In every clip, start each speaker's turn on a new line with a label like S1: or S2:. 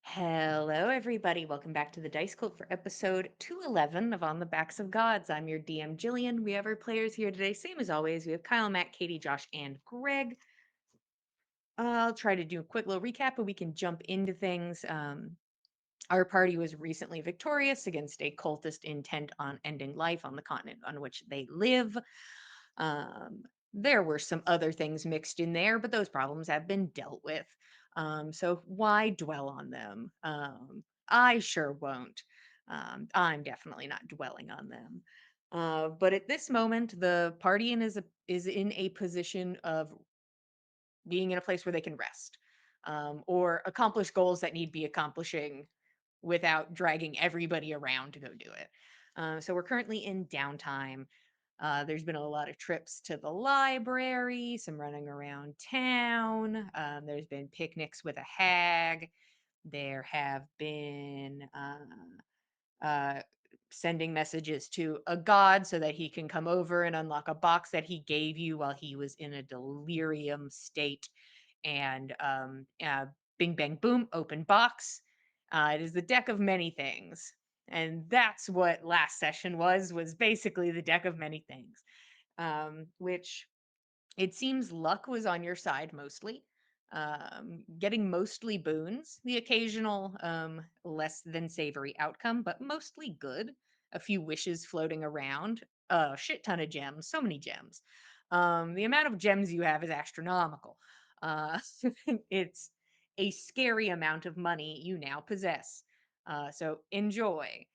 S1: Hello, everybody. Welcome back to the Dice Cult for episode 211 of On the Backs of Gods. I'm your DM, Jillian. We have our players here today. Same as always. We have Kyle, Matt, Katie, Josh, and Greg. I'll try to do a quick little recap, but we can jump into things. Our party was recently victorious against a cultist intent on ending life on the continent on which they live. Um, there were some other things mixed in there, but those problems have been dealt with. So why dwell on them? I sure won't. I'm definitely not dwelling on them. But at this moment, the party is in a position of being in a place where they can rest, or accomplish goals that need be accomplishing without dragging everybody around to go do it. So we're currently in downtime. There's been a lot of trips to the library, some running around town. There's been picnics with a hag. There have been uh, sending messages to a god so that he can come over and unlock a box that he gave you while he was in a delirium state. And bing, bang, boom, open box. It is the deck of many things. And that's what last session was basically the deck of many things, which it seems luck was on your side mostly. Getting mostly boons, the occasional less than savory outcome, but mostly good. A few wishes floating around, a shit ton of gems, so many gems. The amount of gems you have is astronomical. Uh, it's a scary amount of money you now possess. So enjoy,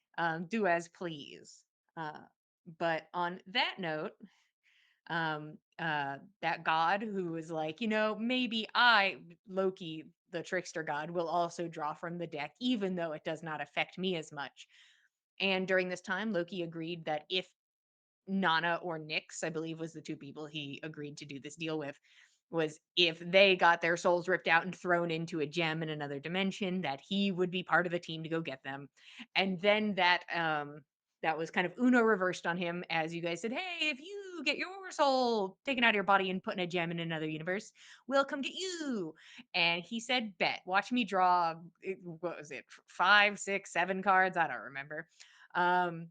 S1: do as please. Uh, but on that note, that god who was like, maybe Loki, the trickster god, will also draw from the deck, even though it does not affect me as much. And during this time, Loki agreed that if Nana or Nyx, I believe was the two people he agreed to do this deal with, was if they got their souls ripped out and thrown into a gem in another dimension, that he would be part of the team to go get them. And then that was kind of Uno reversed on him, as you guys said, hey, if you get your soul taken out of your body and put in a gem in another universe, we'll come get you. And he said, bet, watch me draw, what was it, five, six, seven cards? I don't remember. Um,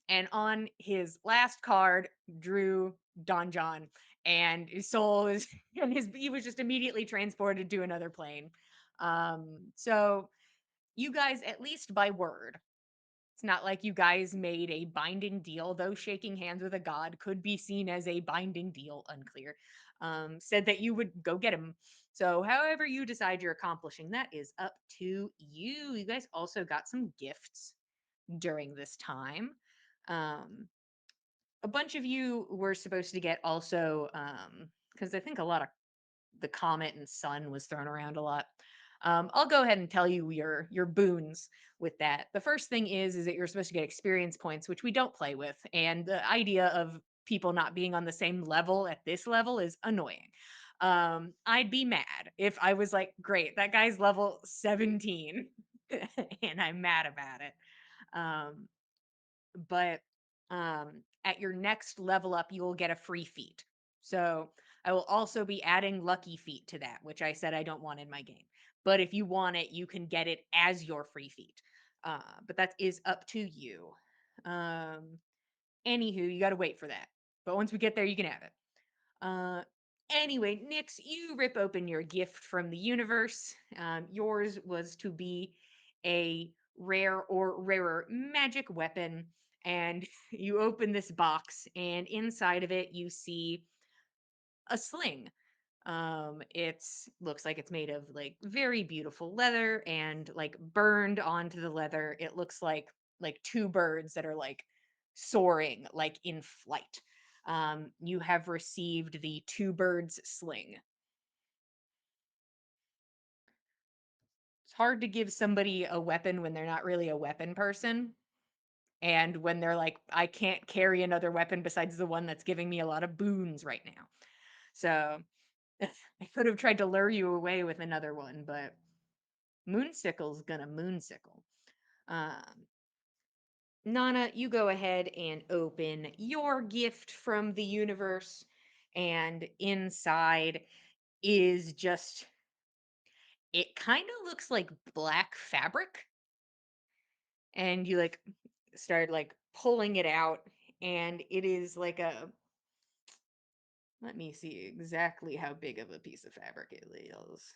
S1: and on his last card drew Don John, and his soul is and his he was just immediately transported to another plane. So you guys, at least by word, it's not like you guys made a binding deal, though shaking hands with a god could be seen as a binding deal, unclear. Said that you would go get him. So however you decide you're accomplishing that is up to you. You guys also got some gifts during this time. Um, a bunch of you were supposed to get also, because I think a lot of the comet and sun was thrown around a lot. I'll go ahead and tell you your boons with that. The first thing is that you're supposed to get experience points, which we don't play with, and the idea of people not being on the same level at this level is annoying. I'd be mad if I was like, great, that guy's level 17, and I'm mad about it. Um, but at your next level up, you will get a free feat. So I will also be adding lucky feat to that, which I said I don't want in my game. But if you want it, you can get it as your free feat. But that is up to you. Um, Anywho, you got to wait for that. But once we get there, you can have it. Uh, anyway, Nix, you rip open your gift from the universe. Yours was to be a rare or rarer magic weapon. And you open this box, and inside of it, you see a sling. It's looks like it's made of like very beautiful leather, and like burned onto the leather, it looks like two birds that are like soaring like in flight. You have received the two birds sling. It's hard to give somebody a weapon when they're not really a weapon person, and when they're like, I can't carry another weapon besides the one that's giving me a lot of boons right now. So I could have tried to lure you away with another one, but Moonsickle's gonna moonsickle. Um, Nana, you go ahead and open your gift from the universe, and inside is just it kind of looks like black fabric, and you like start like pulling it out, and it is like a, let me see exactly how big of a piece of fabric it is.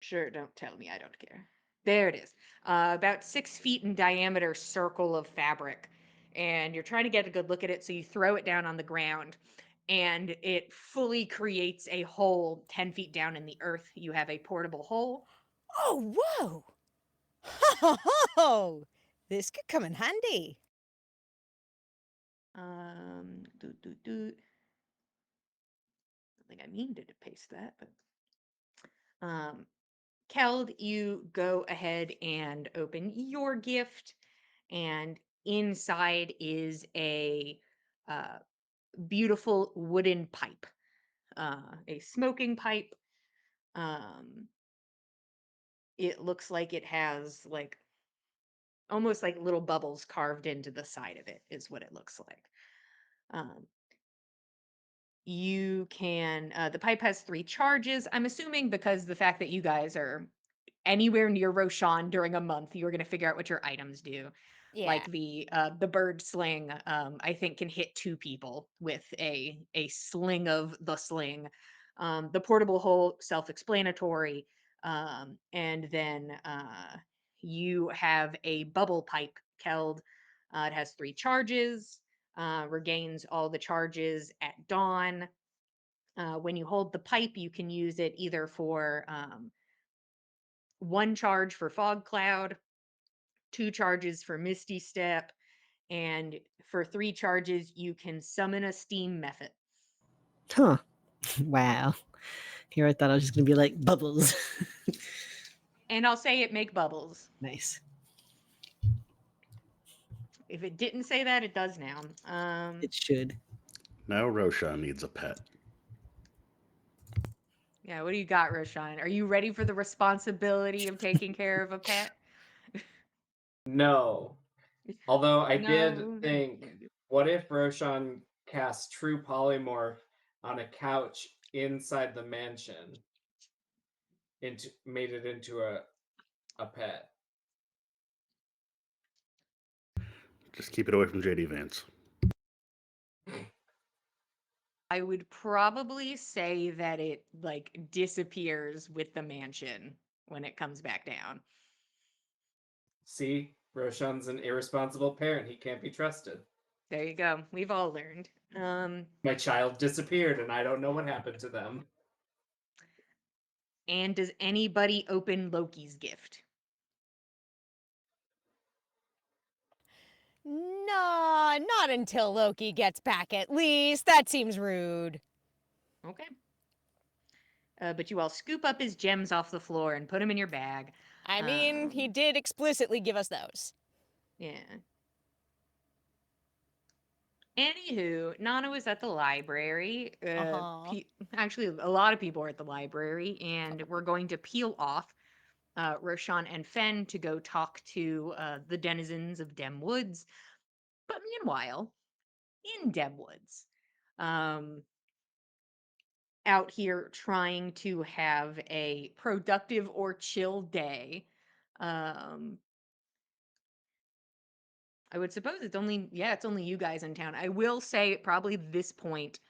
S1: Sure, don't tell me, I don't care. There it is. About 6 feet in diameter circle of fabric. And you're trying to get a good look at it, so you throw it down on the ground, and it fully creates a hole 10 feet down in the earth. You have a portable hole.
S2: Oh, whoa! Ho, ho, ho! This could come in handy.
S1: Doot, doot, doot. I think I mean to paste that, but Keld, you go ahead and open your gift, and inside is a uh, beautiful wooden pipe, a smoking pipe. Um, it looks like it has like almost like little bubbles carved into the side of it, is what it looks like. Um, you can, the pipe has 3 charges. I'm assuming because the fact that you guys are anywhere near Roshan during a month, you're going to figure out what your items do.
S2: Yeah.
S1: Like the bird sling, I think can hit 2 people with a sling of the sling. The portable hole, self-explanatory. And then you have a bubble pipe, Keld. It has 3 charges. Regains all the charges at dawn. When you hold the pipe, you can use it either for 1 charge for fog cloud, 2 charges for misty step, and for 3 charges you can summon a steam method.
S3: Huh. Wow. Here I thought I was just gonna be like bubbles.
S1: And I'll say it make bubbles.
S3: Nice.
S1: If it didn't say that, it does now.
S3: It should.
S4: Now Roshan needs a pet.
S1: Yeah, what do you got, Roshan? Are you ready for the responsibility of taking care of a pet?
S5: No. Although I did
S1: No.
S5: think, what if Roshan cast True Polymorph on a couch inside the mansion, made it into a pet?
S4: Just keep it away from JD Vance.
S1: I would probably say that it like disappears with the mansion when it comes back down.
S5: See, Roshan's an irresponsible parent. He can't be trusted.
S1: There you go. We've all learned.
S5: My child disappeared and I don't know what happened to them.
S1: And does anybody open Loki's gift?
S2: Nah, not until Loki gets back, at least. That seems rude.
S1: Okay. But you all scoop up his gems off the floor and put them in your bag.
S2: I mean, he did explicitly give us those.
S1: Yeah. Anywho, Nana was at the library.
S2: Uh-huh.
S1: Actually, a lot of people are at the library, and we're going to peel off Roshan and Fen to go talk to the denizens of Dem Woods. But meanwhile, in Dem Woods, out here trying to have a productive or chill day. I would suppose it's only you guys in town. I will say probably this point,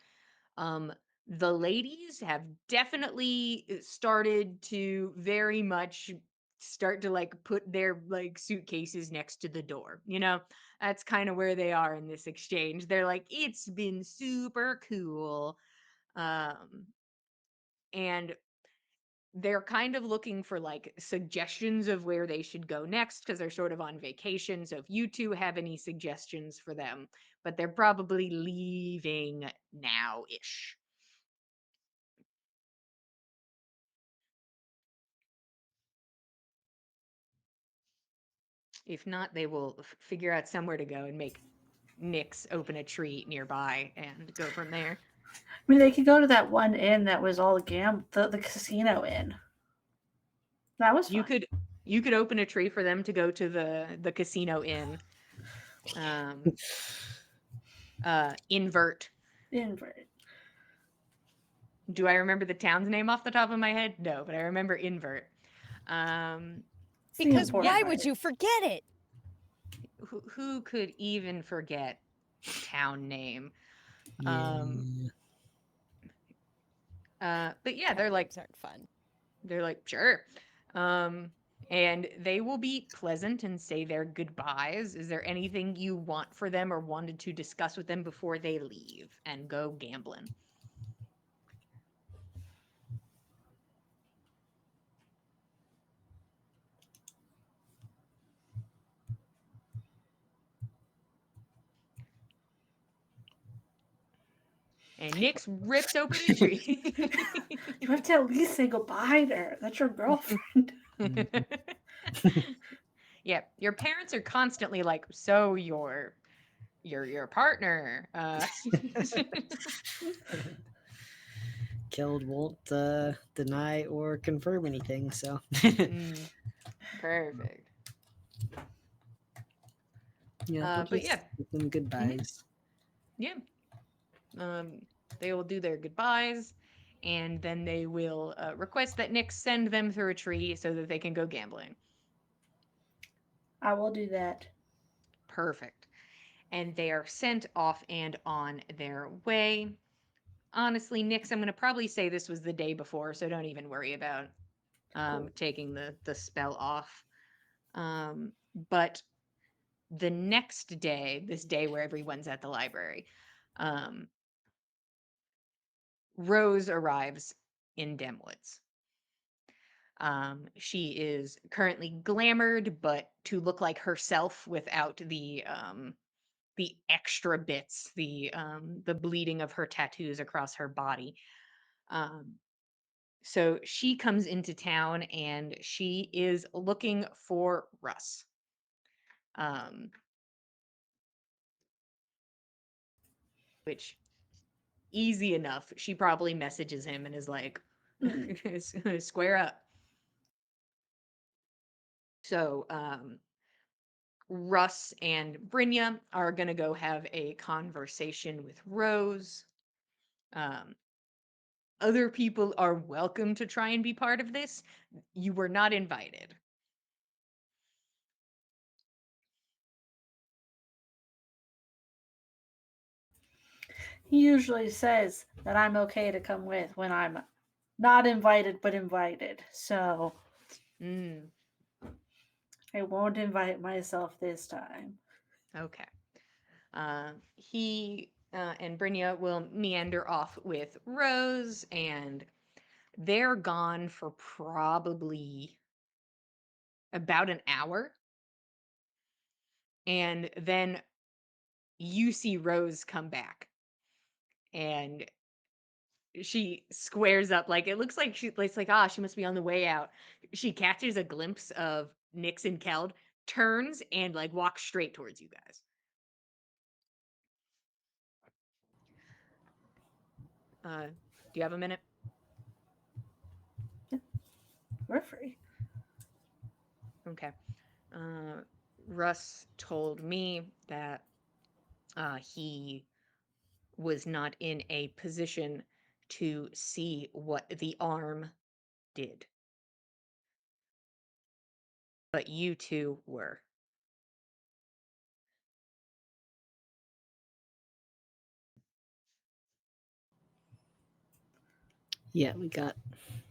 S1: um, the ladies have definitely started to very much start to like put their like suitcases next to the door. You know, that's kind of where they are in this exchange. They're like, it's been super cool. And they're kind of looking for like suggestions of where they should go next because they're sort of on vacation. So if you two have any suggestions for them, but they're probably leaving now ish. If not, they will figure out somewhere to go and make Nyx open a tree nearby and go from there.
S6: I mean, they could go to that one inn that was all the casino inn. That was fun.
S1: You could open a tree for them to go to the casino inn. Invert.
S6: Invert.
S1: Do I remember the town's name off the top of my head? No, but I remember Invert.
S6: It's the
S2: Because
S6: important
S2: why
S6: part.
S2: would you forget it?
S1: Who could even forget town name?
S3: Yeah.
S1: But yeah,
S2: Town
S1: they're like,
S2: names aren't fun.
S1: sure. And they will be pleasant and say their goodbyes. Is there anything you want for them or wanted to discuss with them before they leave and go gambling? And Nyx rips open a tree.
S6: You have to at least say goodbye to her. That's your girlfriend.
S1: Yeah, your parents are constantly like, so your partner.
S3: Killed won't deny or confirm anything, so.
S1: Perfect.
S3: Yeah,
S1: but yeah.
S3: give them goodbyes.
S1: Yeah. They will do their goodbyes, and then they will request that Nyx send them through a tree so that they can go gambling.
S6: I will do that.
S1: Perfect. And they are sent off and on their way. Honestly, Nyx, I'm going to probably say this was the day before, so don't even worry about taking the spell off. But the next day, this day where everyone's at the library, Rose arrives in Demwoods. She is currently glamored, but to look like herself without the extra bits, the bleeding of her tattoos across her body. So she comes into town and she is looking for Russ. Which, easy enough. She probably messages him and is like, square up. So Russ and Brynja are going to go have a conversation with Rose. Other people are welcome to try and be part of this. You were not invited.
S6: He usually says that I'm okay to come with when I'm not invited but invited. So I won't invite myself this time.
S1: Okay. He and Brynja will meander off with Rose, and they're gone for probably about an hour. And then you see Rose come back, and she squares up, like it looks like she, it's like, she must be on the way out. She catches a glimpse of Nyx and Keld, turns and like walks straight towards you guys. Do you have a minute?
S6: We're free.
S1: Okay. Russ told me that he was not in a position to see what the arm did. But you two were.
S3: Yeah, we got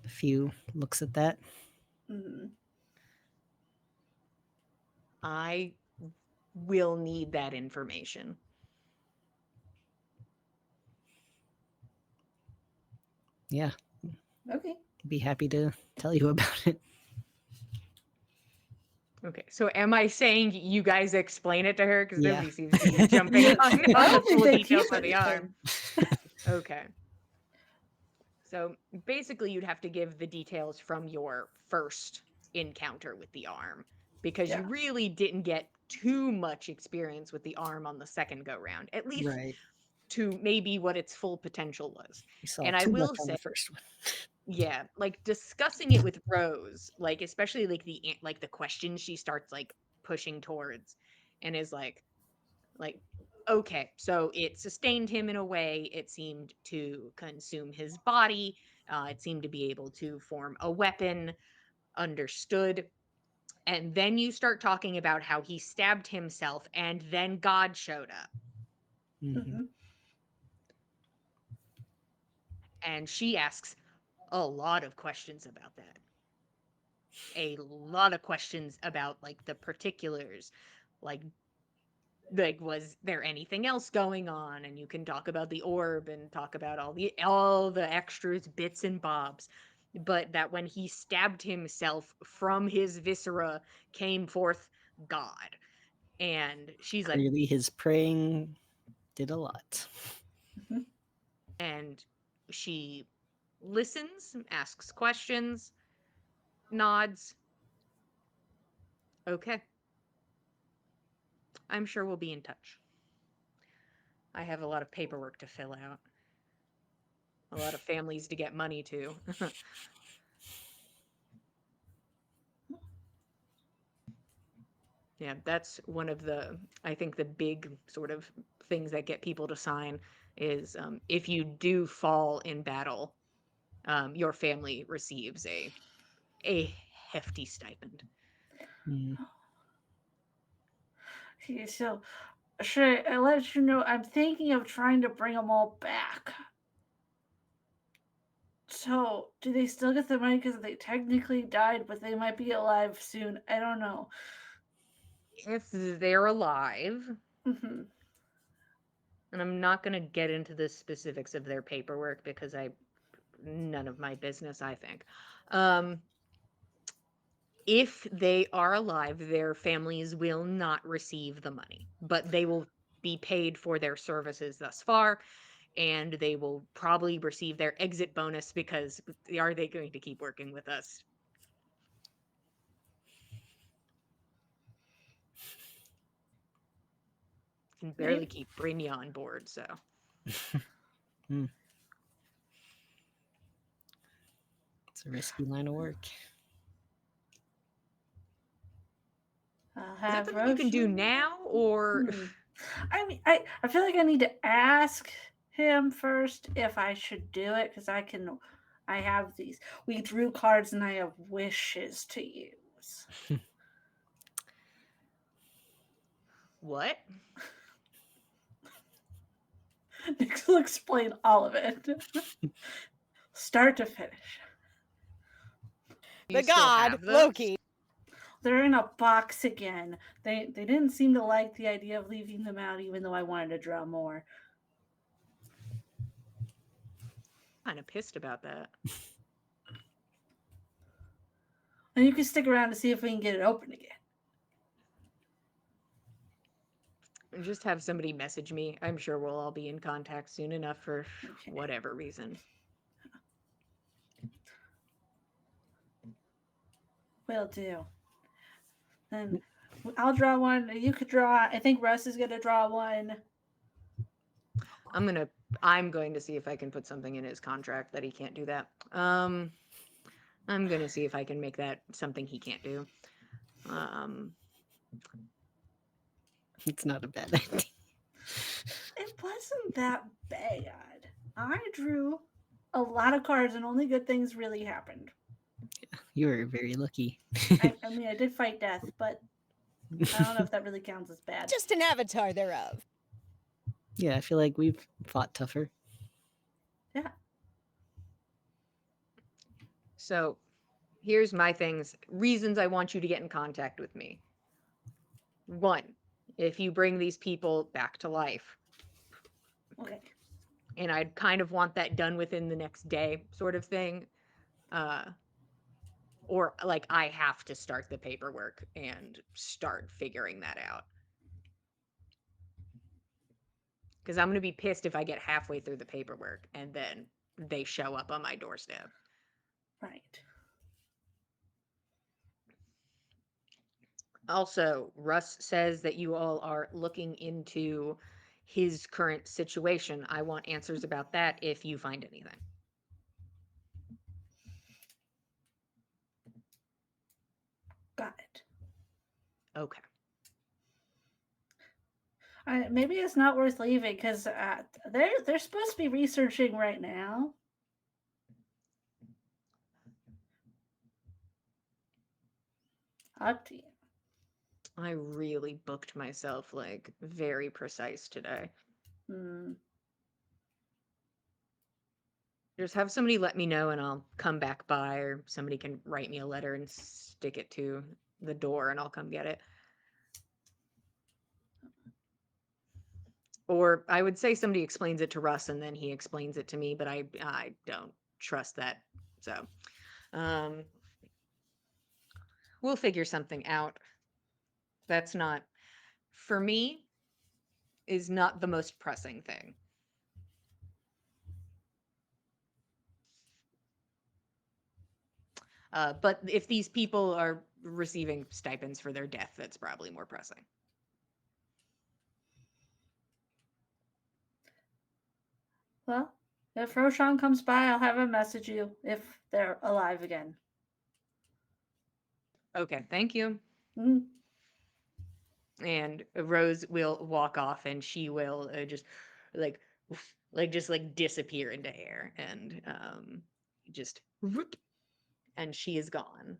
S3: a few looks at that.
S1: I will need that information.
S3: Yeah.
S6: Okay.
S3: Be happy to tell you about it.
S1: Okay, so am I saying you guys explain it to her? Because
S3: Yeah.
S1: nobody seems to be jumping on
S6: I
S1: the
S6: don't think
S1: full
S6: they
S1: details
S6: keep
S1: of the arm.
S6: anything.
S1: Okay. So basically, you'd have to give the details from your first encounter with the arm, because you really didn't get too much experience with the arm on the second go round, at least
S3: Right.
S1: to maybe what its full potential was.
S3: We saw
S1: And I
S3: too
S1: will
S3: much on
S1: say,
S3: the first one.
S1: yeah, like discussing it with Rose, like especially like the questions she starts like pushing towards, and is like, Okay, so it sustained him in a way. It seemed to consume his body. It seemed to be able to form a weapon. Understood. And then you start talking about how he stabbed himself and then God showed up.
S3: Mhm.
S1: And she asks a lot of questions about that. A lot of questions about like the particulars, like was there anything else going on? And you can talk about the orb and talk about all the extras, bits and bobs. But that when he stabbed himself, from his viscera came forth God. And she's like,
S3: Clearly, his praying did a lot.
S1: and she listens, asks questions, nods. Okay. I'm sure we'll be in touch. I have a lot of paperwork to fill out. A lot of families to get money to. Yeah, that's one of the, I think the big sort of things that get people to sign is if you do fall in battle, your family receives a hefty stipend.
S3: Mm.
S6: Okay, so should I let you know I'm thinking of trying to bring them all back. So, do they still get the money because they technically died, but they might be alive soon? I don't know.
S1: If they're alive,
S6: Hmm.
S1: and I'm not going to get into the specifics of their paperwork because none of my business, I think. If they are alive, their families will not receive the money, but they will be paid for their services thus far, and they will probably receive their exit bonus because are they going to keep working with us? Can barely keep Brynja on board, so.
S3: It's a risky line of work.
S6: I'll
S1: Is that
S6: have
S1: something you can do
S6: Roshan.
S1: now, or
S6: I mean, I feel like I need to ask him first if I should do it because I have these. We drew cards and I have wishes to use.
S1: what?
S6: Nick will explain all of it, start to finish.
S1: You
S2: The
S1: still
S2: god,
S1: have those?
S2: Loki.
S6: They're in a box again. They didn't seem to like the idea of leaving them out, even though I wanted to draw more.
S1: Kind of pissed about that.
S6: And you can stick around to see if we can get it open again.
S1: Just have somebody message me. I'm sure we'll all be in contact soon enough for
S6: Okay.
S1: whatever reason.
S6: Will do. Then I'll draw one. You could draw. I think Russ is gonna draw one.
S1: I'm going to see if I can put something in his contract that he can't do that. I'm going to see if I can make that something he can't do.
S3: It's not a bad idea.
S6: It wasn't that bad. I drew a lot of cards and only good things really happened.
S3: You were very lucky.
S6: I mean, I did fight death, but I don't know if that really counts as bad.
S2: Just an avatar thereof.
S3: Yeah, I feel like we've fought tougher.
S6: Yeah.
S1: So here's my things, reasons I want you to get in contact with me. 1, if you bring these people back to life,
S6: Okay.
S1: and I'd kind of want that done within the next day sort of thing. Or like I have to start the paperwork and start figuring that out. Because I'm going to be pissed if I get halfway through the paperwork and then they show up on my doorstep.
S6: Right.
S1: Also, Russ says that you all are looking into his current situation. I want answers about that if you find anything.
S6: Got it.
S1: Okay.
S6: Maybe it's not worth leaving because they're supposed to be researching right now. Up to you.
S1: I really booked myself like very precise today.
S6: Hmm.
S1: Just have somebody let me know and I'll come back by, or somebody can write me a letter and stick it to the door and I'll come get it. Or I would say somebody explains it to Russ and then he explains it to me, but I don't trust that. So, um, we'll figure something out. That's not, for me, is not the most pressing thing. But if these people are receiving stipends for their death, that's probably more pressing.
S6: Well, if Roshan comes by, I'll have him message you if they're alive again.
S1: Okay, thank you.
S6: Mm.
S1: And Rose will walk off and she will just like just like disappear into air and just whoop, and she is gone.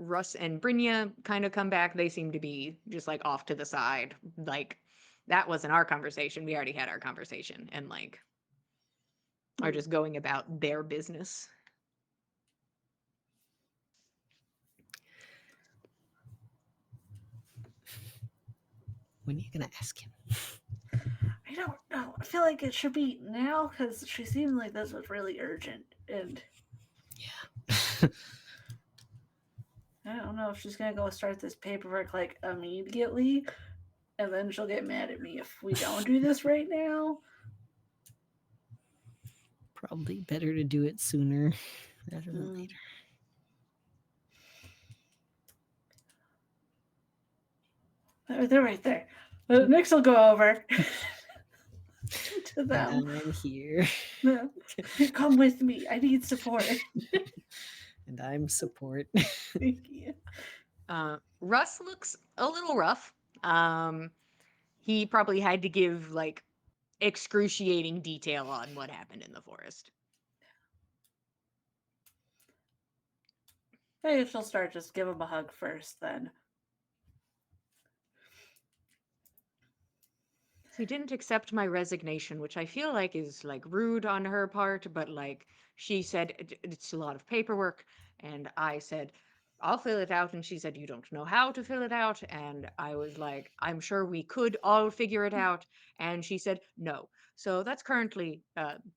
S1: Russ and Brynja kind of come back. They seem to be just like off to the side. Like that wasn't our conversation. We already had our conversation and like are just going about their business.
S3: When are you gonna ask him?
S6: I don't know. I feel like it should be now because she seemed like this was really urgent, and
S3: Yeah.
S6: I don't know if she's gonna go start this paperwork like immediately, and then she'll get mad at me if we don't do this right now.
S3: Probably better to do it sooner rather than
S6: Mm.
S3: later.
S6: They're right there. Nix will go over to them.
S3: And I'm here.
S6: Come with me. I need support.
S3: And I'm support.
S6: Thank you.
S1: Russ looks a little rough. He probably had to give like excruciating detail on what happened in the forest.
S6: Maybe she'll start just give him a hug first then.
S1: She didn't accept my resignation, which I feel like is like rude on her part, but like she said it's a lot of paperwork and I said I'll fill it out and she said you don't know how to fill it out and I was like I'm sure we could all figure it out and she said no. So that's currently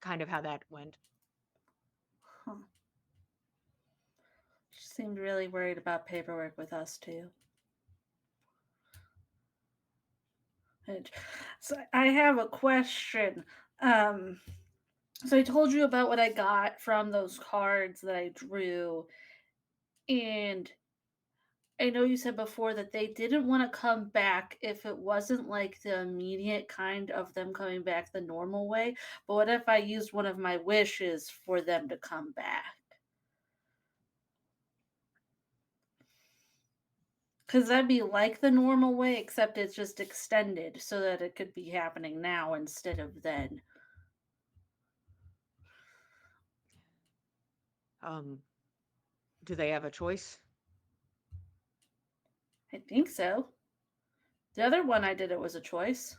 S1: kind of how that went.
S6: Huh. She seemed really worried about paperwork with us too. So I have a question. So I told you about what I got from those cards that I drew, and I know you said before that they didn't want to come back if it wasn't like the immediate kind of them coming back the normal way. But what if I used one of my wishes for them to come back? Because that'd be like the normal way, except it's just extended so that it could be happening now instead of then.
S1: Do they have a choice?
S6: I think so. The other one I did it was a choice.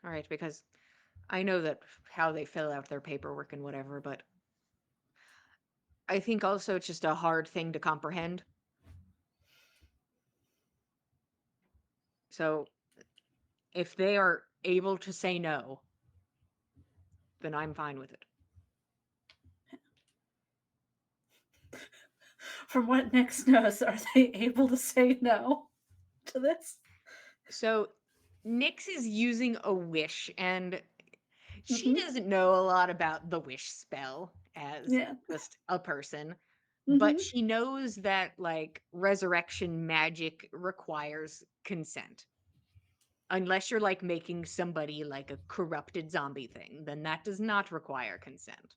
S1: All right, because I know that how they fill out their paperwork and whatever, but I think also it's just a hard thing to comprehend. So if they are able to say no, then I'm fine with it.
S6: From what Nix knows, are they able to say no to this?
S1: So Nyx is using a wish, and she
S6: Mhm.
S1: doesn't know a lot about the wish spell as
S6: Yeah.
S1: just a person,
S6: Mhm.
S1: but she knows that like resurrection magic requires consent. Unless you're like making somebody like a corrupted zombie thing, then that does not require consent.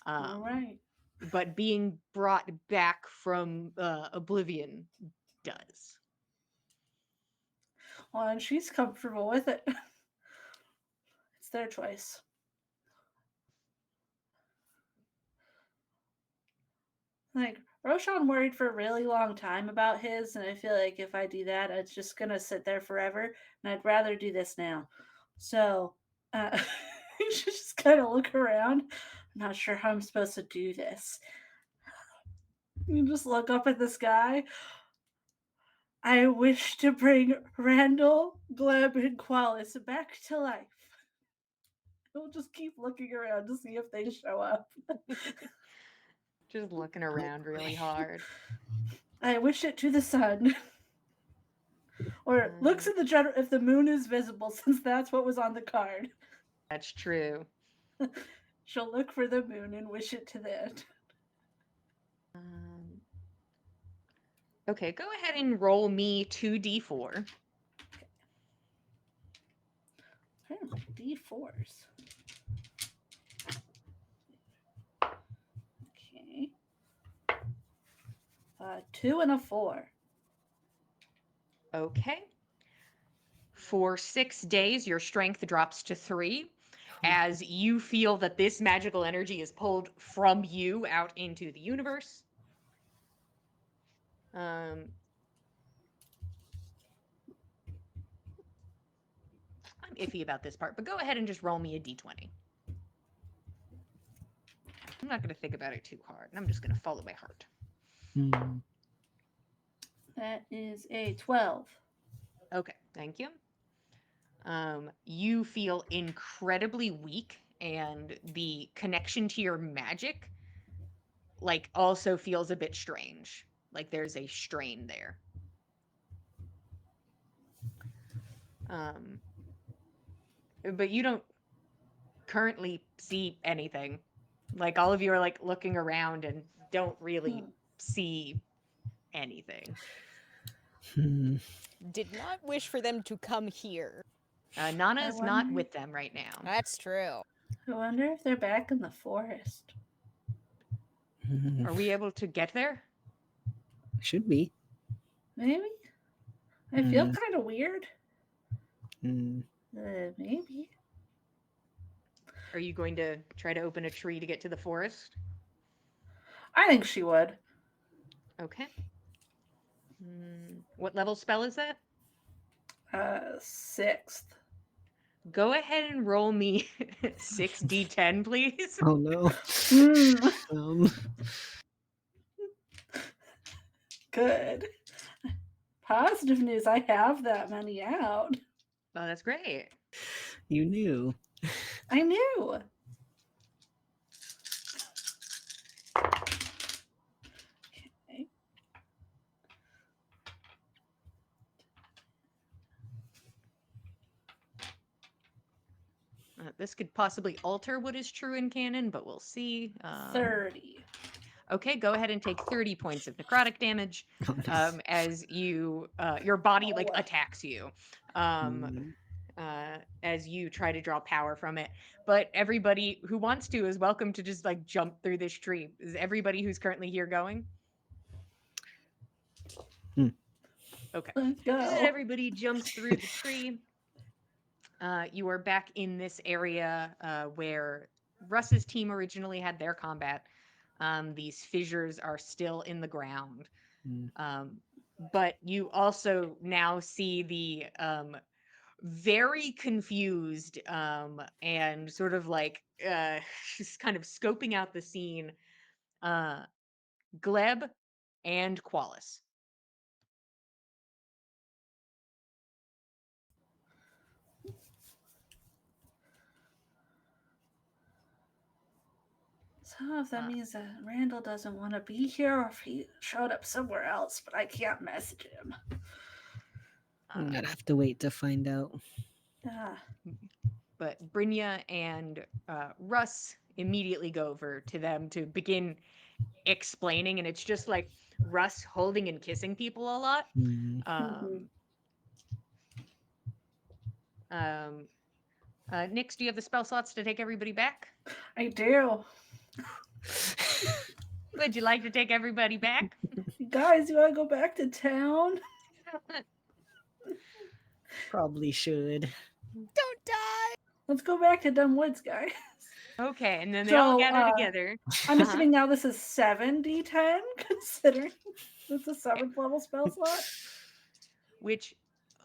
S6: All right.
S1: but being brought back from oblivion does.
S6: Well, and she's comfortable with it. It's their choice. Like, Roshan worried for a really long time about his, and I feel like if I do that, it's just gonna sit there forever, and I'd rather do this now. So, you should just kind of look around. I'm not sure how I'm supposed to do this. You just look up at the sky. I wish to bring Randall, Gleb, and Qualis back to life. We'll just keep looking around to see if they show up.
S1: Just looking around really hard.
S6: I wish it to the sun. Or looks at the general if the moon is visible, since that's what was on the card.
S1: That's true.
S6: She'll look for the moon and wish it to that.
S1: Okay, go ahead and roll me 2d4.
S6: Where are my D4s? Okay. 2 and a 4.
S1: Okay. For 6 days, your strength drops to 3 as you feel that this magical energy is pulled from you out into the universe. I'm iffy about this part, but go ahead and just roll me a d20. I'm not going to think about it too hard. I'm just going to follow my heart.
S3: Hmm.
S6: That is a 12.
S1: Okay, thank you. You feel incredibly weak, and the connection to your magic, like, also feels a bit strange. Like there's a strain there. But you don't currently see anything. Like all of you are like looking around and don't really see anything.
S2: Did not wish for them to come here.
S1: Nana's
S6: I
S1: not
S6: wonder-
S1: with them right now.
S2: That's true.
S6: I wonder if they're back in the forest.
S1: Are we able to get there?
S3: Should be.
S6: Maybe? I feel kind of weird. Maybe.
S1: Are you going to try to open a tree to get to the forest?
S6: I think she would.
S1: Okay. What level spell is that?
S6: 6th.
S1: Go ahead and roll me 6d10, please.
S3: Oh no.
S6: Mm, good. Positive news, I have that many out.
S1: Oh, that's great.
S3: You knew.
S6: I knew. Okay.
S1: This could possibly alter what is true in canon, but we'll see.
S6: 30.
S1: Okay, go ahead and take 30 points of necrotic damage
S3: Oh, no.
S1: as you your body like
S6: Oh.
S1: attacks you. As you try to draw power from it. But everybody who wants to is welcome to just like jump through this tree. Is everybody who's currently here going? Okay.
S6: Let's go.
S1: Everybody jumps through the tree. You are back in this area where Russ's team originally had their combat. These fissures are still in the ground. But you also now see the very confused and sort of like just kind of scoping out the scene Gleb and Qualis.
S6: So if that means that Randall doesn't want to be here, or if he showed up somewhere else, but I can't message him.
S3: I'm gonna have to wait to find out.
S1: But Brynja and Russ immediately go over to them to begin explaining, and it's just like Russ holding and kissing people a lot.
S6: Mhm.
S1: Nix, do you have the spell slots to take everybody back?
S6: I do.
S1: Would you like to take everybody back?
S6: Guys, you want to go back to town?
S3: Probably should.
S2: Don't die.
S6: Let's go back to Dumb Woods, guys.
S1: Okay, and then they all
S6: So,
S1: gather together.
S6: I'm
S1: Uh-huh.
S6: assuming now this is 7d10, considering it's a 7th level spell slot.
S1: Which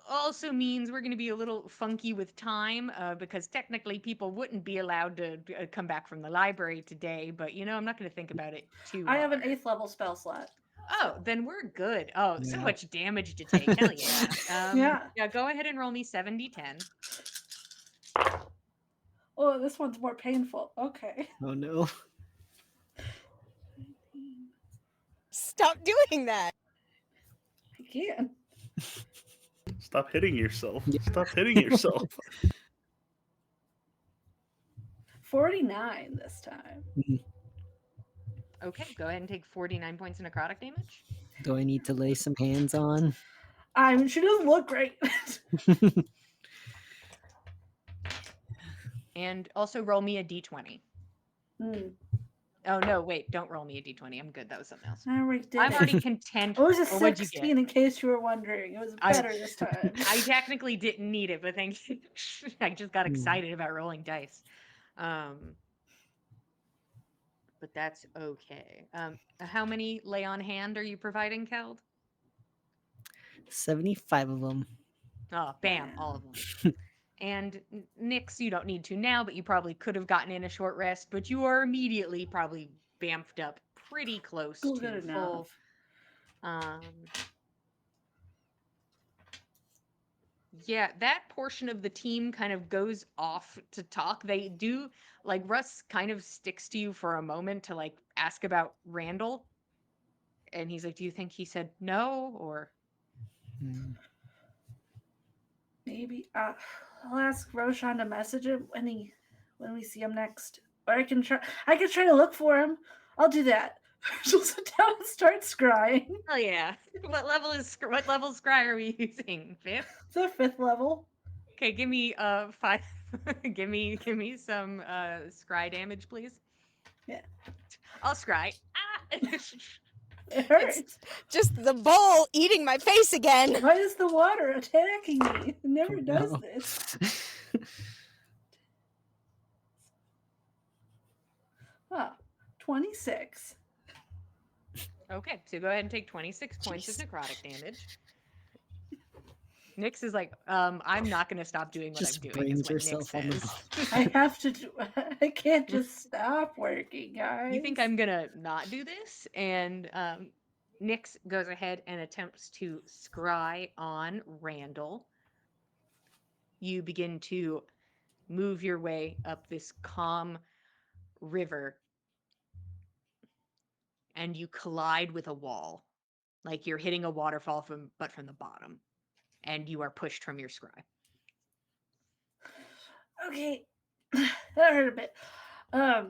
S1: also means we're going to be a little funky with time because technically people wouldn't be allowed to come back from the library today. But I'm not going to think about it too
S6: I have an
S1: hard.
S6: 8th level spell slot.
S1: Oh, then we're good. Oh, so
S3: Yeah.
S1: much damage to take. Hell yeah.
S6: Yeah.
S1: Go ahead and roll me 7d10.
S6: Oh, this one's more painful. Okay.
S3: Oh no.
S2: Stop doing that.
S6: I can.
S4: Stop hitting yourself.
S3: Yeah.
S4: Stop hitting yourself.
S6: 49 this time.
S1: Okay, go ahead and take 49 points of necrotic damage.
S3: Do I need to lay some hands on?
S6: She doesn't look great.
S1: And also roll me a d20.
S6: Hmm.
S1: Oh, no, wait, don't roll me a d20. I'm good. That was something else.
S6: I already did
S1: I'm
S6: it.
S1: already content.
S6: It was a
S1: Or what'd you
S6: 16 in case you were wondering. It was
S1: I-
S6: better this time.
S1: I technically didn't need it, but thank you. I just got
S3: Hmm.
S1: excited about rolling dice. But that's okay. How many lay on hand are you providing, Keld?
S3: 75 of them.
S1: Oh, bam, all of them. And Nyx, you don't need to now, but you probably could have gotten in a short rest, but you are immediately probably bamfed up pretty close
S6: Still
S1: to
S6: good
S1: full.
S6: enough.
S1: Yeah, that portion of the team kind of goes off to talk. They do, like, Russ kind of sticks to you for a moment to, like, ask about Randall. And he's like, do you think he said no? Or,
S3: Hmm.
S6: Maybe I'll ask Roshan to message him when we see him next. Or I can try to look for him. I'll do that. She'll sit down and start scrying.
S1: hell yeah. What level scry are we using? 5th?
S6: It's a 5th level.
S1: Okay, give me 5. give me some scry damage, please.
S6: Yeah.
S1: I'll scry. Ah!
S6: It hurts.
S2: Just the bowl eating my face again.
S6: Why is the water attacking me? It never does
S3: No.
S6: this. 26.
S1: Okay, so go ahead and take 26 points of necrotic damage. Nyx is like, I'm not going to stop doing what
S3: Just
S1: I'm doing. Is
S3: brains
S1: what
S3: yourself on
S1: Nyx
S3: the
S1: says.
S6: I have to do. I can't just stop working, guys.
S1: You think I'm going to not do this? And Nyx goes ahead and attempts to scry on Randall. You begin to move your way up this calm river, and you collide with a wall, like you're hitting a waterfall from the bottom, and you are pushed from your scry.
S6: Okay, that hurt a bit. I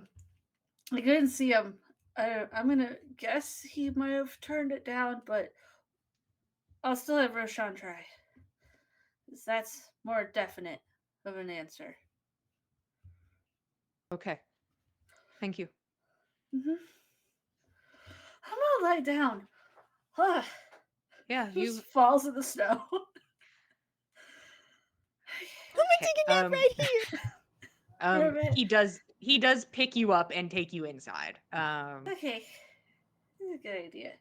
S6: couldn't see him. I'm gonna guess he might have turned it down, but I'll still have Roshan try. 'Cause that's more definite of an answer.
S1: Okay. Thank you.
S6: I'm gonna lie down.
S1: Yeah, you
S6: Just falls in the snow.
S2: I'm taking that
S1: um,
S2: right here.
S6: Alright.
S1: he does pick you up and take you inside.
S6: Okay, that's a good idea.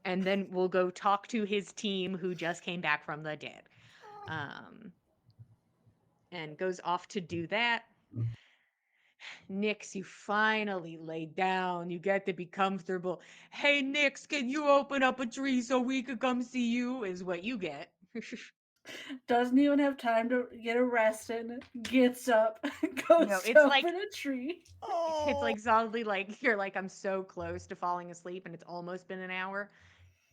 S1: And then we'll go talk to his team who just came back from the dead. And goes off to do that. Nyx, you finally lay down. You get to be comfortable. Hey, Nyx, can you open up a tree so we could come see you? Is what you get.
S6: Doesn't even have time to get a rest in. Gets up, goes
S1: No, it's
S6: up
S1: like-
S6: in a tree.
S2: Oh.
S1: It's like solidly like you're like, I'm so close to falling asleep and it's almost been an hour.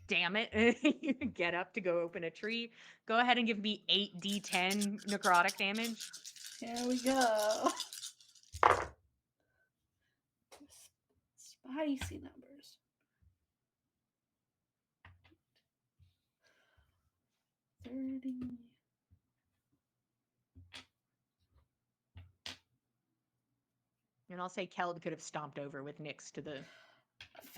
S1: Damn it. You get up to go open a tree. Go ahead and give me 8d10 necrotic damage.
S6: Here we go. Spicy numbers. 30.
S1: And I'll say Keld could have stomped over with Nyx to the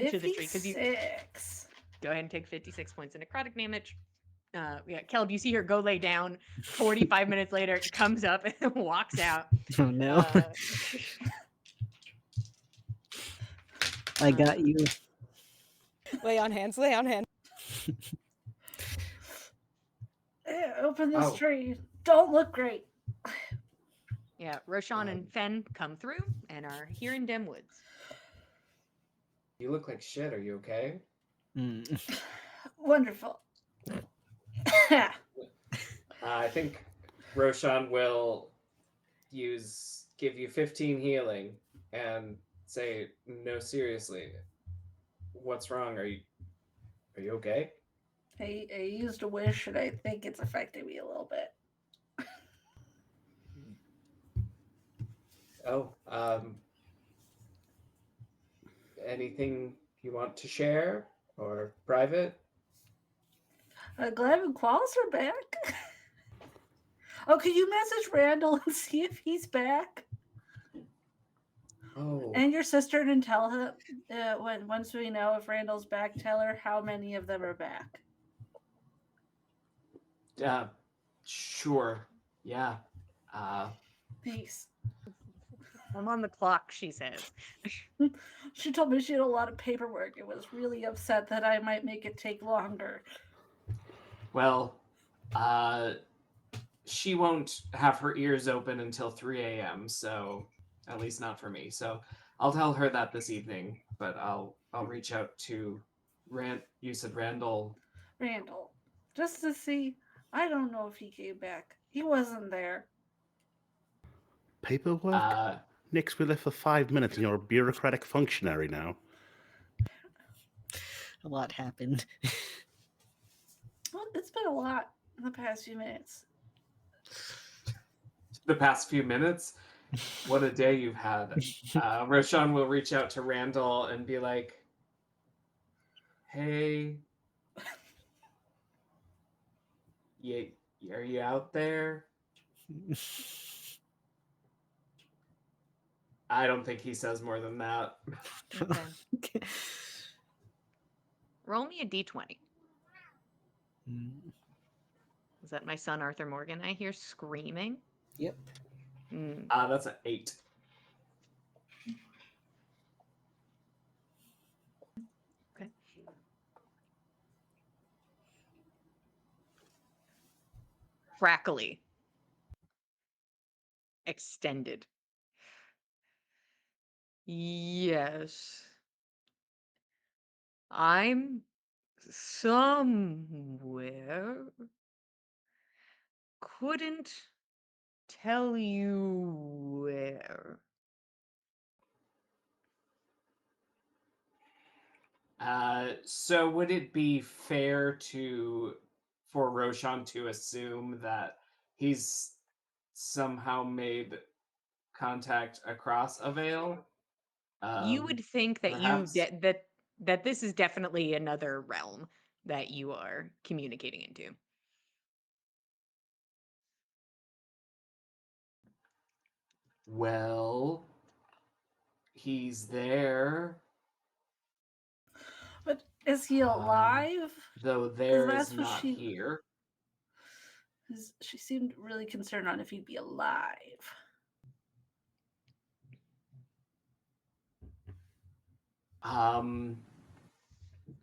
S1: to the tree because you
S6: 56.
S1: go ahead and take 56 points of necrotic damage. Yeah, Caleb, you see her go lay down. 45 minutes later, comes up and walks out.
S3: Oh no. I got
S1: um,
S3: you.
S2: Lay on hands, lay on hands.
S6: Open this
S5: Oh.
S6: tree. Don't look great.
S1: Yeah, Roshan and Fen come through and are here in Dim Woods.
S5: You look like shit. Are you okay?
S3: Mm.
S6: Wonderful.
S5: I think Roshan will give you 15 healing and say, no, seriously, what's wrong? Are you okay?
S6: I used a wish and I think it's affecting me a little bit.
S5: Oh, anything you want to share or private?
S6: Gleb and Qualls are back. Oh, can you message Randall and see if he's back?
S5: Oh,
S6: And your sister and tell him once we know if Randall's back, tell her how many of them are back.
S5: sure. Yeah.
S6: Peace.
S1: I'm on the clock, she says.
S6: She told me she had a lot of paperwork and was really upset that I might make it take longer.
S5: Well, she won't have her ears open until 3 a.m., so at least not for me. So I'll tell her that this evening, but I'll reach out to you said Randall.
S6: Randall, just to see. I don't know if he came back. He wasn't there.
S4: Paperwork? Nix, we left for 5 minutes and you're a bureaucratic functionary now.
S3: A lot happened.
S6: Well, it's been a lot in the past few minutes.
S5: The past few minutes? What a day you've had. Roshan will reach out to Randall and be like, hey, are you out there? I don't think he says more than that.
S1: Okay. Roll me a d20.
S3: Mm.
S1: Is that my son, Arthur Morgan? I hear screaming.
S3: Yep.
S1: Mm.
S5: That's an 8.
S1: Okay. Crackly. Extended. Yes. I'm somewhere. Couldn't tell you where.
S5: So would it be fair for Roshan to assume that he's somehow made contact across a veil?
S1: You would think that
S5: perhaps?
S1: that this is definitely another realm that you are communicating into.
S5: Well, he's there,
S6: But is he alive?
S5: though there
S6: that's
S5: is
S6: what
S5: not
S6: she-
S5: here.
S6: 'Cause she seemed really concerned on if he'd be alive.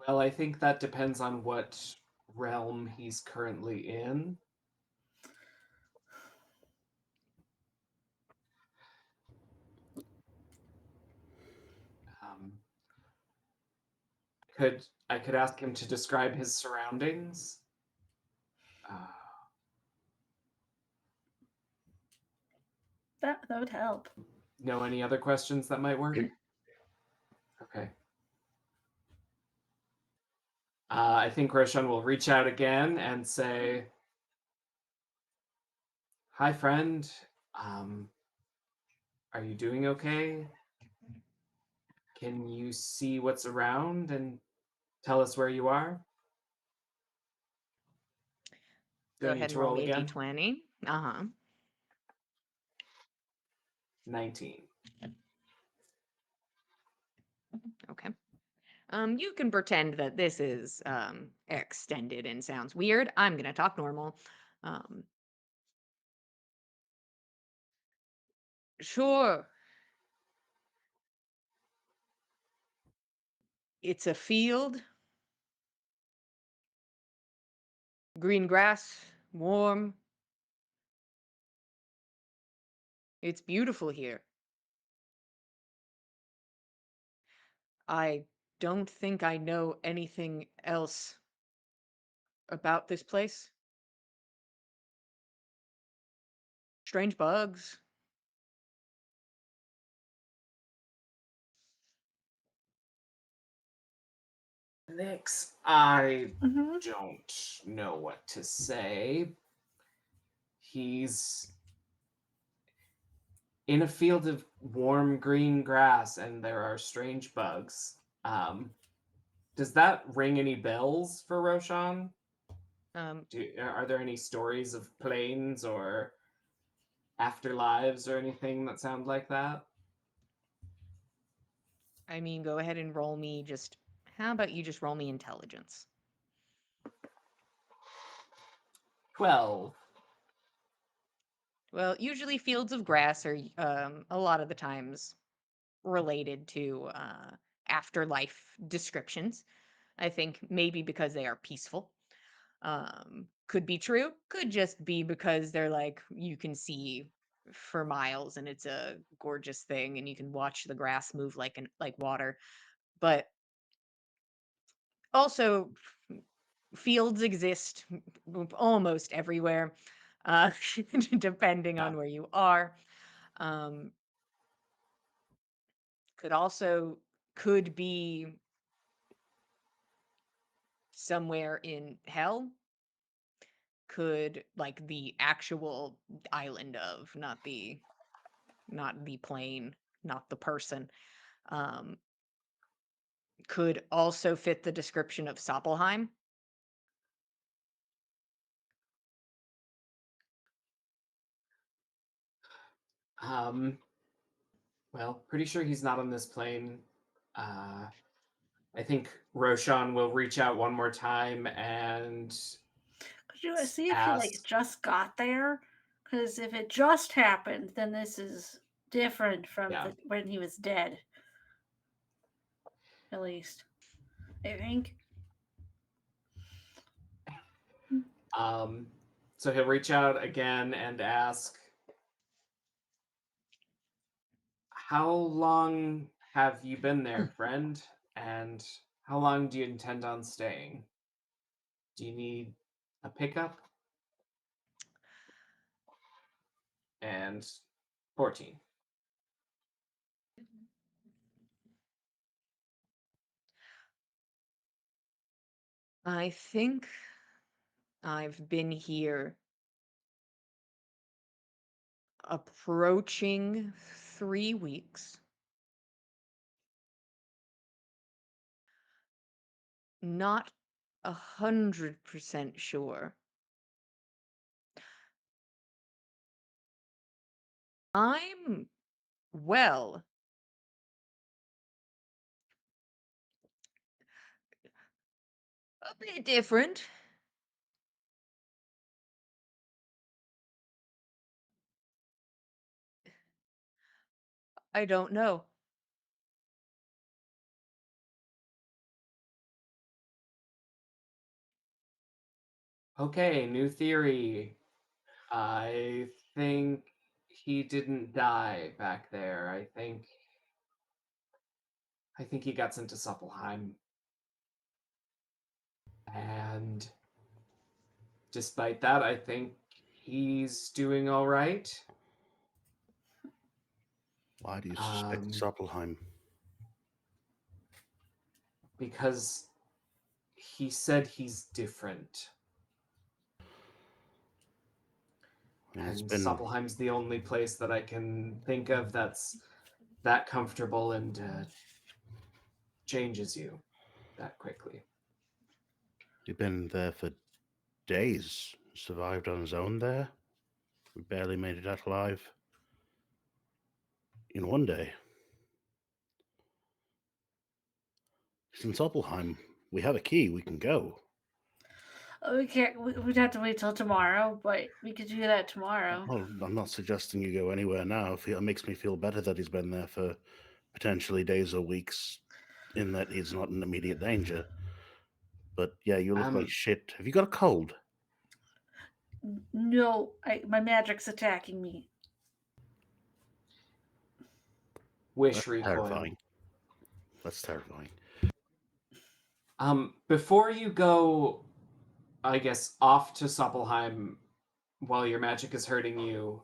S5: Well, I think that depends on what realm he's currently in. I could ask him to describe his surroundings?
S6: That would help.
S5: Know any other questions that might work? Okay. I think Roshan will reach out again and say, "Hi, friend. Are you doing okay? Can you see what's around and tell us where you are?"
S1: Go
S5: Do I need
S1: ahead
S5: to
S1: and roll
S5: roll
S1: me a
S5: again?
S1: d20.
S5: 19.
S1: Okay. You can pretend that this is extended and sounds weird. I'm gonna talk normal. Um, sure, it's a field, green grass, warm. It's beautiful here. I don't think I know anything else about this place. Strange bugs.
S5: Nix, I
S6: Mhm.
S5: don't know what to say. He's in a field of warm green grass and there are strange bugs. Does that ring any bells for Roshan?
S1: Um,
S5: Are there any stories of planes or afterlives or anything that sound like that?
S1: I mean, go ahead and roll me just. How about you just roll me intelligence?
S5: 12.
S1: Well, usually fields of grass are a lot of the times related to afterlife descriptions. I think maybe because they are peaceful. Could be true, could just be because they're like you can see for miles and it's a gorgeous thing and you can watch the grass move like water. But also fields exist almost everywhere, uh, depending
S5: Yeah.
S1: on where you are. Um, could be somewhere in hell. Could like the actual island of, not the plane, not the person. Um, could also fit the description of Soppelheim.
S5: Um, well, pretty sure he's not on this plane. Uh, I think Roshan will reach out one more time and
S6: Could you see if he like
S5: ask.
S6: just got there? Because if it just happened, then this is different from
S5: Yeah.
S6: when he was dead. At least, I think.
S5: Um, so he'll reach out again and ask, how long have you been there, friend? And how long do you intend on staying? Do you need a pickup? And 14.
S1: I think I've been here approaching 3 weeks. Not 100% sure. I'm, well, a bit different. I don't know.
S5: Okay, new theory. I think he didn't die back there. I think he got sent to Suppelheim. And despite that, I think he's doing all right.
S4: Why do you suspect
S5: Um,
S4: Soppelheim?
S5: because he said he's different.
S4: I mean, it's
S5: And
S4: been
S5: Suppelheim's the only place that I can think of that's that comfortable and changes you that quickly.
S4: he's been there for days. Survived on his own there. We barely made it out alive in one day. It's in Soppelheim. We have a key. We can go.
S6: We can't. We'd have to wait till tomorrow, but we could do that tomorrow.
S4: Well, I'm not suggesting you go anywhere now. It makes me feel better that he's been there for potentially days or weeks, in that he's not in immediate danger. But yeah, you look like shit. Have you got a cold?
S6: No, my magic's attacking me.
S5: Wish
S4: That's
S5: recoil.
S4: terrifying. That's terrifying.
S5: Before you go, I guess, off to Soppelheim while your magic is hurting you,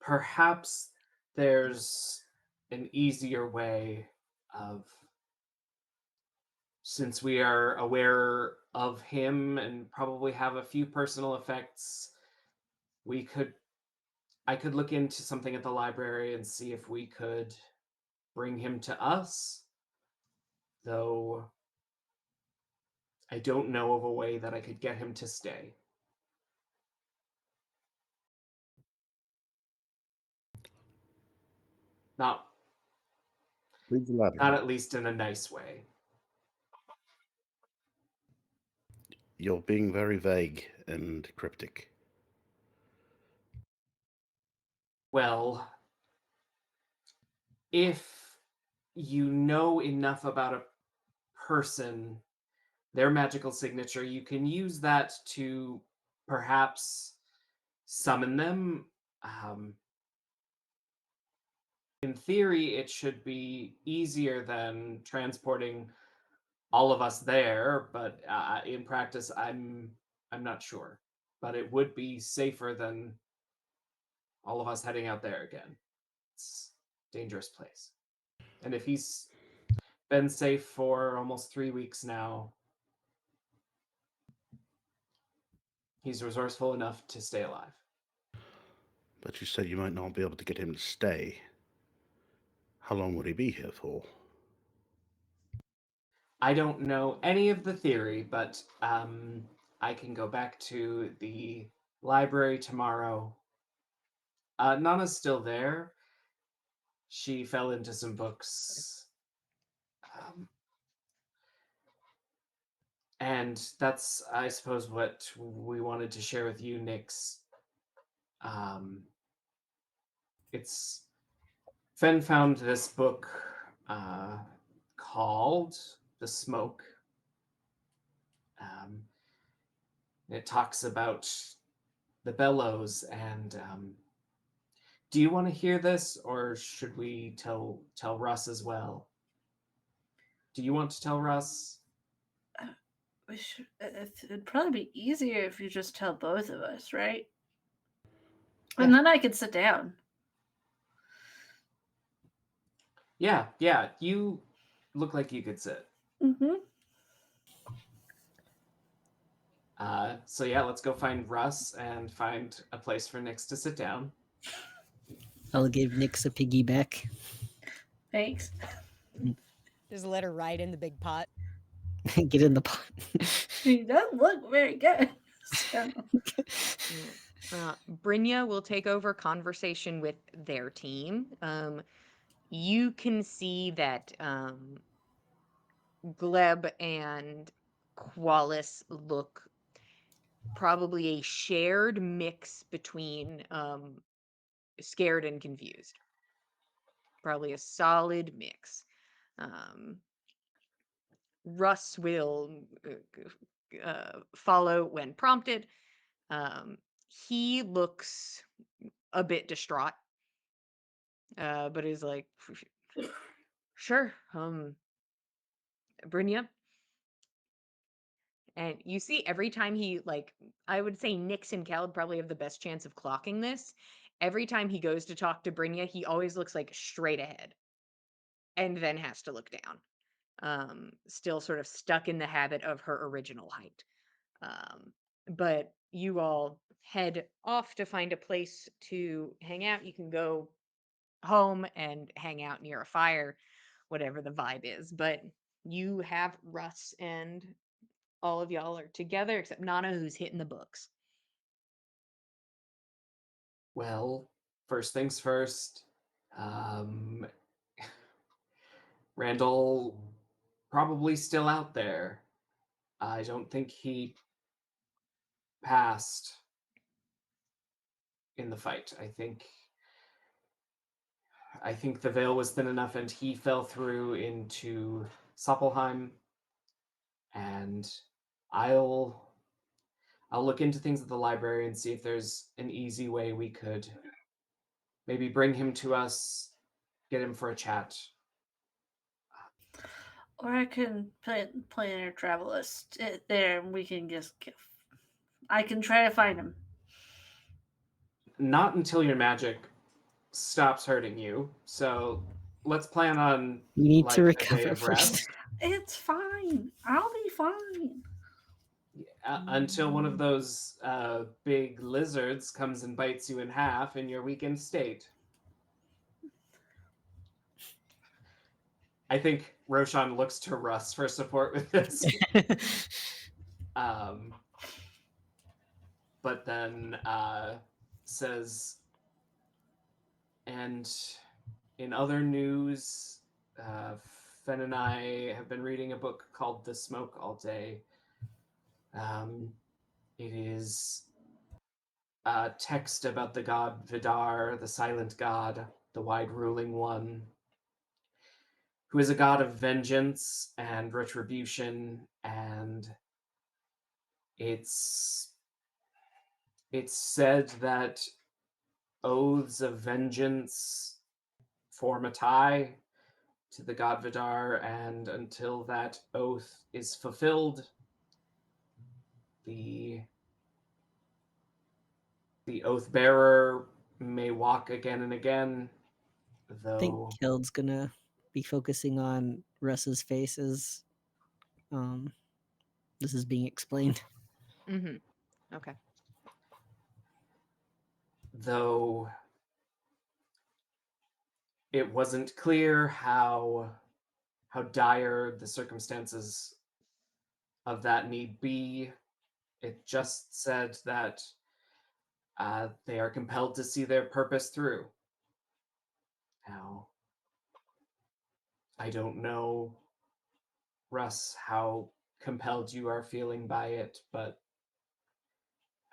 S5: perhaps there's an easier way of, since we are aware of him and probably have a few personal effects, I could look into something at the library and see if we could bring him to us, though I don't know of a way that I could get him to stay. Not
S4: Please elaborate.
S5: Not at least in a nice way.
S4: You're being very vague and cryptic.
S5: Well, if you know enough about a person, their magical signature, you can use that to perhaps summon them. In theory, it should be easier than transporting all of us there, but in practice, I'm not sure. But it would be safer than all of us heading out there again. It's a dangerous place. And if he's been safe for almost 3 weeks now, he's resourceful enough to stay alive.
S4: But you said you might not be able to get him to stay. How long would he be here for?
S5: I don't know any of the theory, but I can go back to the library tomorrow. Nana's still there. She fell into some books. And that's, I suppose, what we wanted to share with you, Nyx. It's Fen found this book called The Smoke. It talks about the bellows, and do you want to hear this, or should we tell Russ as well? Do you want to tell Russ?
S6: We should. It'd probably be easier if you just tell both of us, right? And
S5: Yeah.
S6: then I could sit down.
S5: Yeah, you look like you could sit.
S6: Mm-hmm.
S5: So yeah, let's go find Russ and find a place for Nyx to sit down.
S3: I'll give Nyx a piggyback.
S6: Thanks.
S2: Just let her ride in the big pot.
S3: Get in the pot.
S6: He doesn't look very good. So.
S1: Brynja will take over conversation with their team. You can see that Gleb and Qualis look probably a shared mix between scared and confused. Probably a solid mix. Russ will follow when prompted. He looks a bit distraught, but is like, sure, Brynja. And you see every time he, like, I would say Nyx and Cal probably have the best chance of clocking this. Every time he goes to talk to Brynja, he always looks like straight ahead and then has to look down. Still sort of stuck in the habit of her original height. But you all head off to find a place to hang out. You can go home and hang out near a fire, whatever the vibe is. But you have Russ and all of y'all are together except Nana, who's hitting the books.
S5: Well, first things first. Randall probably still out there. I don't think he passed in the fight. I think the veil was thin enough and he fell through into Soppelheim. And I'll look into things at the library and see if there's an easy way we could maybe bring him to us, get him for a chat.
S6: Or I can put in a travel list there, and we can just give. I can try to find him.
S5: Not until your magic stops hurting you. So let's plan on
S3: You need to
S5: like a day
S3: recover
S5: of
S3: first.
S5: rest
S6: It's fine. I'll be fine.
S5: until one of those big lizards comes and bites you in half in your weakened state. I think Roshan looks to Russ for support with this. But then says, and in other news, Fen and I have been reading a book called The Smoke all day. It is a text about the god Vidar, the silent god, the wide ruling one, who is a god of vengeance and retribution, and it's said that oaths of vengeance form a tie to the god Vidar, and until that oath is fulfilled, the oath bearer may walk again and again,
S3: I think
S5: though
S3: Kild's gonna be focusing on Russ's face as this is being explained.
S1: Mm-hmm. Okay.
S5: though it wasn't clear how dire the circumstances of that need be. It just said that they are compelled to see their purpose through. Now, I don't know, Russ, how compelled you are feeling by it, but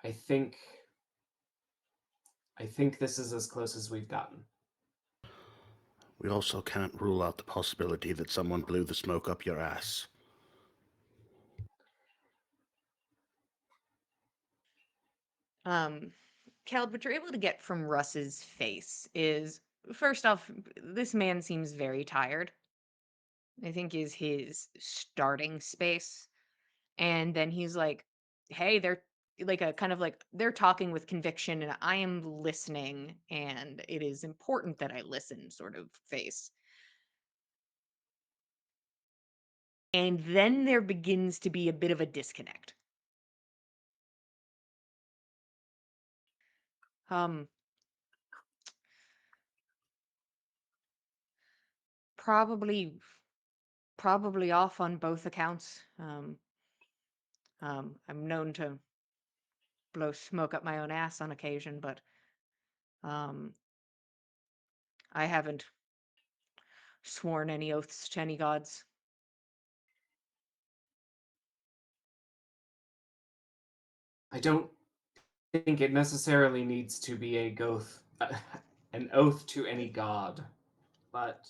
S5: I think this is as close as we've gotten.
S4: We also can't rule out the possibility that someone blew the smoke up your ass.
S1: Caleb, what you're able to get from Russ's face is, first off, this man seems very tired. I think is his starting space. And then he's like, hey, they're like a kind of like they're talking with conviction and I am listening and it is important that I listen sort of face. And then there begins to be a bit of a disconnect. Um probably off on both accounts. I'm known to blow smoke up my own ass on occasion, but um I haven't sworn any oaths to any gods.
S5: I don't think it necessarily needs to be an oath to any god, but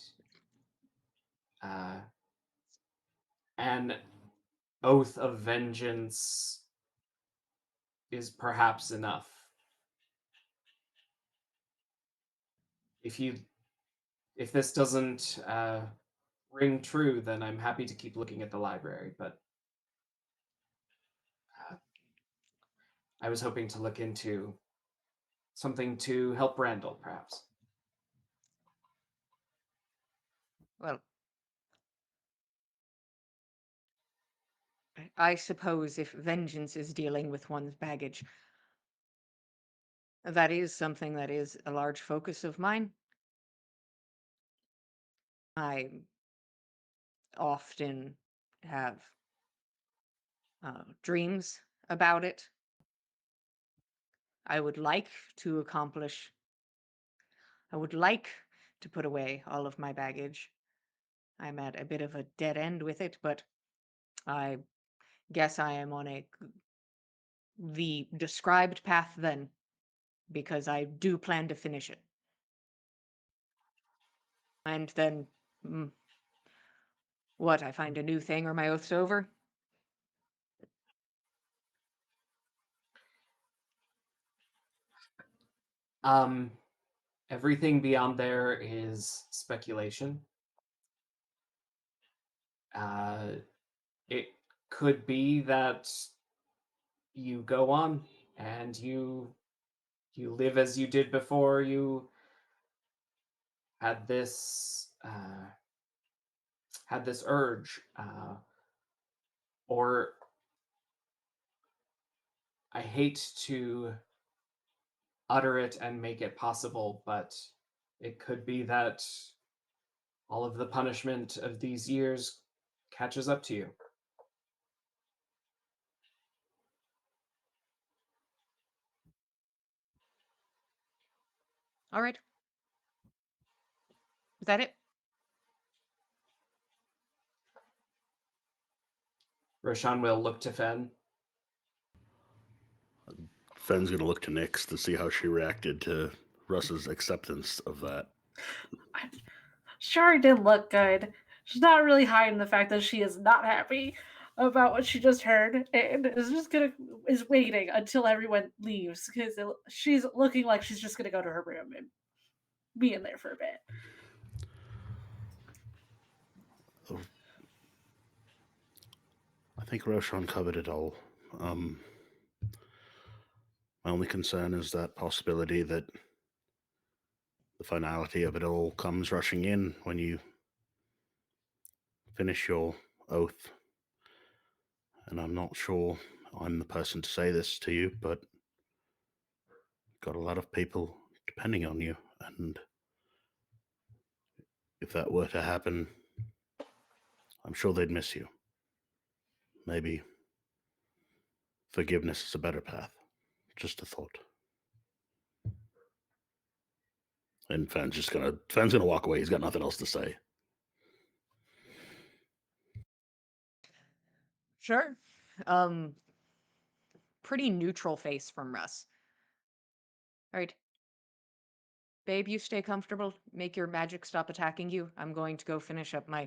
S5: an oath of vengeance is perhaps enough. If this doesn't ring true, then I'm happy to keep looking at the library, but I was hoping to look into something to help Randall, perhaps.
S1: Well, I suppose if vengeance is dealing with one's baggage, that is something that is a large focus of mine. I often have dreams about it. I would like to accomplish, I would like to put away all of my baggage. I'm at a bit of a dead end with it, but I guess I am on the described path then, because I do plan to finish it. And then, mm, what? I find a new thing, or my oath's over?
S5: Everything beyond there is speculation. It could be that you go on and you live as you did before you had this urge, or I hate to utter it and make it possible, but it could be that all of the punishment of these years catches up to you.
S1: All right. Is that it?
S5: Roshan will look to Fen.
S4: Fen's gonna look to Nyx to see how she reacted to Russ's acceptance of that.
S6: Shari did look good. She's not really hiding the fact that she is not happy about what she just heard, and is waiting until everyone leaves because she's looking like she's just gonna go to her room and be in there for a bit.
S4: I think Roshan covered it all. My only concern is that possibility that the finality of it all comes rushing in when you finish your oath. And I'm not sure I'm the person to say this to you, but got a lot of people depending on you, and if that were to happen, I'm sure they'd miss you. Maybe forgiveness is a better path. Just a thought. And Fen's gonna walk away. He's got nothing else to say.
S1: Sure. Pretty neutral face from Russ. All right. Babe, you stay comfortable. Make your magic stop attacking you. I'm going to go finish up my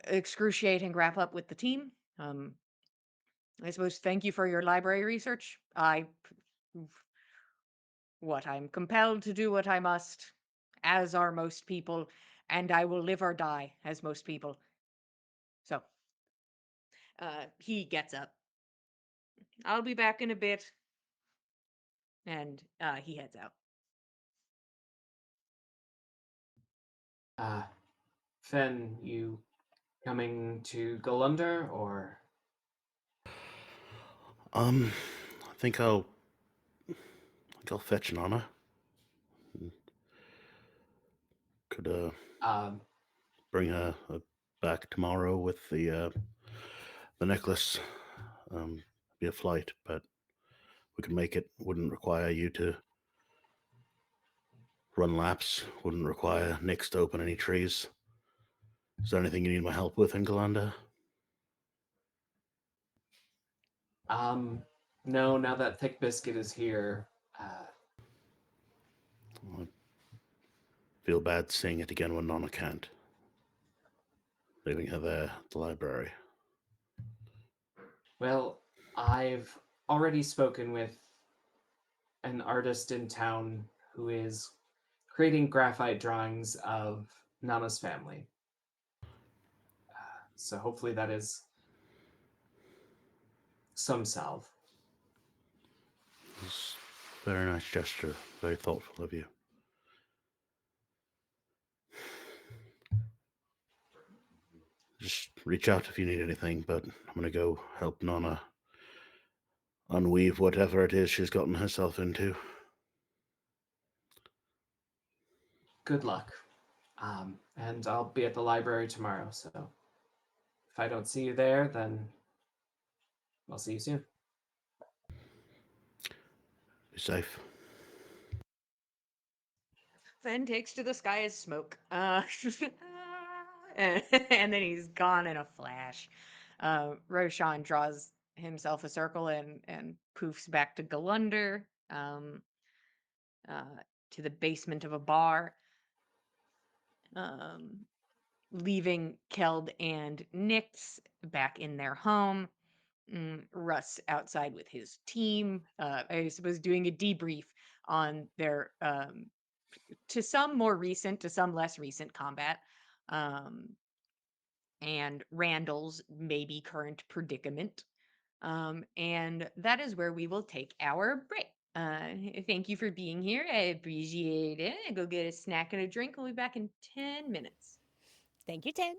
S1: excruciating wrap up with the team. I suppose thank you for your library research. I'm compelled to do what I must, as are most people, and I will live or die as most people. So, he gets up. I'll be back in a bit. And he heads out.
S5: Fen, you coming to Golunder, or?
S4: I think I'll fetch Nana. Could bring her back tomorrow with the necklace. Be a flight, but we could make it. Wouldn't require you to run laps. Wouldn't require Nyx to open any trees. Is there anything you need my help with in Galanda?
S5: No, now that Thick Biscuit is here,
S4: I feel bad seeing it again when Nana can't. Leaving her there at the library.
S5: well, I've already spoken with an artist in town who is creating graphite drawings of Nana's family. So hopefully that is some salve.
S4: It's a very nice gesture. Very thoughtful of you. Just reach out if you need anything, but I'm going to go help Nana unweave whatever it is she's gotten herself into.
S5: Good luck. And I'll be at the library tomorrow, so if I don't see you there, then I'll see you soon.
S4: Be safe.
S1: Fen takes to the sky as smoke. and then he's gone in a flash. Roshan draws himself a circle and poofs back to Galunder, uh, to the basement of a bar, leaving Keld and Nyx back in their home. Russ outside with his team, I suppose doing a debrief on their to some more recent, to some less recent combat, um, and Randall's maybe current predicament. And that is where we will take our break. Thank you for being here. I appreciate it. Go get a snack and a drink. We'll be back in 10 minutes.
S2: Thank you, Tan.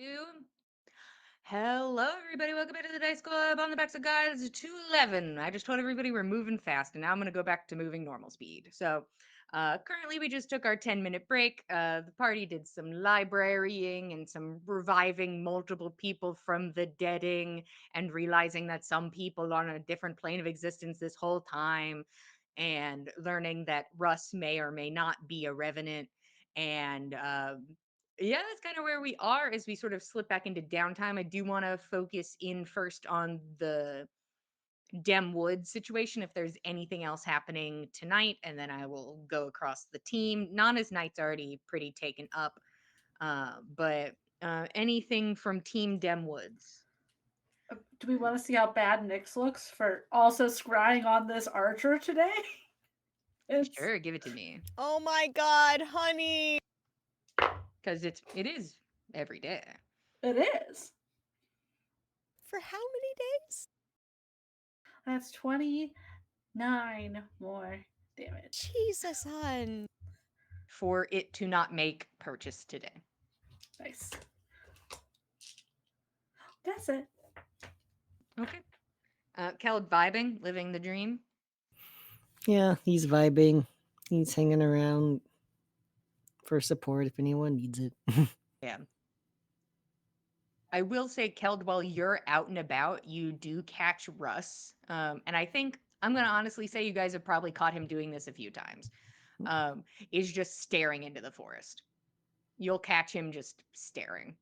S1: You. Hello, everybody. Welcome back to the Dice Club on the backs of guys 211. I just told everybody we're moving fast, and now I'm going to go back to moving normal speed. So, currently, we just took our 10-minute break. The party did some librarying and some reviving multiple people from the deading and realizing that some people are on a different plane of existence this whole time and learning that Russ may or may not be a revenant. And yeah, that's kind of where we are as we sort of slip back into downtime. I do want to focus in first on the Demwood situation, if there's anything else happening tonight, and then I will go across the team. Nana's night's already pretty taken up, but anything from Team Demwoods?
S6: Do we want to see how bad Nyx looks for also scrying on this archer today? It's,
S1: Sure, give it to me,
S2: Oh my god, honey!
S1: because it is every day.
S6: It is.
S2: For how many days?
S6: That's 29 more damage.
S2: Jesus, hon.
S1: For it to not make purchase today.
S6: Nice. That's it.
S1: Okay. Kel vibing, living the dream.
S3: Yeah, he's vibing. He's hanging around for support if anyone needs it.
S1: Yeah. I will say, Keld, while you're out and about, you do catch Russ. And I think I'm going to honestly say you guys have probably caught him doing this a few times. Is just staring into the forest. You'll catch him just staring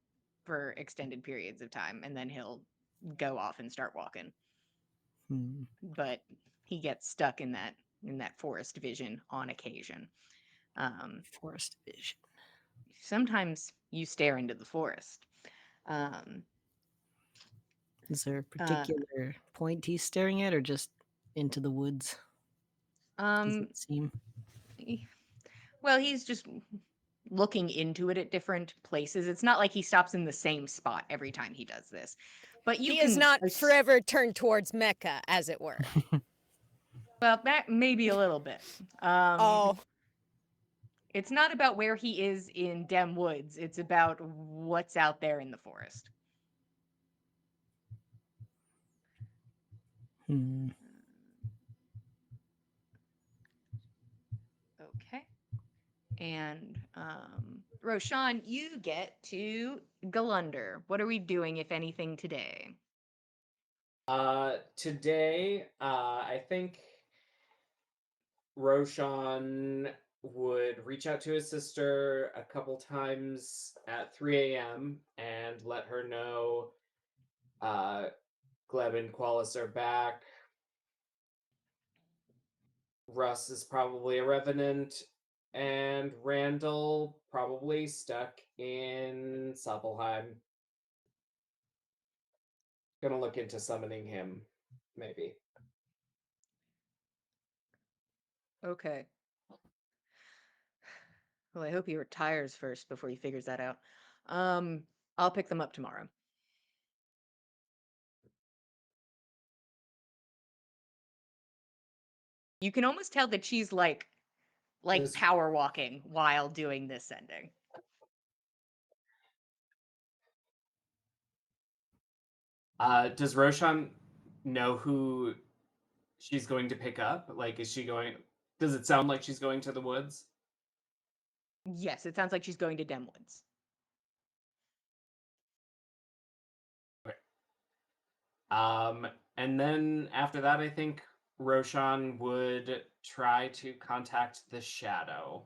S1: for extended periods of time, and then he'll go off and start walking.
S3: Hmm.
S1: But he gets stuck in that forest vision on occasion.
S3: Forest vision.
S1: Sometimes you stare into the forest.
S3: Is there a particular point he's staring at, or just into the woods? Does it seem?
S1: Well, he's just looking into it at different places. It's not like he stops in the same spot every time he does this. But you
S2: He
S1: can
S2: is not
S1: ass-
S2: forever turned towards Mecca, as it were.
S1: Well, that maybe a little bit.
S2: Oh,
S1: It's not about where he is in Dem Woods. It's about what's out there in the forest.
S3: Hmm.
S1: Okay. And Roshan, you get to Galunder. What are we doing, if anything, today?
S5: Today, I think Roshan would reach out to his sister a couple times at 3 a.m. and let her know Gleb and Qualis are back. Russ is probably a revenant, and Randall probably stuck in Sappelheim. Gonna look into summoning him, maybe.
S1: Okay. Well, I hope he retires first before he figures that out. I'll pick them up tomorrow. You can almost tell that she's like
S5: This-
S1: power walking while doing this sending.
S5: Does Roshan know who she's going to pick up? Like, is she going? Does it sound like she's going to the woods?
S1: Yes, it sounds like she's going to Demwoods.
S5: And then after that, I think Roshan would try to contact the Shadow.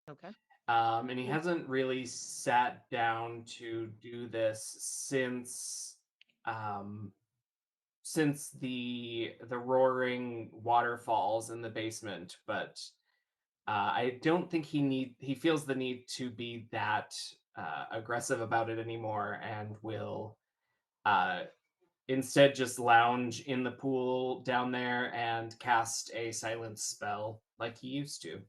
S1: Okay.
S5: And he hasn't really sat down to do this since the roaring waterfalls in the basement, but I don't think he feels the need to be that aggressive about it anymore, and will instead just lounge in the pool down there and cast a silence spell like he used to.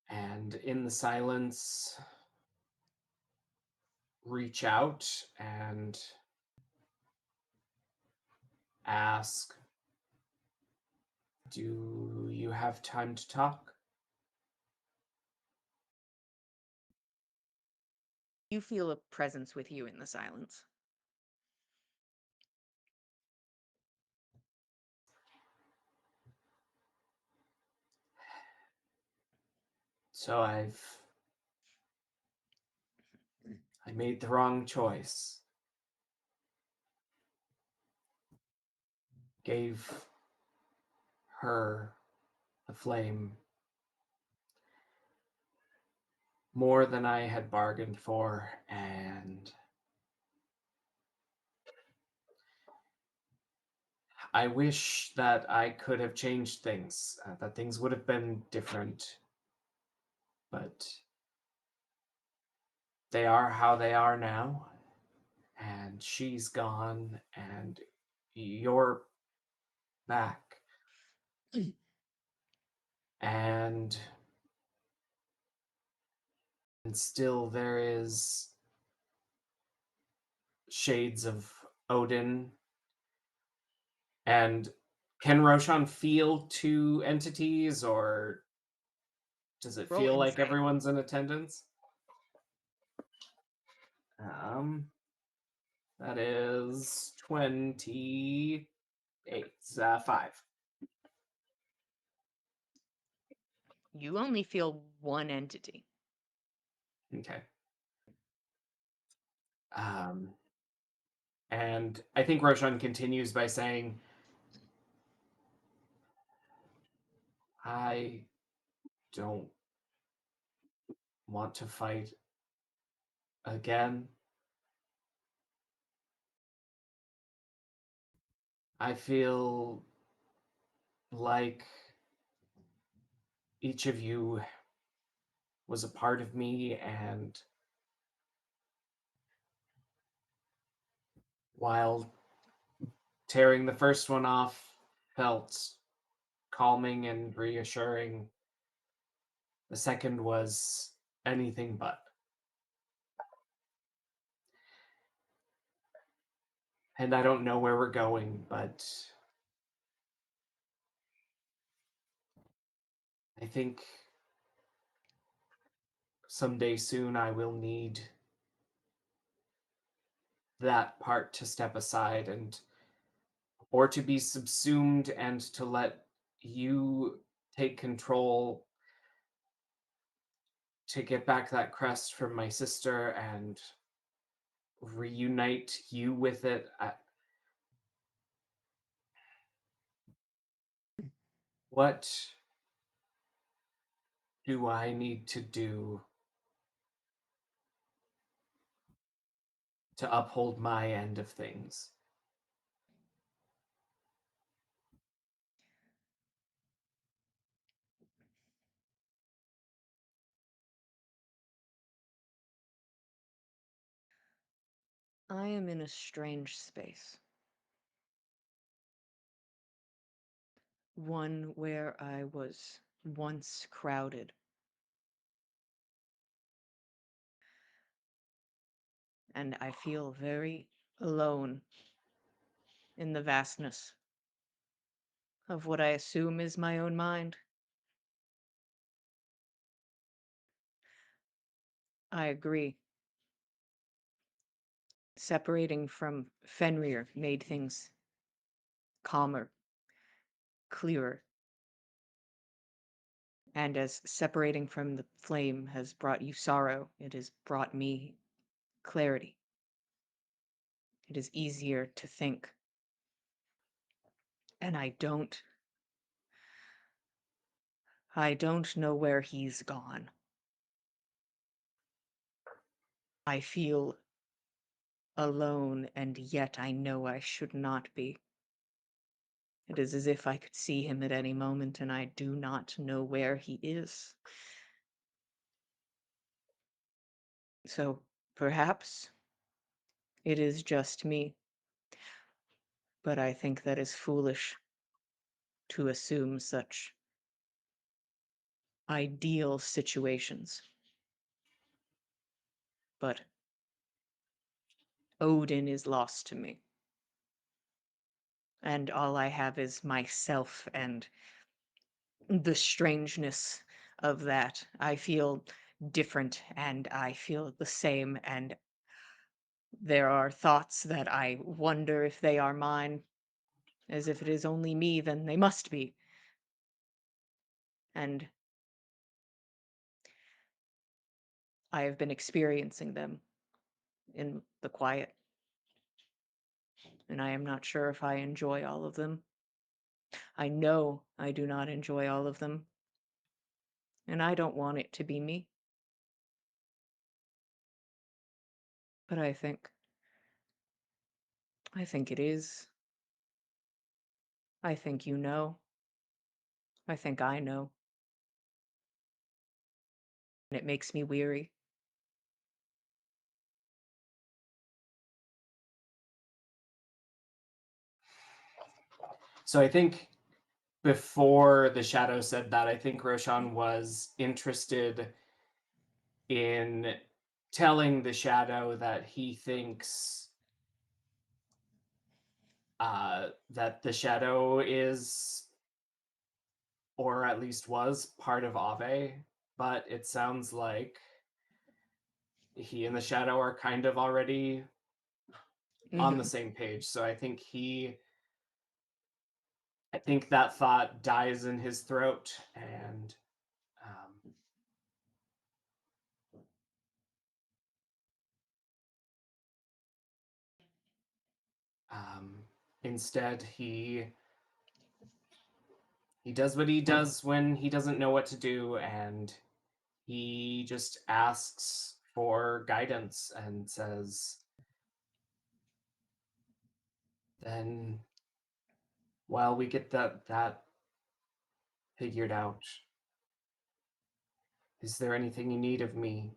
S5: And in the silence, reach out and ask, "Do you have time to talk?"
S1: You feel a presence with you in the silence.
S5: So I made the wrong choice. Gave her the flame more than I had bargained for, and I wish that I could have changed things, that things would have been different, but they are how they are now, and she's gone, and you're back. and still there is shades of Odin. And can Roshan feel two entities, or does it
S1: Roll
S5: feel like
S1: insight.
S5: everyone's in attendance? That is 28. 5.
S1: You only feel one entity.
S5: Okay. And I think Roshan continues by saying, I don't want to fight again. I feel like each of you was a part of me, and while tearing the first one off felt calming and reassuring, the second was anything but. And I don't know where we're going, but I think someday soon I will need that part to step aside, and or to be subsumed and to let you take control to get back that crest from my sister and reunite you with it. What do I need to do to uphold my end of things?
S1: I am in a strange space. One where I was once crowded. And I feel very alone in the vastness of what I assume is my own mind. I agree. Separating from Fenrir made things calmer, clearer. And as separating from the flame has brought you sorrow, it has brought me clarity. It is easier to think. And I don't know where he's gone. I feel alone, and yet I know I should not be. It is as if I could see him at any moment, and I do not know where he is. So perhaps it is just me, but I think that is foolish to assume such ideal situations. But Odin is lost to me. And all I have is myself and the strangeness of that. I feel different, and I feel the same, and there are thoughts that I wonder if they are mine, as if it is only me, then they must be. And I have been experiencing them in the quiet, and I am not sure if I enjoy all of them. I know I do not enjoy all of them, and I don't want it to be me. But I think it is. I think you know. I think I know. And it makes me weary.
S5: So I think before the shadow said that, I think Roshan was interested in telling the shadow that he thinks that the shadow is, or at least was, part of Ave, but it sounds like he and the shadow are kind of already on the
S1: Mhm.
S5: same page. So I think that thought dies in his throat, and um, instead he does what he does when he doesn't know what to do, and he just asks for guidance and says, then while we get that figured out, is there anything you need of me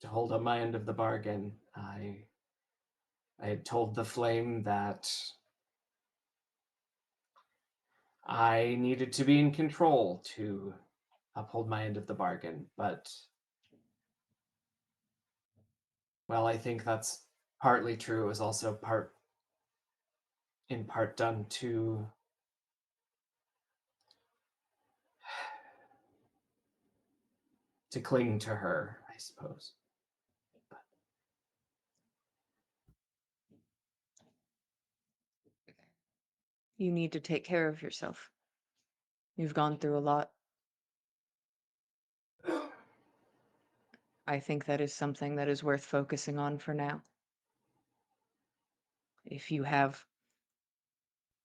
S5: to hold up my end of the bargain? I had told the flame that I needed to be in control to uphold my end of the bargain, but well, I think that's partly true. It was also in part done to cling to her, I suppose.
S1: You need to take care of yourself. You've gone through a lot. I think that is something that is worth focusing on for now. If you have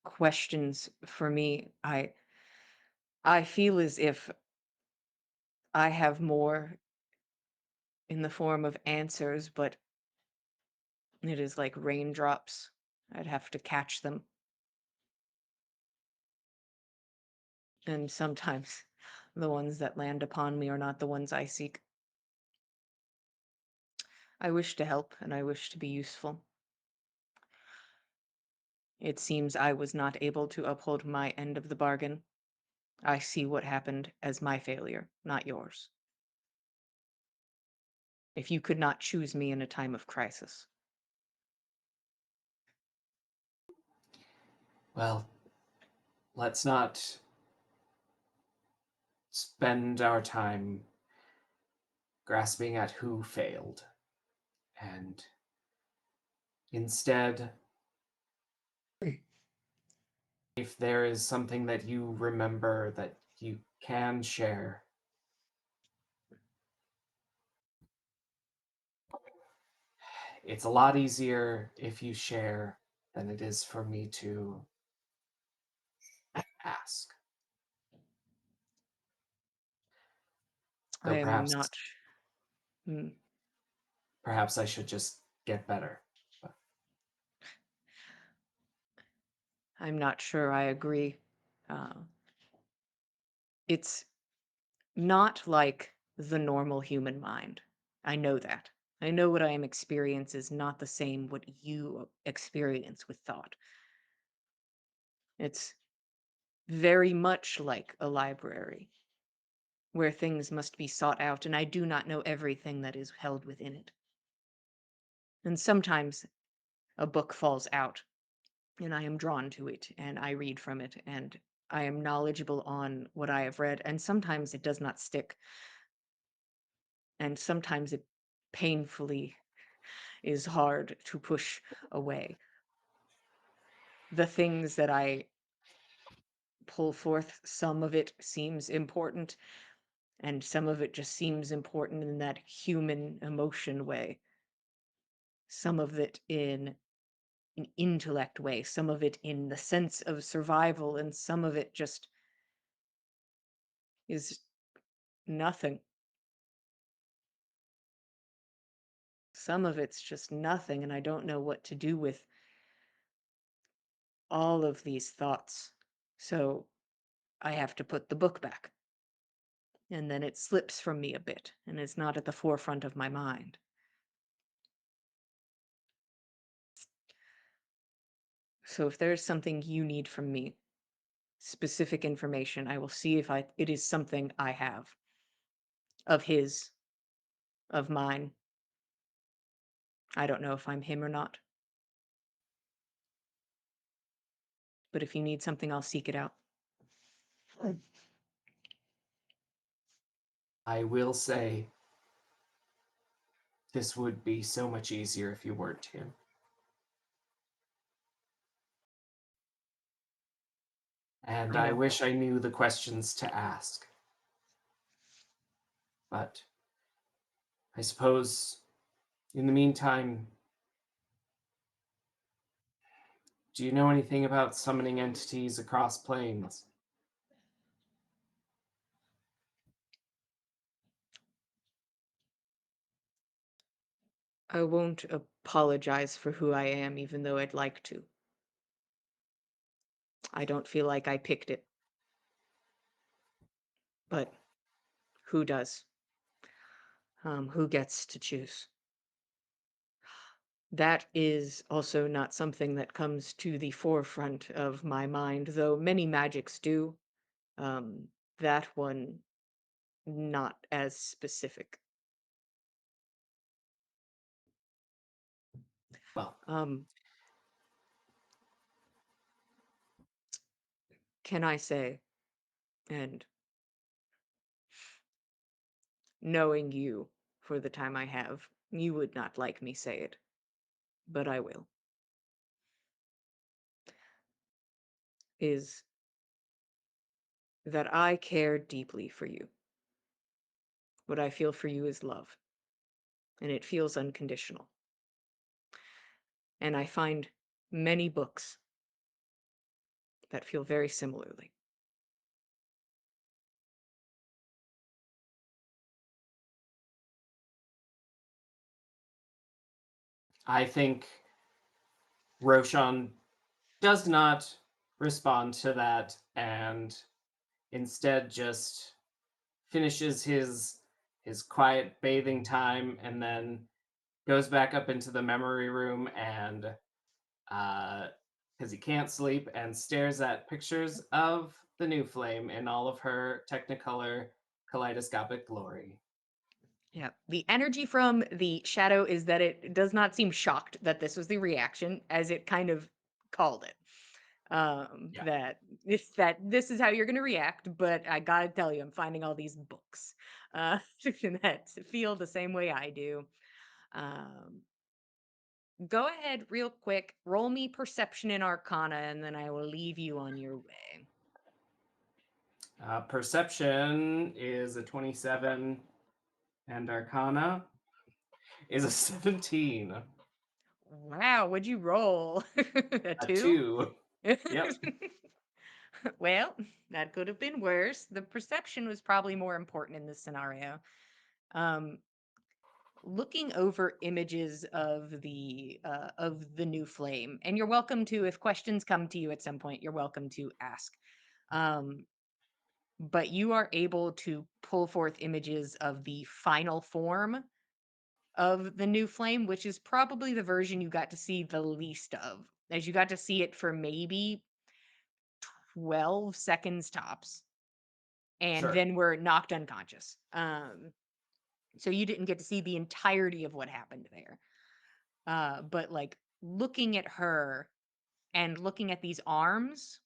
S1: questions for me, I feel as if I have more in the form of answers, but it is like raindrops. I'd have to catch them. And sometimes the ones that land upon me are not the ones I seek. I wish to help and I wish to be useful. It seems I was not able to uphold my end of the bargain. I see what happened as my failure, not yours. If you could not choose me in a time of crisis.
S5: Well, let's not spend our time grasping at who failed, and instead, if there is something that you remember that you can share, it's a lot easier if you share than it is for me to ask.
S1: I
S5: Though
S1: am not. Mm,
S5: perhaps I should just get better. But
S1: I'm not sure I agree. Uh, it's not like the normal human mind. I know that. I know what I am experience is not the same what you experience with thought. It's very much like a library where things must be sought out, and I do not know everything that is held within it. And sometimes a book falls out, and I am drawn to it, and I read from it, and I am knowledgeable on what I have read, and sometimes it does not stick, and sometimes it painfully is hard to push away. The things that I pull forth, some of it seems important, and some of it just seems important in that human emotion way. Some of it in an intellect way, some of it in the sense of survival, and some of it just is nothing. Some of it's just nothing, and I don't know what to do with all of these thoughts. So I have to put the book back. And then it slips from me a bit and is not at the forefront of my mind. So if there's something you need from me, specific information, I will see if it is something I have of his, of mine. I don't know if I'm him or not. But if you need something, I'll seek it out.
S5: I will say this would be so much easier if you weren't him. And
S1: I
S5: I
S1: know.
S5: wish I knew the questions to ask. But I suppose in the meantime, do you know anything about summoning entities across planes?
S1: I won't apologize for who I am, even though I'd like to. I don't feel like I picked it. But who does? Who gets to choose? That is also not something that comes to the forefront of my mind, though many magics do. That one, not as specific.
S5: Well,
S1: Um, can I say, and knowing you for the time I have, you would not like me say it, but I will, is that I care deeply for you. What I feel for you is love, and it feels unconditional. And I find many books that feel very similarly.
S5: I think Roshan does not respond to that and instead just finishes his quiet bathing time and then goes back up into the memory room and because he can't sleep and stares at pictures of the new flame in all of her technicolor kaleidoscopic glory.
S1: Yeah. The energy from the shadow is that it does not seem shocked that this was the reaction, as it kind of called it.
S5: Yeah.
S1: That this is how you're gonna react, but I gotta tell you, I'm finding all these books that feel the same way I do. Um, Go ahead, real quick, roll me perception and arcana, and then I will leave you on your way.
S5: Perception is a 27, and Arcana is a 17.
S1: Wow, what'd you roll? A
S5: A
S1: 2?
S5: 2. Yep.
S1: Well, that could have been worse. The perception was probably more important in this scenario. Um, Looking over images of the new flame, and you're welcome to, if questions come to you at some point, you're welcome to ask. Um, but you are able to pull forth images of the final form of the new flame, which is probably the version you got to see the least of, as you got to see it for maybe 12 seconds tops, and
S5: Sure.
S1: then were knocked unconscious. So you didn't get to see the entirety of what happened there. But like looking at her and looking at these arms,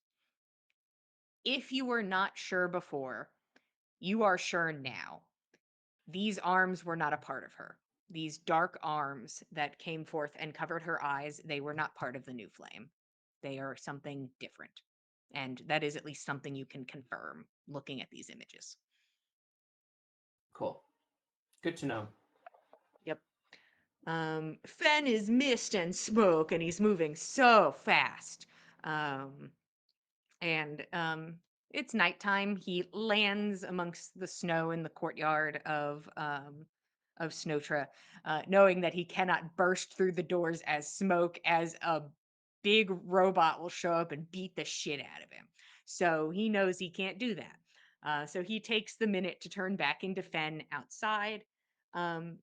S1: if you were not sure before, you are sure now. These arms were not a part of her. These dark arms that came forth and covered her eyes, they were not part of the new flame. They are something different. And that is at least something you can confirm looking at these images.
S5: Cool. Good to know.
S1: Yep. Fen is mist and smoke, and he's moving so fast. And it's nighttime. He lands amongst the snow in the courtyard of Snotra, knowing that he cannot burst through the doors as smoke, as a big robot will show up and beat the shit out of him. So he knows he can't do that. So he takes the minute to turn back into Fen outside. Um,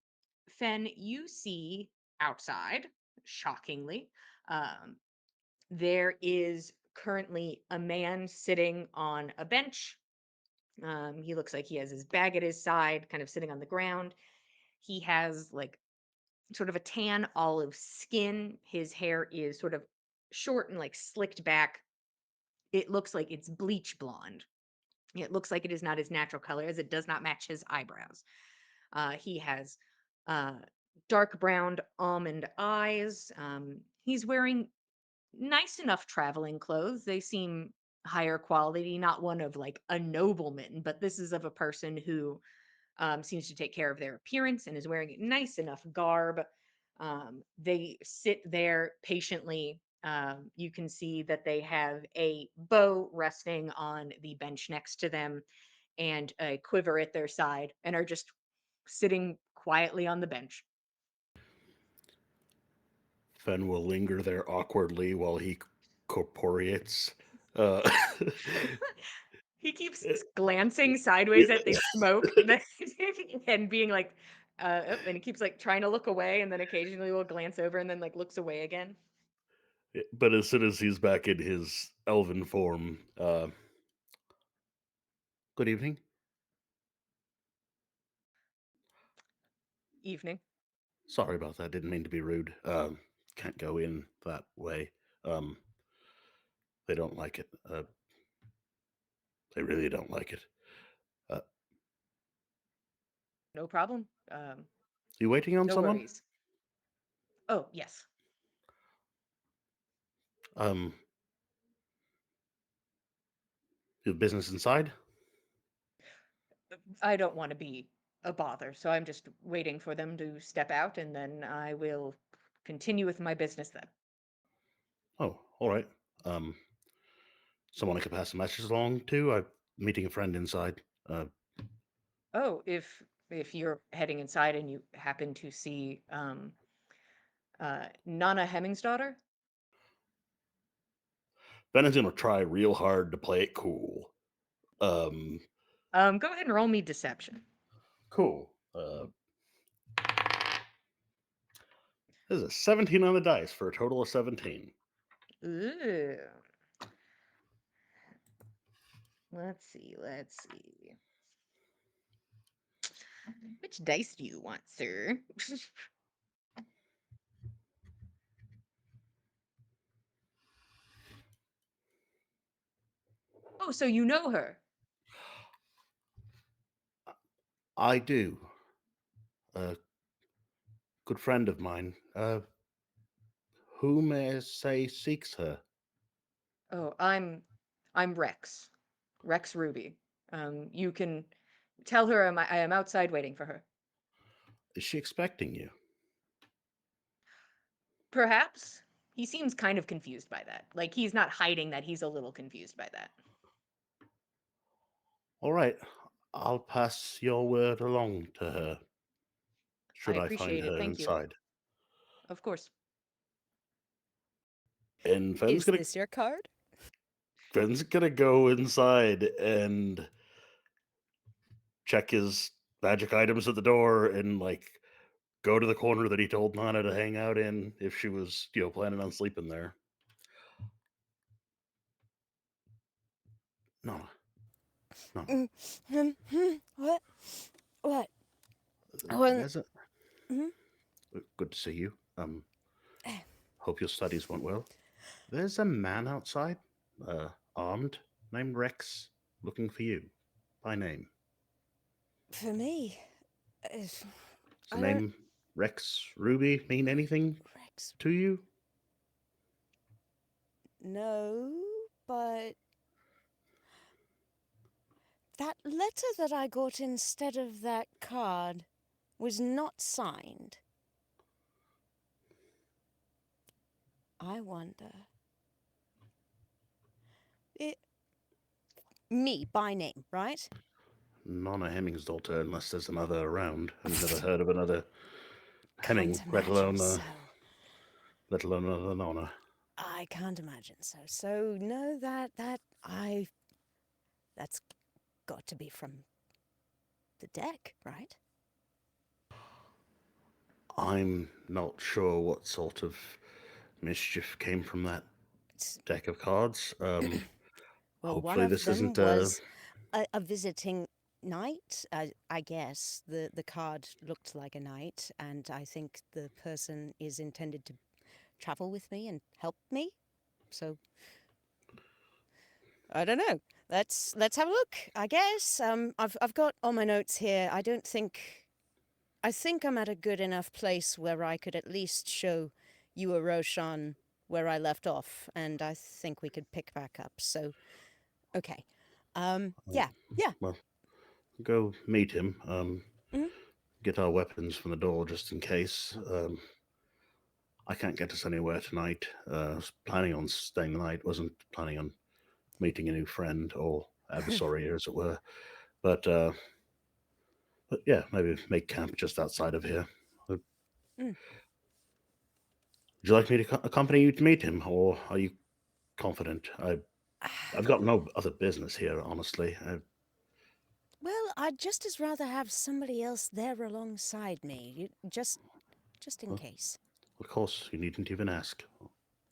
S1: Fen, you see outside, shockingly, um, there is currently a man sitting on a bench. He looks like he has his bag at his side, kind of sitting on the ground. He has like sort of a tan olive skin. His hair is sort of short and like slicked back. It looks like it's bleach blonde. It looks like it is not his natural color, as it does not match his eyebrows. He has uh, dark brown almond eyes. He's wearing nice enough traveling clothes. They seem higher quality, not one of like a nobleman, but this is of a person who seems to take care of their appearance and is wearing nice enough garb. They sit there patiently. You can see that they have a bow resting on the bench next to them and a quiver at their side and are just sitting quietly on the bench.
S4: Fen will linger there awkwardly while he corporeates. Uh,
S1: He keeps glancing sideways at the smoke and being like, and he keeps like trying to look away, and then occasionally will glance over and then like looks away again.
S4: but as soon as he's back in his elven form, good evening.
S1: Evening.
S4: Sorry about that. Didn't mean to be rude. Can't go in that way. They don't like it. They really don't like it.
S1: No problem.
S4: You waiting on
S1: No
S4: someone?
S1: worries. Oh, yes.
S4: You have business inside?
S1: I don't want to be a bother, so I'm just waiting for them to step out, and then I will continue with my business then.
S4: Oh, all right. Someone I could pass a message along to? I'm meeting a friend inside.
S1: Oh, if you're heading inside and you happen to see Nana Hemming's daughter.
S4: Ben is gonna try real hard to play it cool.
S1: Go ahead and roll me deception.
S4: Cool. There's a 17 on the dice for a total of 17.
S1: Ooh. Let's see. Which dice do you want, sir? Oh, so you know her.
S4: I do. A good friend of mine. Who may I say seeks her?
S1: Oh, I'm Rex. Rex Ruby. You can tell her I am outside waiting for her.
S4: Is she expecting you?
S1: Perhaps. He seems kind of confused by that. Like he's not hiding that he's a little confused by that.
S4: All right. I'll pass your word along to her. Should I find
S1: appreciate it.
S4: her
S1: Thank you.
S4: inside?
S1: Of course.
S4: And
S2: Is this your card?
S4: Fenn's gonna go inside and check his magic items at the door and like go to the corner that he told Nana to hang out in if she was, planning on sleeping there. Nana.
S2: What? What?
S4: There's a-
S2: Mhm.
S4: Good to see you. Hope your studies went well. There's a man outside, armed. named Rex, looking for you by name.
S2: For me,
S4: Does the
S2: I don't.
S4: name Rex Ruby mean anything
S2: Rex,
S4: to you?
S2: no, but that letter that I got instead of that card was not signed. I wonder. It. Me, by name, right?
S4: Nonna Hemming's daughter, unless there's another around. I've never heard of another Hemming,
S2: Can't imagine so.
S4: let alone another Nonna.
S2: I can't imagine so. So no, that's got to be from the deck, right?
S4: I'm not sure what sort of mischief came from that
S2: It's,
S4: deck of cards.
S2: well, one
S4: Hopefully
S2: of
S4: this
S2: them
S4: isn't
S2: was a visiting knight. I guess the card looked like a knight, and I think the person is intended to travel with me and help me. So I don't know. Let's have a look. I guess. I've got all my notes here. I think I'm at a good enough place where I could at least show you a Roshan where I left off, and I think we could pick back up. So, okay. Yeah.
S4: well, go meet him.
S2: Mhm.
S4: Get our weapons from the door just in case. I can't get us anywhere tonight. I was planning on staying the night. Wasn't planning on meeting a new friend or adversary, as it were. But yeah, maybe make camp just outside of here. Would
S2: Mm.
S4: you like me to accompany you to meet him, or are you confident? I've got no other business here, honestly.
S2: Well, I'd just as rather have somebody else there alongside me, just in
S4: Well,
S2: case.
S4: Of course, you needn't even ask.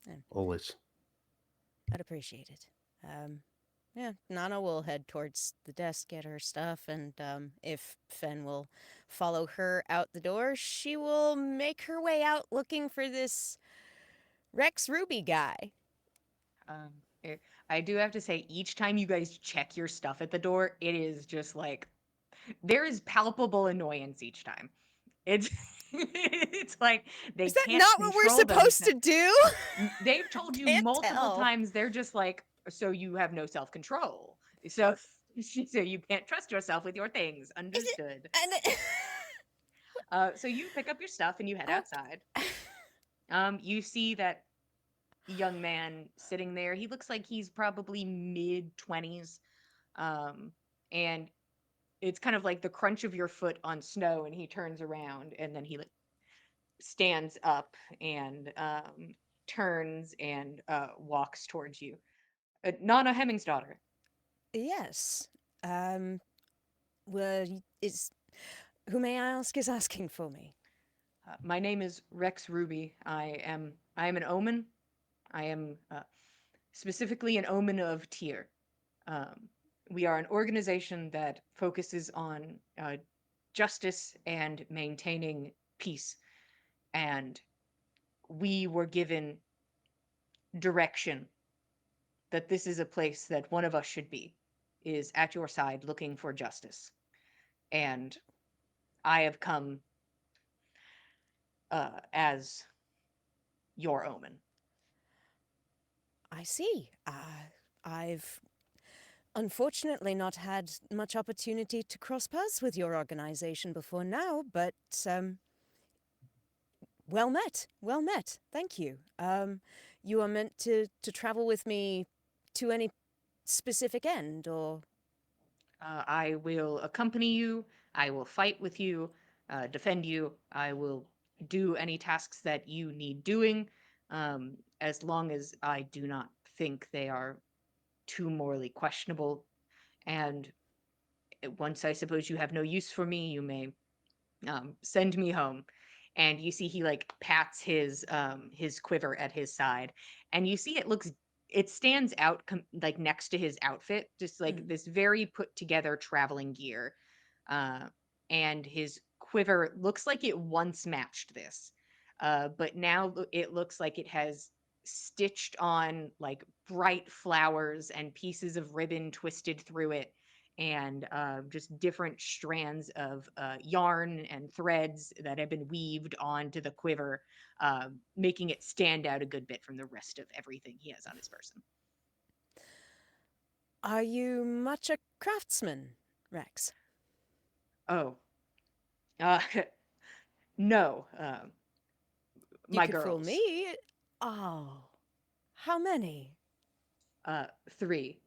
S2: Yeah.
S4: Always.
S2: I'd appreciate it. Yeah, Nana will head towards the desk, get her stuff, and if Fen will follow her out the door, she will make her way out looking for this Rex Ruby guy.
S1: I do have to say, each time you guys check your stuff at the door, it is just like there is palpable annoyance each time. It's it's like they
S2: Is that
S1: can't
S2: not what we're
S1: control
S2: supposed to
S1: themselves.
S2: do?
S1: They've told you
S2: Can't
S1: multiple
S2: tell.
S1: times they're just like, so you have no self-control. So so you can't trust yourself with your things.
S2: Is it?
S1: Understood.
S2: And
S1: So you pick up your stuff and you head
S2: Oh.
S1: outside. You see that young man sitting there. He looks like he's probably mid-20s. And it's kind of like the crunch of your foot on snow, and he turns around and then he like stands up and turns and walks towards you. Nana Hemming's daughter.
S2: yes. Well, is who may I ask is asking for me?
S1: My name is Rex Ruby. I am an omen. I am specifically an omen of Tyr. We are an organization that focuses on justice and maintaining peace. And we were given direction that this is a place that one of us should be, is at your side looking for justice. And I have come as your omen.
S2: I see. I've unfortunately not had much opportunity to cross paths with your organization before now, but well met. Well met. Thank you. You are meant to travel with me to any specific end, or
S1: I will accompany you. I will fight with you, defend you. I will do any tasks that you need doing, as long as I do not think they are too morally questionable. And once I suppose you have no use for me, you may send me home. And you see he like pats his quiver at his side, and you see it stands out like next to his outfit, just like this very put together traveling gear. uh and his quiver looks like it once matched this, but now it looks like it has stitched on like bright flowers and pieces of ribbon twisted through it, and just different strands of yarn and threads that have been weaved onto the quiver, making it stand out a good bit from the rest of everything he has on his person.
S2: Are you much a craftsman, Rex?
S1: Oh, uh, no.
S2: You
S1: My
S2: could fool
S1: girls.
S2: me. Oh, how many?
S1: 3.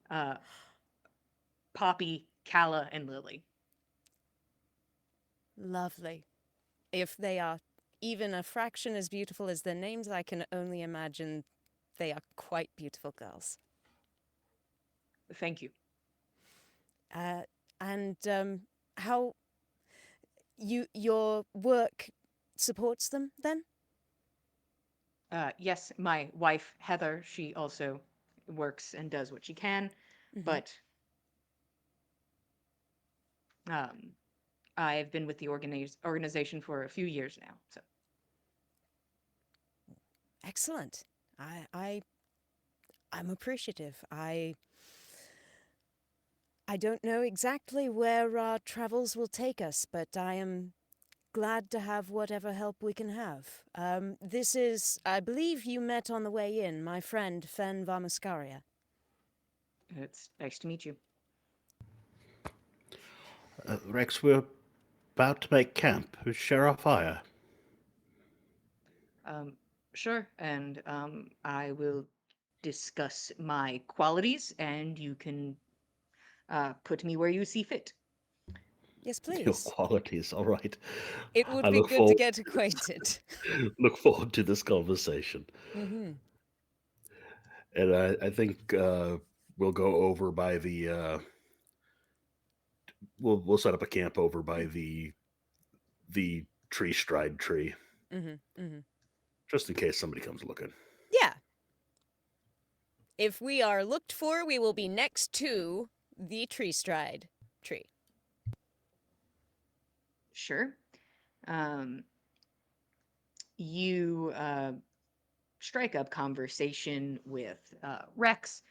S1: Poppy, Calla, and Lily.
S2: Lovely. If they are even a fraction as beautiful as their names, I can only imagine they are quite beautiful girls.
S1: Thank you.
S2: And how your work supports them then?
S1: Yes, my wife, Heather, she also works and does what she can,
S2: Mhm.
S1: but I've been with the organization for a few years now, so.
S2: Excellent. I'm appreciative. I don't know exactly where our travels will take us, but I am glad to have whatever help we can have. This is, I believe you met on the way in, my friend Fen Vamaskaria.
S1: It's nice to meet you.
S4: Rex, we're about to make camp. Share our fire.
S1: Sure, and I will discuss my qualities, and you can put me where you see fit.
S2: Yes,
S4: Your
S2: please.
S4: qualities, all right.
S2: It would
S4: I
S2: be
S4: look
S2: good to get acquainted.
S4: look forward to this conversation.
S2: Mm-hmm.
S4: And I think we'll go over by the we'll set up a camp over by the tree stride tree,
S2: Mm-hmm. Mm-hmm.
S4: just in case somebody comes looking.
S2: Yeah. If we are looked for, we will be next to the tree stride tree.
S1: Sure. You strike up conversation with Rex.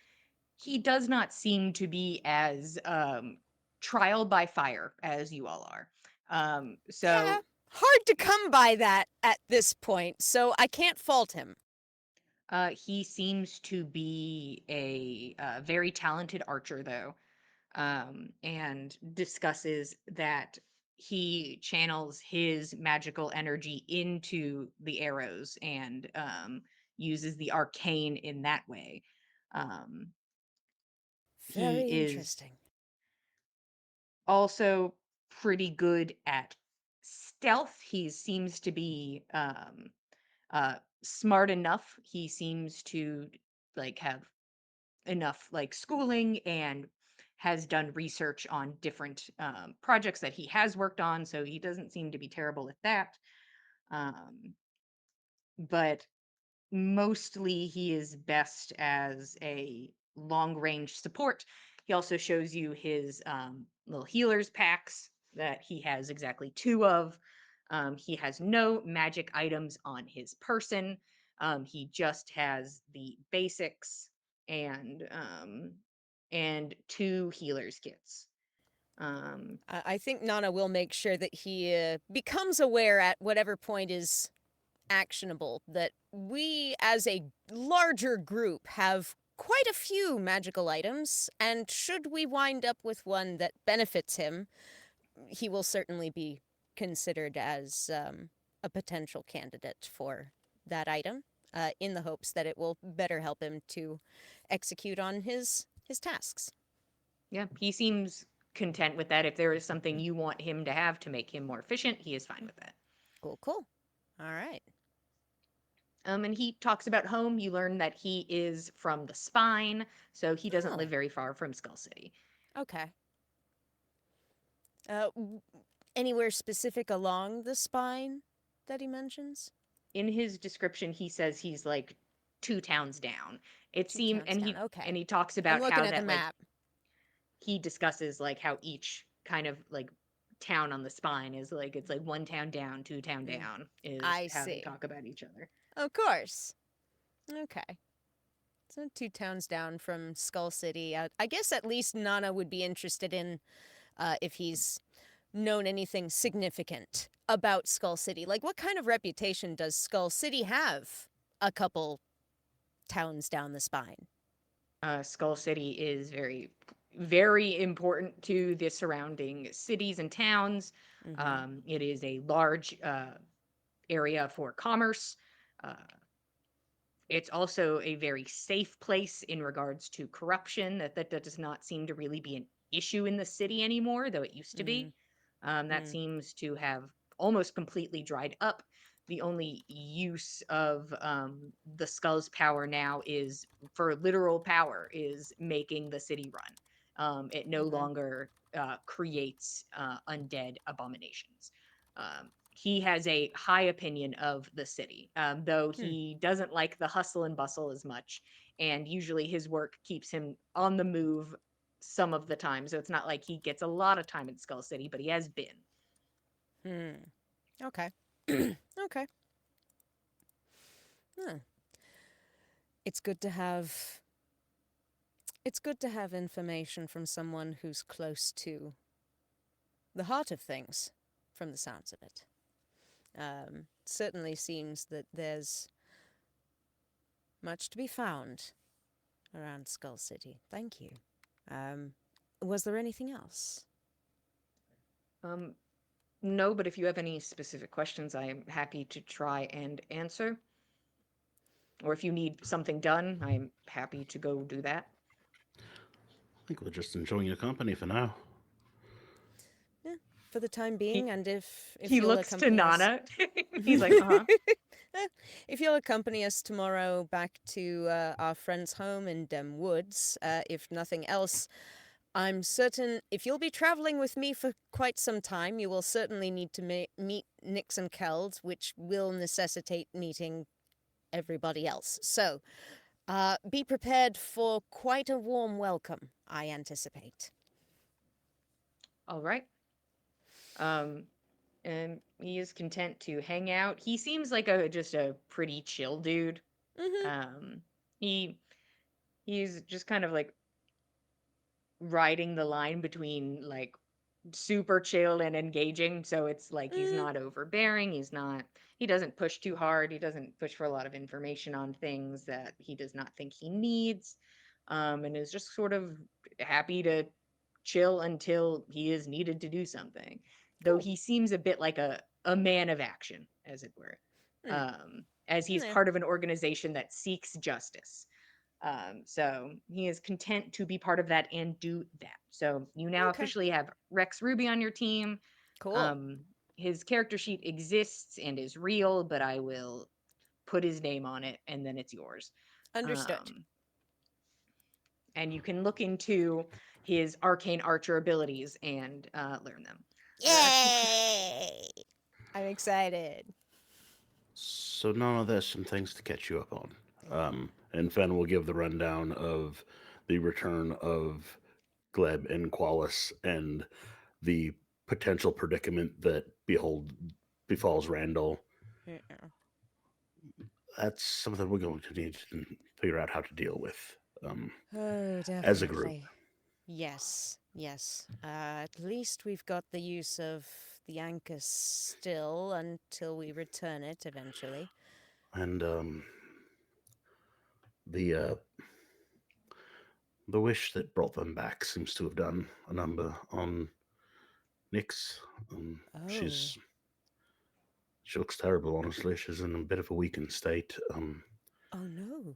S1: He does not seem to be as trial by fire as you all are.
S2: Yeah,
S1: So
S2: hard to come by that at this point, so I can't fault him.
S1: he seems to be a very talented archer, though, and discusses that he channels his magical energy into the arrows and uses the arcane in that way. Um, he
S2: Very
S1: is
S2: interesting.
S1: also pretty good at stealth. He seems to be smart enough. He seems to like have enough like schooling and has done research on different projects that he has worked on, so he doesn't seem to be terrible at that. But mostly he is best as a long range support. He also shows you his little healers packs that he has exactly 2 of. He has no magic items on his person. He just has the basics and 2 healers kits.
S2: I think Nana will make sure that he becomes aware at whatever point is actionable that we, as a larger group, have quite a few magical items, and should we wind up with one that benefits him, he will certainly be considered as a potential candidate for that item, in the hopes that it will better help him to execute on his tasks.
S1: Yeah, he seems content with that. If there is something you want him to have to make him more efficient, he is fine with that.
S2: Cool, cool. All right.
S1: And he talks about home. You learn that he is from the Spine, so he doesn't
S2: Oh.
S1: live very far from Skull City.
S2: Okay. Anywhere specific along the spine that he mentions?
S1: In his description, he says he's like 2 towns down. It
S2: 2
S1: seemed,
S2: towns down. Okay.
S1: and he talks
S2: I'm
S1: about
S2: looking
S1: how
S2: at the
S1: that like
S2: map.
S1: he discusses like how each kind of like town on the Spine is like it's like 1 town down, 2 town down is
S2: I
S1: how they
S2: see.
S1: talk about each other.
S2: Of course. Okay. So 2 towns down from Skull City. I guess at least Nana would be interested in if he's known anything significant about Skull City. Like, what kind of reputation does Skull City have a couple towns down the spine?
S1: Skull City is very important to the surrounding cities and towns. It is a large area for commerce. Uh, it's also a very safe place in regards to corruption. That does not seem to really be an issue in the city anymore, though it used to be. That seems to have almost completely dried up. The only use of the skull's power now is for literal power, is making the city run. It no longer creates undead abominations. He has a high opinion of the city, though he doesn't like the hustle and bustle as much. And usually his work keeps him on the move some of the time. So it's not like he gets a lot of time in Skull City, but he has been.
S2: Okay. Okay. Huh. It's good to have information from someone who's close to the heart of things, from the sounds of it. Certainly seems that there's much to be found around Skull City. Thank you. Was there anything else?
S1: No, but if you have any specific questions, I am happy to try and answer. Or if you need something done, I'm happy to go do that.
S4: I think we're just enjoying your company for now.
S2: Yeah, for the time being, and if
S1: He
S2: you'll
S1: looks to
S2: accompany us-
S1: Nana. He's like, uh-huh.
S2: If you'll accompany us tomorrow back to our friend's home in Dem Woods, if nothing else, I'm certain if you'll be traveling with me for quite some time, you will certainly need to meet Nix and Keld, which will necessitate meeting everybody else. So, be prepared for quite a warm welcome, I anticipate.
S1: All right. And he is content to hang out. He seems like just a pretty chill dude. He's just kind of like riding the line between like super chill and engaging. So it's like he's not overbearing. He doesn't push too hard. He doesn't push for a lot of information on things that he does not think he needs. And is just sort of happy to chill until he is needed to do something. Though he seems a bit like a man of action, as it were. As he's part of an organization that seeks justice. So he is content to be part of that and do that. So you now officially have Rex Ruby on your team.
S2: Cool.
S1: His character sheet exists and is real, but I will put his name on it and then it's yours.
S2: Understood.
S1: And you can look into his arcane archer abilities and learn them.
S2: Yay! I'm excited.
S4: So Nana, there's some things to catch you up on. And Fen will give the rundown of the return of Gleb and Qualis and the potential predicament that befalls Randall.
S2: Yeah.
S4: That's something we're going to need to figure out how to deal with.
S2: Definitely.
S4: As a group.
S2: Yes. At least we've got the use of the anchor still until we return it eventually.
S4: And the wish that brought them back seems to have done a number on Nyx. She looks terrible, honestly. She's in a bit of a weakened state.
S2: Oh no.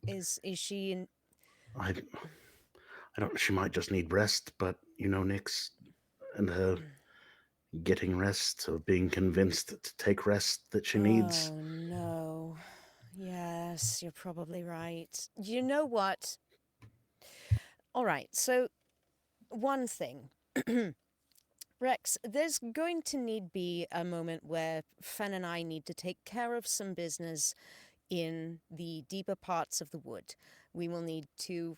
S2: Is she in?
S4: I don't. She might just need rest, but Nyx and her getting rest or being convinced to take rest that she needs.
S2: Oh no. Yes, you're probably right. You know what? All right. So, one thing. Rex, there's going to be a moment where Fen and I need to take care of some business in the deeper parts of the wood. We will need to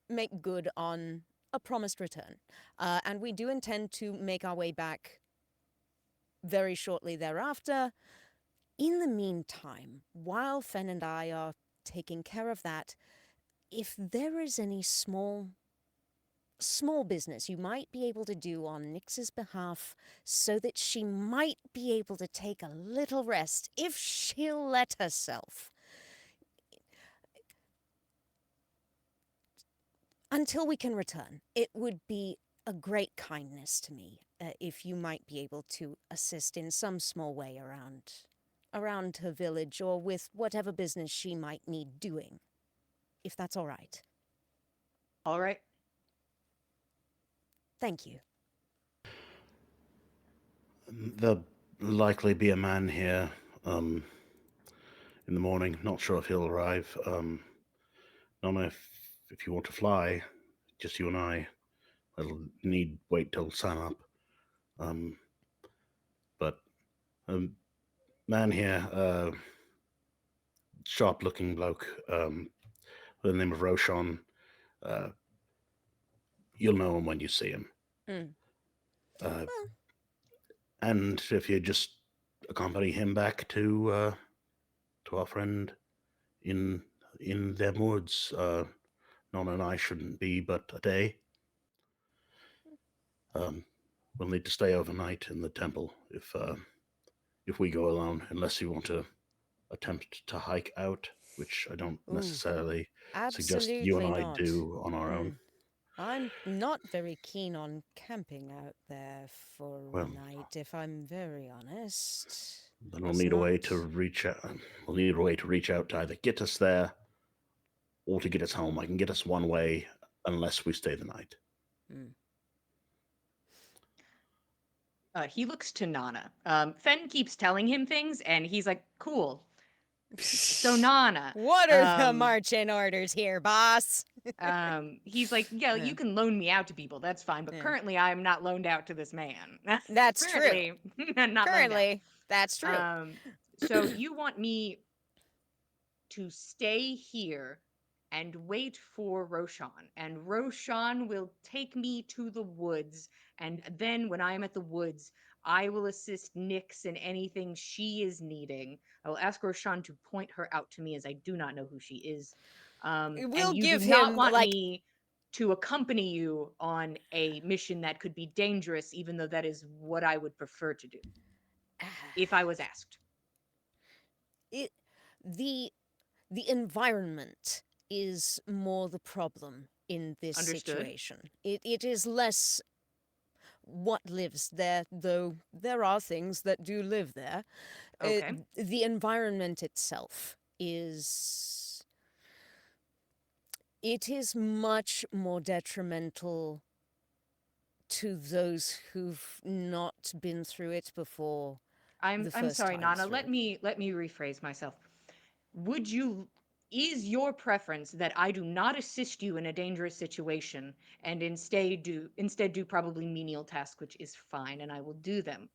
S2: make good on a promised return. And we do intend to make our way back very shortly thereafter. In the meantime, while Fen and I are taking care of that, if there is any small business you might be able to do on Nyx's behalf so that she might be able to take a little rest if she'll let herself. Until we can return, it would be a great kindness to me if you might be able to assist in some small way around her village or with whatever business she might need doing, if that's all right.
S1: All right.
S2: Thank you.
S4: There'll likely be a man here in the morning. Not sure if he'll arrive. Don't know if you want to fly, just you and I. It'll need wait till sun up. But man here, sharp-looking bloke, with the name of Roshan. You'll know him when you see him.
S2: Well,
S4: And if you just accompany him back to our friend in their woods, Nonna and I shouldn't be but a day. We'll need to stay overnight in the temple if we go alone, unless you want to attempt to hike out, which I don't
S2: Ooh,
S4: necessarily suggest you and
S2: absolutely
S4: I
S2: not.
S4: do on our own.
S2: I'm not very keen on camping out there for
S4: Well,
S2: a night, if I'm very honest.
S4: Then we'll
S2: It's
S4: need a way
S2: not-
S4: to reach out. We'll need a way to reach out to either get us there or to get us home. I can get us one way unless we stay the night.
S1: He looks to Nana. Fen keeps telling him things, and he's like, "Cool." So Nana,
S2: What are the marching orders here, boss?
S1: he's like, "Yeah,
S2: Yeah.
S1: you can loan me out to people. That's fine, but
S2: Yeah.
S1: currently I am not loaned out to this man."
S2: That's true.
S1: Currently, not loaned out.
S2: Currently, that's true.
S1: So you want me to stay here and wait for Roshan, and Roshan will take me to the woods, and then when I'm at the woods, I will assist Nyx in anything she is needing. I will ask Roshan to point her out to me, as I do not know who she is.
S2: We'll
S1: and you
S2: give
S1: do not
S2: him,
S1: want
S2: like-
S1: me to accompany you on a mission that could be dangerous, even though that is what I would prefer to do if I was asked.
S2: The environment is more the problem in this
S1: Understood.
S2: situation. It is less what lives there, though there are things that do live there.
S1: Okay.
S2: The environment itself is... It is much more detrimental to those who've not been through it before.
S1: I'm
S2: first
S1: sorry,
S2: time
S1: Nana. Let
S2: through.
S1: me rephrase myself. Is your preference that I do not assist you in a dangerous situation and instead do probably menial tasks, which is fine, and I will do them?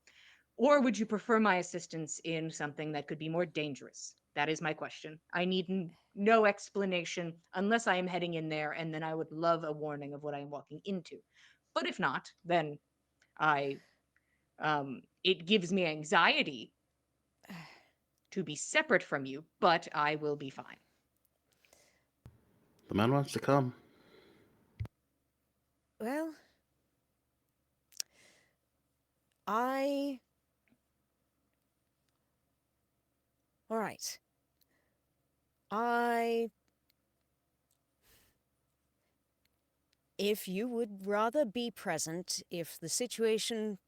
S1: Or would you prefer my assistance in something that could be more dangerous? That is my question. I need no explanation unless I am heading in there, and then I would love a warning of what I am walking into. But if not, then it gives me anxiety to be separate from you, but I will be fine.
S4: The man wants to come.
S2: Well, all right. If you would rather be present, if the situation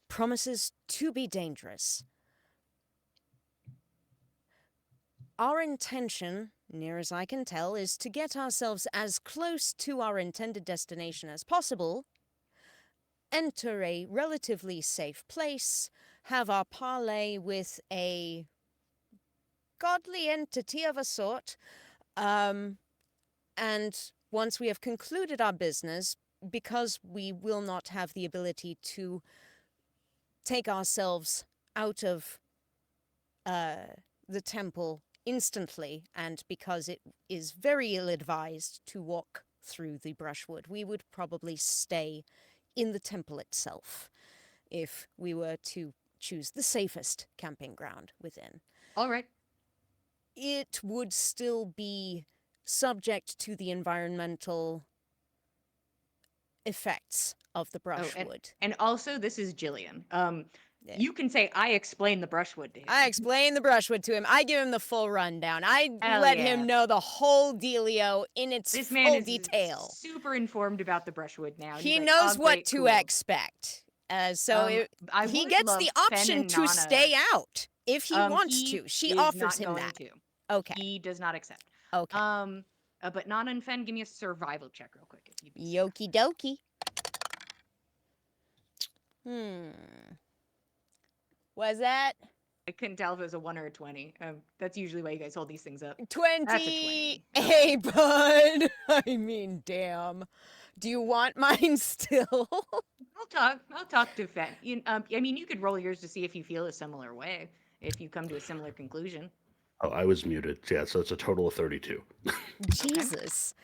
S2: promises to be dangerous, our intention, near as I can tell, is to get ourselves as close to our intended destination as possible, enter a relatively safe place, have our parley with a godly entity of a sort, and once we have concluded our business, because we will not have the ability to take ourselves out of the temple instantly, and because it is very ill-advised to walk through the brushwood, we would probably stay in the temple itself if we were to choose the safest camping ground within.
S1: All right.
S2: It would still be subject to the environmental effects of the brushwood.
S1: And also, this is Jillian.
S2: Yeah.
S1: You can say I explained the brushwood to him.
S2: I explain the brushwood to him. I give him the full rundown. I
S1: Hell
S2: let
S1: yeah.
S2: him know the whole dealio in its
S1: This
S2: full
S1: man is
S2: detail.
S1: super informed about the brushwood now. and
S2: He
S1: he's like,
S2: knows
S1: "Oh,
S2: what
S1: great,
S2: to
S1: cool."
S2: expect.
S1: I
S2: He
S1: would
S2: gets
S1: love
S2: the
S1: Fen
S2: option
S1: and
S2: to
S1: Nana.
S2: stay out if he wants
S1: He
S2: to. She
S1: is
S2: offers
S1: not
S2: him
S1: going
S2: that.
S1: to.
S2: Okay.
S1: He does not accept.
S2: Okay.
S1: But Nana and Fen, give me a survival check real quick. If you'd be so
S2: Yoki dokie. Was that
S1: I couldn't tell if it was a 1 or a 20. That's usually why you guys hold these things up.
S2: 20?
S1: 20.
S2: Hey, bud. I mean, damn. Do you want mine still?
S1: I'll talk to Fen. I mean, you could roll yours to see if you feel a similar way. If you come to a similar conclusion.
S4: Oh, I was muted. Yeah, so it's a total of 32.
S2: Jesus.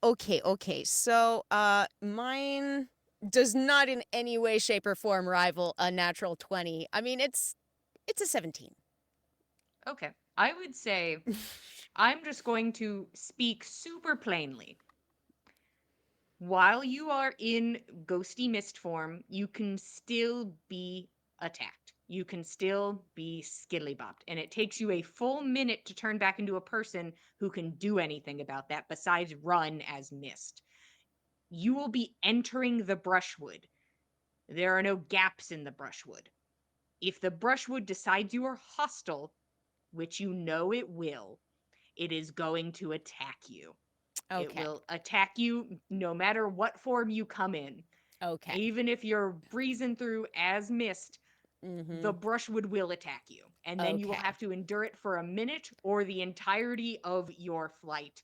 S2: Okay. So, mine does not in any way, shape, or form rival a natural 20. I mean, it's a 17.
S1: Okay. I would say I'm just going to speak super plainly. While you are in ghosty mist form, you can still be attacked. You can still be skillybopped. And it takes you a full minute to turn back into a person who can do anything about that besides run as mist. You will be entering the brushwood. There are no gaps in the brushwood. If the brushwood decides you are hostile, which you know it will, it is going to attack you.
S2: Okay.
S1: It will attack you no matter what form you come in.
S2: Okay.
S1: Even if you're breezing through as mist,
S2: Mm-hmm.
S1: the brushwood will attack you. And then you will
S2: Okay.
S1: have to endure it for a minute or the entirety of your flight.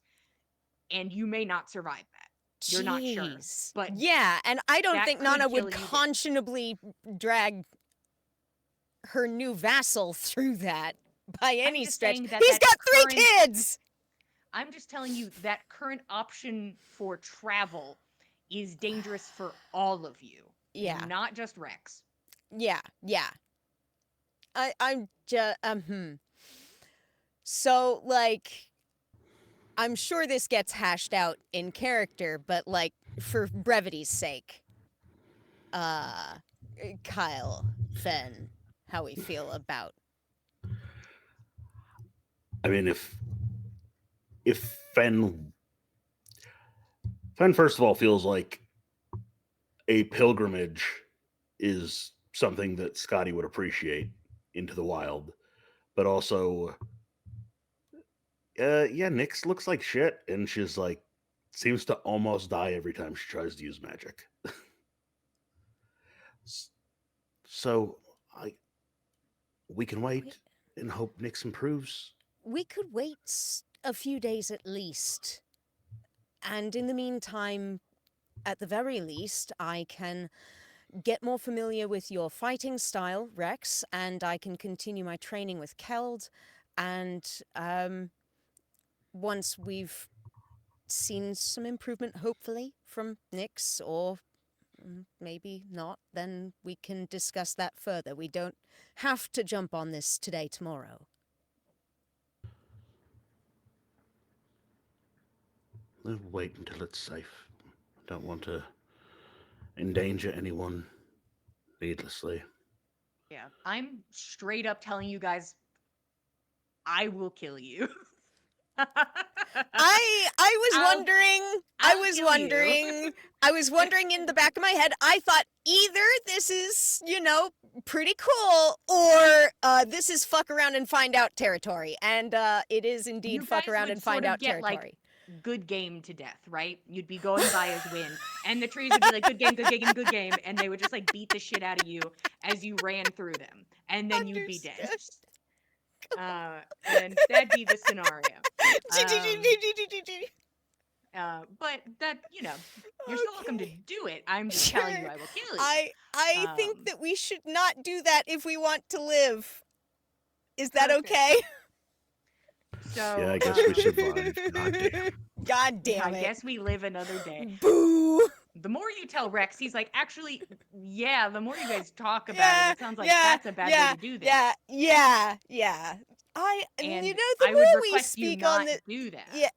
S1: And you may not survive that. You're not sure.
S2: Jeez.
S1: But
S2: yeah, and I don't
S1: that
S2: think
S1: could
S2: Nana
S1: kill
S2: would
S1: you there.
S2: conscionably drag her new vassal through that by any
S1: just
S2: stretch.
S1: saying that
S2: He's
S1: that
S2: got 3
S1: current-
S2: kids!
S1: I'm just telling you that current option for travel is dangerous for all of you.
S2: Yeah.
S1: Not just Rex.
S2: Yeah. I'm just, So, like, I'm sure this gets hashed out in character, but, like, for brevity's sake, Kyle, Fen, how we feel about.
S4: I mean, if Fen first of all feels like a pilgrimage is something that Scotty would appreciate into the wild, but also, Nyx looks like shit, and she's like seems to almost die every time she tries to use magic. So we can wait and hope Nyx improves.
S2: We could wait a few days at least. And in the meantime, at the very least, I can get more familiar with your fighting style, Rex, and I can continue my training with Keld. And once we've seen some improvement, hopefully, from Nyx, or maybe not, then we can discuss that further. We don't have to jump on this today, tomorrow.
S4: We'll wait until it's safe. Don't want to endanger anyone needlessly.
S1: Yeah. I'm straight up telling you guys, I will kill you.
S2: I was
S1: I'll-
S2: wondering.
S1: I'll kill you.
S2: I was wondering in the back of my head. I thought either this is, pretty cool, or this is fuck around and find out territory, and it is indeed
S1: You
S2: fuck
S1: guys
S2: around
S1: would
S2: and find
S1: sort of
S2: out
S1: get, like,
S2: territory.
S1: Good game to death, right? You'd be going by as win. And the trees would be like, good game, good game, good game. And they would just like beat the shit out of you as you ran through them. And then you'd be dead. And that'd be the scenario. But that, you're still welcome to do it. I'm just telling you
S2: Sure.
S1: I will kill you.
S2: I think
S1: Um,
S2: that we should not do that if we want to live. Is that
S1: Perfect.
S2: okay?
S1: So
S4: Yeah, I guess we survived. God damn.
S2: God damn
S1: I
S2: it.
S1: guess we live another day.
S2: Boo!
S1: The more you tell Rex, he's like, actually, yeah, the more you guys talk about
S2: Yeah,
S1: it sounds like
S2: yeah,
S1: that's a bad way to do this.
S2: yeah.
S1: And
S2: you know, the
S1: I would
S2: more we
S1: request you
S2: speak on
S1: not
S2: the,
S1: do that.
S2: yeah,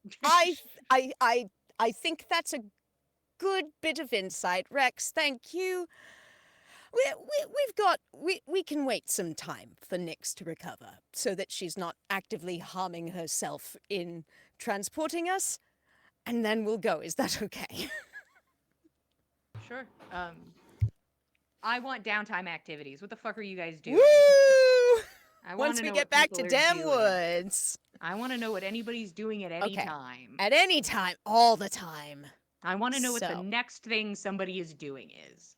S2: I think that's a good bit of insight, Rex. Thank you. We can wait some time for Nyx to recover so that she's not actively harming herself in transporting us, and then we'll go. Is that okay?
S1: Sure. I want downtime activities. What the fuck are you guys doing?
S2: Woo!
S1: I want
S2: Once
S1: to
S2: we
S1: know
S2: get
S1: what
S2: back
S1: people
S2: to
S1: are
S2: Dam
S1: doing.
S2: Woods.
S1: I want to know what anybody's doing at any
S2: Okay.
S1: time.
S2: At any time, all the time.
S1: I want to know what the
S2: So.
S1: next thing somebody is doing is.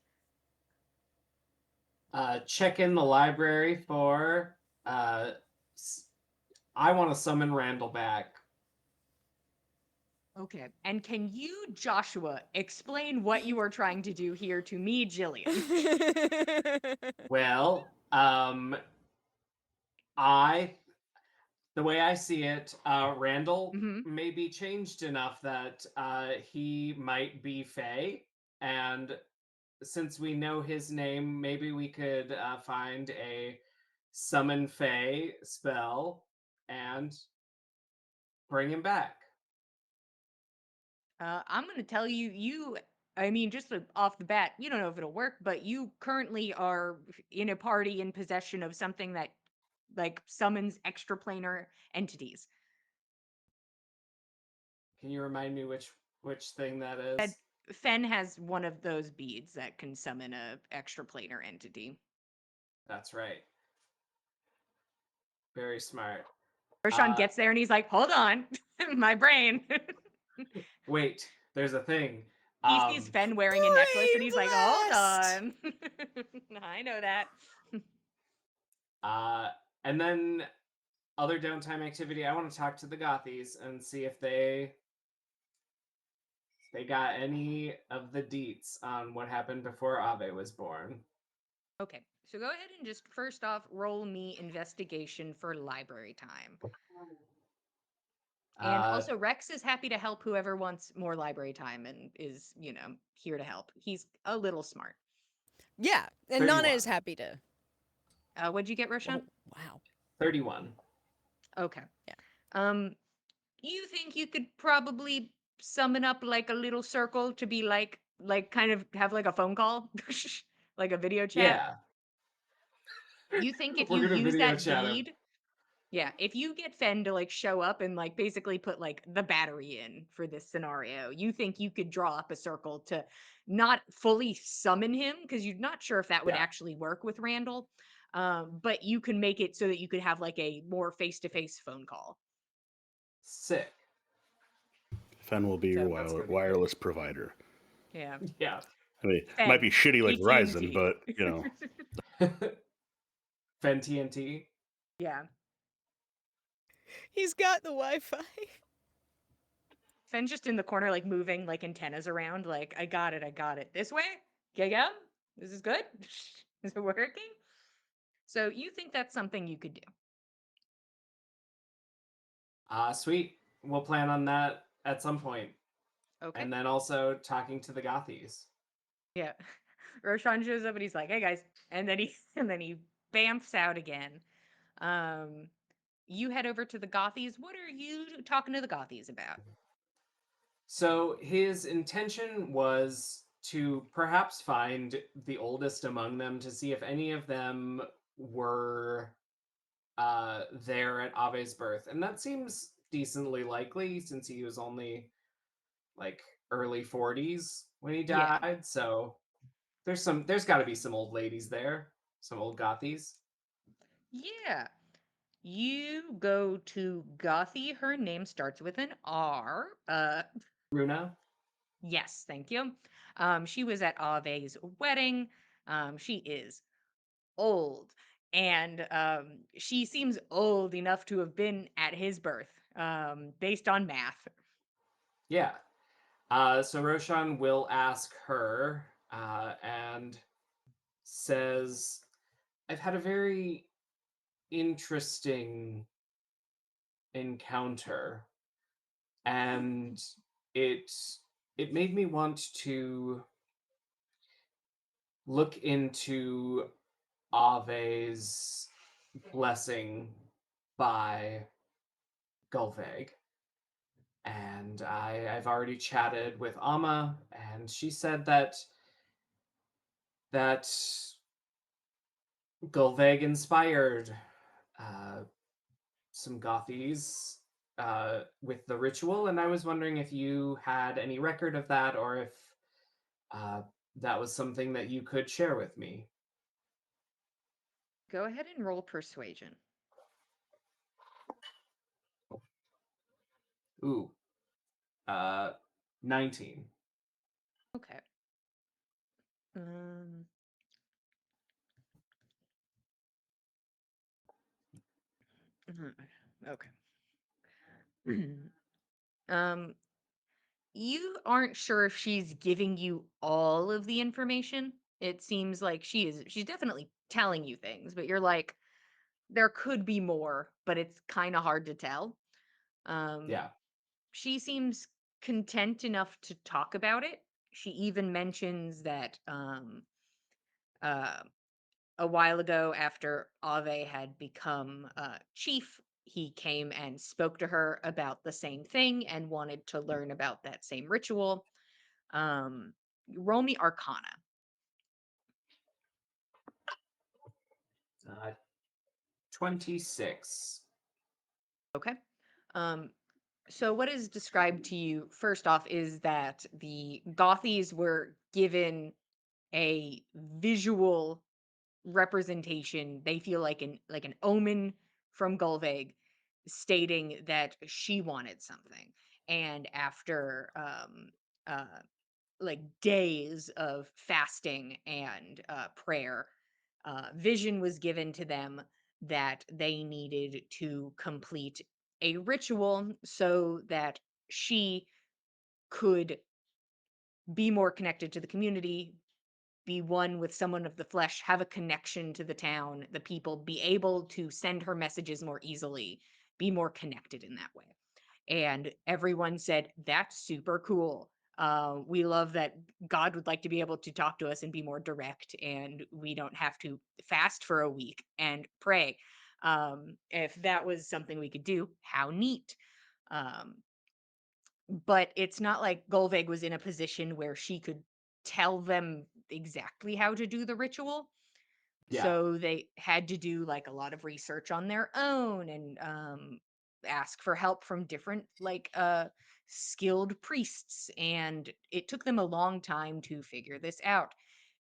S5: Check in the library for. I want to summon Randall back.
S1: Okay. And can you, Joshua, explain what you are trying to do here to me, Jillian?
S5: Well, the way I see it, Randall
S1: Mhm.
S5: may be changed enough that he might be Fae, and since we know his name, maybe we could find a summon Fae spell and bring him back.
S1: I'm going to tell you, I mean, just off the bat, you don't know if it'll work, but you currently are in a party in possession of something that, like, summons extraplanar entities.
S5: Can you remind me which thing that is?
S1: Fen has one of those beads that can summon a extraplanar entity.
S5: That's right. Very smart.
S1: Roshan gets there and he's like, hold on, my brain.
S5: Wait, there's a thing.
S1: He sees Fen wearing a necklace and he's like, hold
S2: blast!
S1: on. I know that.
S5: And then other downtime activity, I want to talk to the Gothies and see if they got any of the deets on what happened before Ave was born.
S1: Okay, so go ahead and just first off roll me investigation for library time. And also, Rex is happy to help whoever wants more library time and is, here to help. He's a little smart.
S2: Yeah, and Nana
S5: 31.
S2: is happy to.
S1: What'd you get, Roshan?
S2: Oh, wow.
S5: 31.
S1: Okay.
S2: Yeah.
S1: You think you could probably summon up like a little circle to be like kind of have like a phone call, like a video chat?
S5: Yeah.
S1: You think if
S5: We're
S1: you
S5: gonna
S1: use
S5: video
S1: that
S5: chat him.
S1: bead, yeah, if you get Fen to like show up and like basically put like the battery in for this scenario, you think you could draw up a circle to not fully summon him because you're not sure if that would
S5: Yeah.
S1: actually work with Randall, but you can make it so that you could have like a more face-to-face phone call.
S5: Sick.
S4: Fen will be your
S5: That's gonna be
S4: wireless provider.
S1: Yeah.
S5: Yeah.
S4: I mean, it
S1: Fen,
S4: might be shitty like
S1: AT&T.
S4: Verizon, but
S5: Fen TNT.
S1: Yeah.
S2: He's got the Wi-Fi.
S1: Fen's just in the corner, like moving like antennas around, like, I got it. This way? Yeah? This is good? Is it working? So you think that's something you could do?
S5: Sweet. We'll plan on that at some point.
S1: Okay.
S5: And then also talking to the Gothies.
S1: Yeah. Roshan shows up and he's like, hey guys. And then he bamfs out again. You head over to the Gothies. What are you talking to the Gothies about?
S5: So his intention was to perhaps find the oldest among them to see if any of them were there at Ave's birth. And that seems decently likely since he was only like early 40s when he died.
S1: Yeah.
S5: So there's got to be some old ladies there, some old Gothies.
S1: Yeah. You go to Gothy. Her name starts with an R.
S5: Runa.
S1: Yes, thank you. She was at Ave's wedding. She is old, and she seems old enough to have been at his birth, based on math.
S5: Yeah. So Roshan will ask her and says, I've had a very interesting encounter, and it made me want to look into Ave's blessing by Gulveg. And I've already chatted with Amma, and she said that Gulveg inspired some Gothies with the ritual, and I was wondering if you had any record of that, or if uh, that was something that you could share with me.
S1: Go ahead and roll persuasion.
S5: Ooh, 19.
S1: Okay. Um, okay. um, you aren't sure if she's giving you all of the information. It seems like she's definitely telling you things, but you're like, there could be more, but it's kind of hard to tell. Um,
S5: Yeah.
S1: she seems content enough to talk about it. She even mentions that uh, a while ago, after Ave had become chief, he came and spoke to her about the same thing and wanted to learn about that same ritual. Um, Roll me Arcana.
S5: 26.
S1: Okay. Um, so what is described to you first off is that the Gothies were given a visual representation. They feel like an omen from Gulveg stating that she wanted something. And after uh like days of fasting and prayer, vision was given to them that they needed to complete a ritual so that she could be more connected to the community, be one with someone of the flesh, have a connection to the town, the people, be able to send her messages more easily, be more connected in that way. And everyone said, that's super cool. We love that God would like to be able to talk to us and be more direct, and we don't have to fast for a week and pray. If that was something we could do, how neat. Um, but it's not like Golveg was in a position where she could tell them exactly how to do the ritual.
S5: Yeah.
S1: So they had to do like a lot of research on their own and ask for help from different skilled priests, and it took them a long time to figure this out.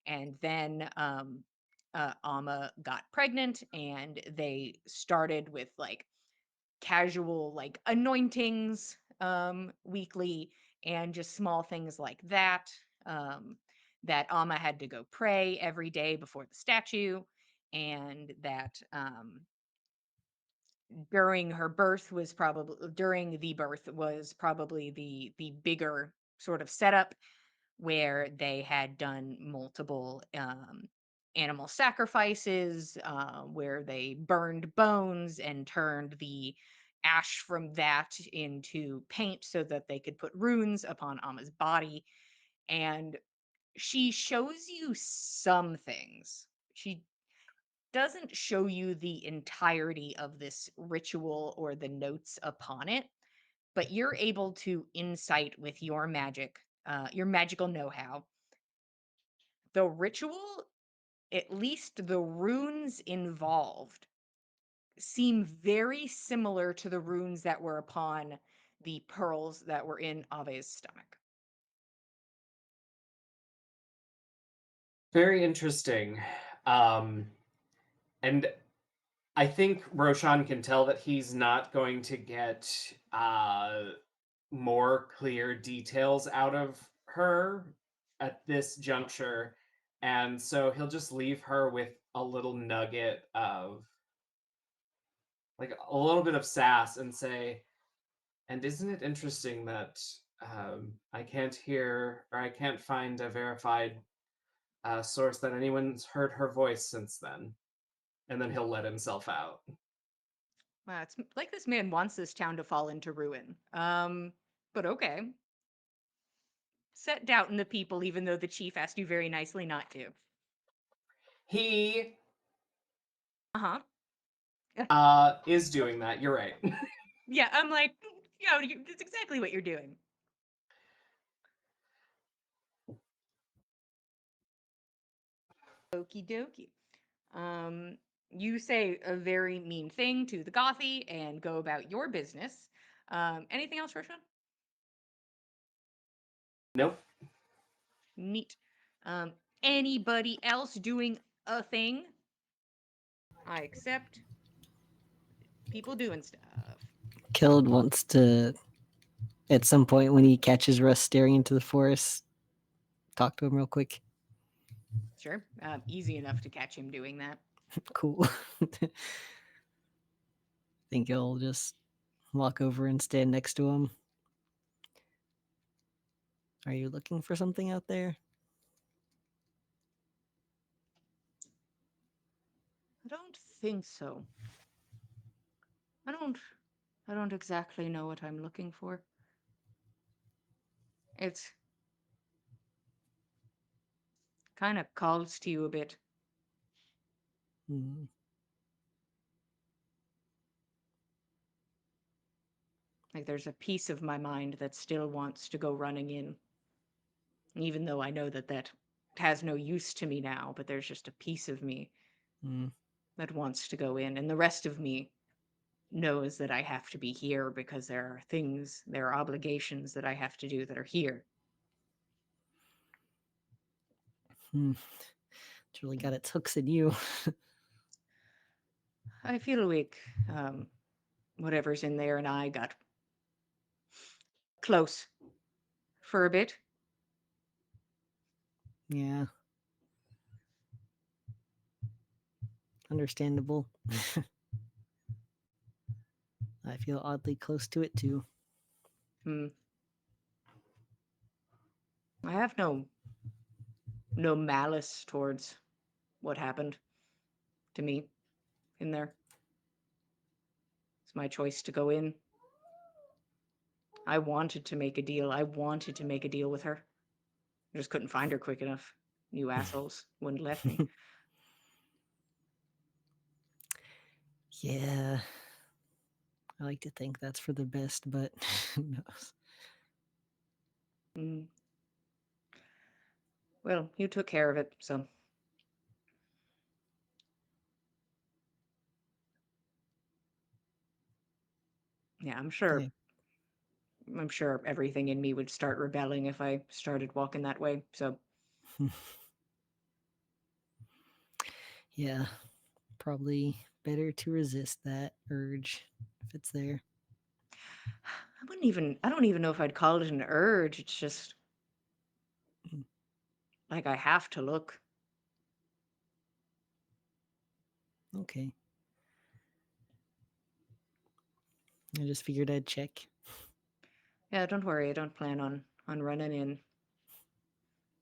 S1: And then Amma got pregnant, and they started with like casual like anointings weekly and just small things like that. That Amma had to go pray every day before the statue, and that during the birth was probably the bigger sort of setup, where they had done multiple animal sacrifices, where they burned bones and turned the ash from that into paint so that they could put runes upon Amma's body. And she shows you some things. She doesn't show you the entirety of this ritual or the notes upon it, but you're able to insight with your magic, your magical know-how. The ritual, at least the runes involved, seem very similar to the runes that were upon the pearls that were in Ave's stomach.
S5: Very interesting. And I think Roshan can tell that he's not going to get more clear details out of her at this juncture. And so he'll just leave her with a little nugget of like a little bit of sass and say, and isn't it interesting that I can't hear or I can't find a verified source that anyone's heard her voice since then? And then he'll let himself out.
S1: Wow, it's like this man wants this town to fall into ruin. But okay. Set doubt in the people, even though the chief asked you very nicely not to.
S5: He
S1: Uh-huh.
S5: is doing that. You're right.
S1: Yeah, I'm like, that's exactly what you're doing. Okie dokie. You say a very mean thing to the Gothy and go about your business. Anything else, Roshan?
S5: Nope.
S1: Neat. Um, Anybody else doing a thing? I accept people doing stuff.
S3: Killed wants to, at some point when he catches Russ staring into the forest, talk to him real quick.
S1: Sure. Easy enough to catch him doing that.
S3: Cool. Think he'll just walk over and stand next to him. Are you looking for something out there?
S1: I don't think so. I don't exactly know what I'm looking for. It's kind of calls to you a bit.
S3: Hmm.
S1: Like there's a piece of my mind that still wants to go running in. Even though I know that has no use to me now, but there's just a piece of me
S3: Hmm.
S1: that wants to go in. And the rest of me knows that I have to be here because there are obligations that I have to do that are here.
S3: Hmm. It's really got its hooks in you.
S1: I feel weak. Whatever's in there and I got close for a bit.
S3: Yeah. Understandable. I feel oddly close to it too.
S1: Hmm. I have no malice towards what happened to me in there. It's my choice to go in. I wanted to make a deal. I wanted to make a deal with her. I just couldn't find her quick enough. You assholes wouldn't let me.
S3: Yeah. I like to think that's for the best, but who knows?
S1: Mm. Well, you took care of it, so. Yeah, I'm sure.
S3: Okay.
S1: I'm sure everything in me would start rebelling if I started walking that way. So
S3: Yeah. Probably better to resist that urge if it's there.
S1: I don't even know if I'd call it an urge. It's just
S3: Mm.
S1: like I have to look.
S3: Okay. I just figured I'd check.
S1: Yeah, don't worry. I don't plan on running in.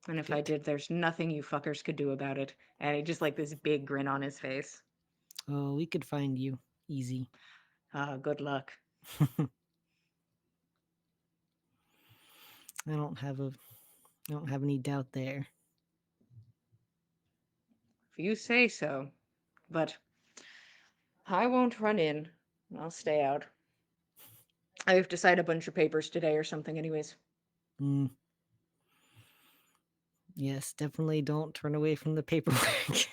S1: And if I
S3: Good.
S1: did, there's nothing you fuckers could do about it. And he just like this big grin on his face.
S3: Oh, we could find you. Easy.
S1: Good luck.
S3: I don't have any doubt there.
S1: If you say so. But I won't run in. I'll stay out. I have to sign a bunch of papers today or something, anyways.
S3: Mm. Yes, definitely don't turn away from the paperwork.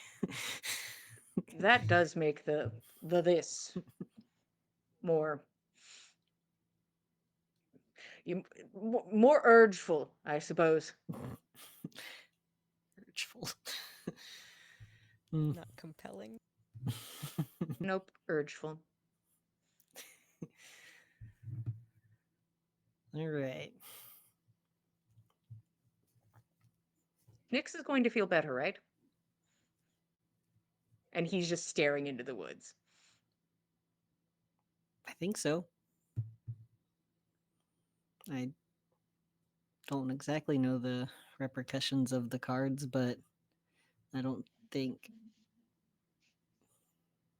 S1: That does make the this more more urgeful, I suppose.
S3: Urgeful. Mm.
S2: Not compelling.
S1: Nope, urgeful.
S3: All right.
S1: Nyx is going to feel better, right? And he's just staring into the woods.
S3: I think so. I don't exactly know the repercussions of the cards, but I don't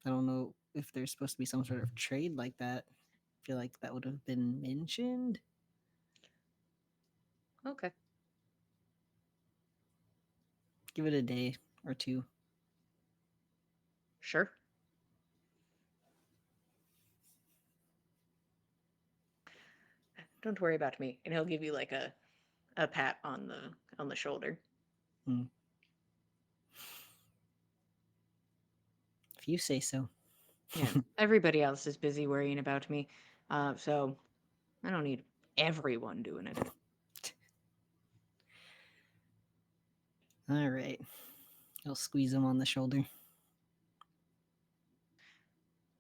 S3: know if there's supposed to be some sort of trade like that. I feel like that would have been mentioned.
S1: Okay.
S3: Give it a day or two.
S1: Sure. Don't worry about me. And he'll give you like a pat on the shoulder.
S3: If you say so.
S1: Yeah. Everybody else is busy worrying about me. So I don't need everyone doing it.
S3: All right. I'll squeeze him on the shoulder.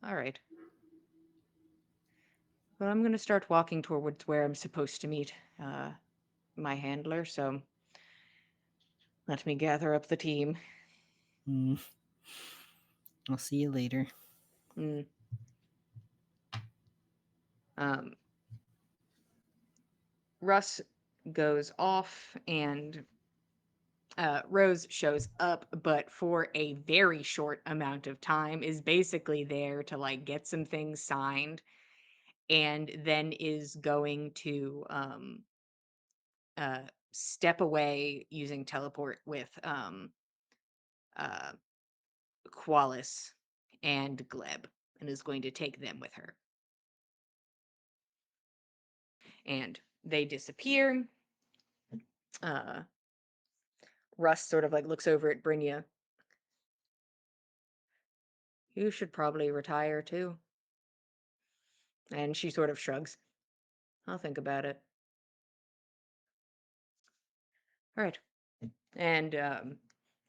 S1: All right. Well, I'm going to start walking towards where I'm supposed to meet my handler, so let me gather up the team.
S3: Mm. I'll see you later.
S1: Mm. Russ goes off and Rose shows up, but for a very short amount of time is basically there to like get some things signed and then is going to step away using teleport with uh, Qualis and Gleb and is going to take them with her. And they disappear. Russ sort of like looks over at Brynja. You should probably retire too. And she sort of shrugs. I'll think about it. All right. And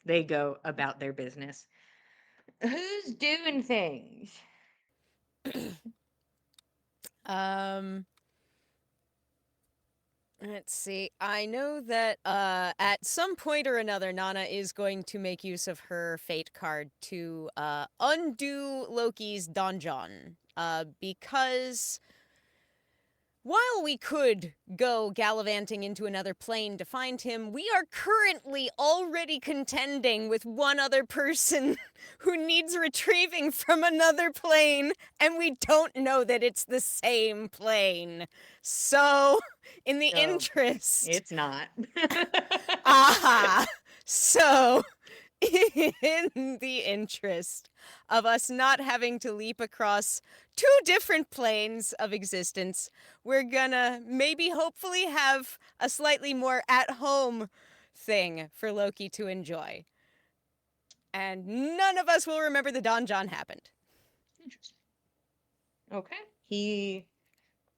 S1: they go about their business. Who's doing things?
S2: Let's see. I know that at some point or another, Nana is going to make use of her fate card to undo Loki's donjon. Because while we could go gallivanting into another plane to find him, we are currently already contending with one other person who needs retrieving from another plane, and we don't know that it's the same plane. So, in the
S1: Oh,
S2: interest...
S1: It's not.
S2: Aha! So, in the interest of us not having to leap across two different planes of existence, we're gonna maybe hopefully have a slightly more at-home thing for Loki to enjoy. And none of us will remember the donjon happened.
S1: Interesting. Okay. He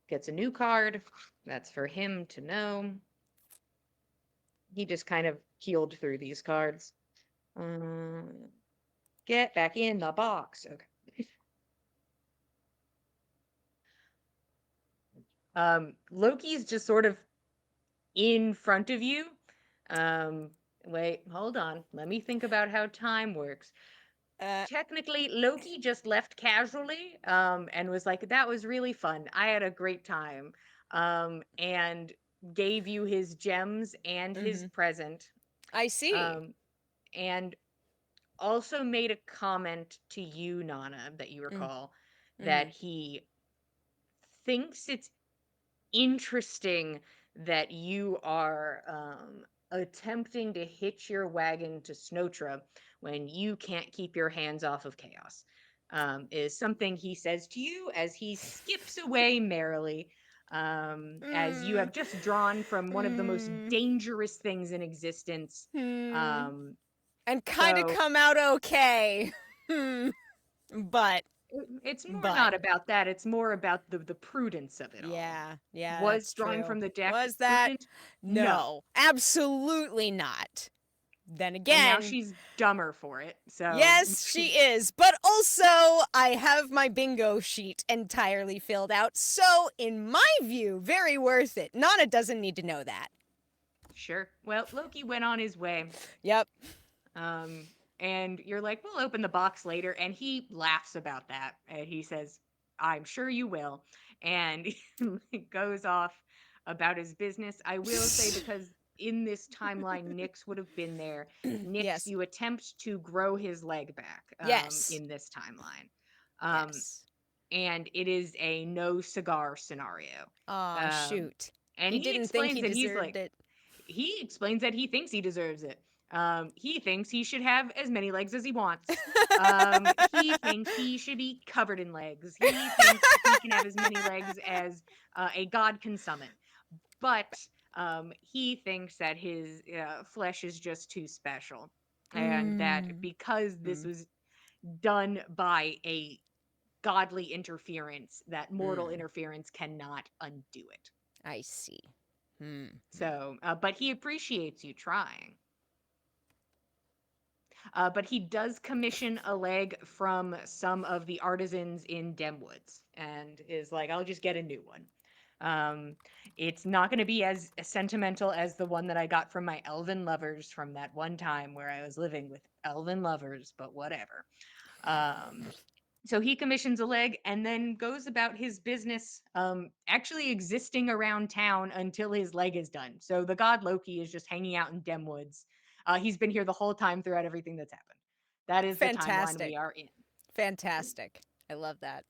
S1: gets a new card. That's for him to know. He just kind of keeled through these cards. Get back in the box. Okay. Loki's just sort of in front of you. Wait, hold on. Let me think about how time works. Technically, Loki just left casually, and was like, that was really fun. I had a great time. And gave you his gems and his present.
S2: I see.
S1: And also made a comment to you, Nana, that you recall, that he thinks it's interesting that you are attempting to hitch your wagon to Snotra when you can't keep your hands off of chaos. Is something he says to you as he skips away merrily, as you have just drawn from one of the most dangerous things in existence.
S2: And kind of
S1: so-
S2: come out okay. But
S1: It's more not about that. It's more about the prudence of it all.
S2: yeah,
S1: Was
S2: that's
S1: drawing
S2: true.
S1: from the deck
S2: Was that?
S1: prudent?
S2: No, absolutely not. Then
S1: And
S2: again,
S1: now she's dumber for it. So
S2: yes, she is. But also, I have my bingo sheet entirely filled out. So, in my view, very worth it. Nana doesn't need to know that.
S1: Sure. Well, Loki went on his way.
S2: Yep.
S1: And you're like, we'll open the box later. And he laughs about that. And he says, I'm sure you will. And he goes off about his business. I will say, because in this timeline, Nyx would have been there. Nyx,
S2: Yes.
S1: you attempt to grow his leg back
S2: Yes.
S1: in this timeline.
S2: Yes.
S1: And it is a no cigar scenario.
S2: Aw, shoot.
S1: And
S2: he didn't think he
S1: explains that he's
S2: deserved
S1: like,
S2: it.
S1: he explains that he thinks he deserves it. He thinks he should have as many legs as he wants. He thinks he should be covered in legs. He thinks he can have as many legs as a god can summon. But he thinks that his flesh is just too special. And that because this was done by a godly interference, that mortal interference cannot undo it.
S2: I see.
S1: So, but he appreciates you trying. But he does commission a leg from some of the artisans in Demwoods and is like, I'll just get a new one. It's not going to be as sentimental as the one that I got from my elven lovers from that one time where I was living with elven lovers, but whatever. So he commissions a leg and then goes about his business, actually existing around town until his leg is done. So the god Loki is just hanging out in Demwoods. He's been here the whole time throughout everything that's happened. That is the timeline
S2: Fantastic.
S1: we are in.
S2: Fantastic. I love that.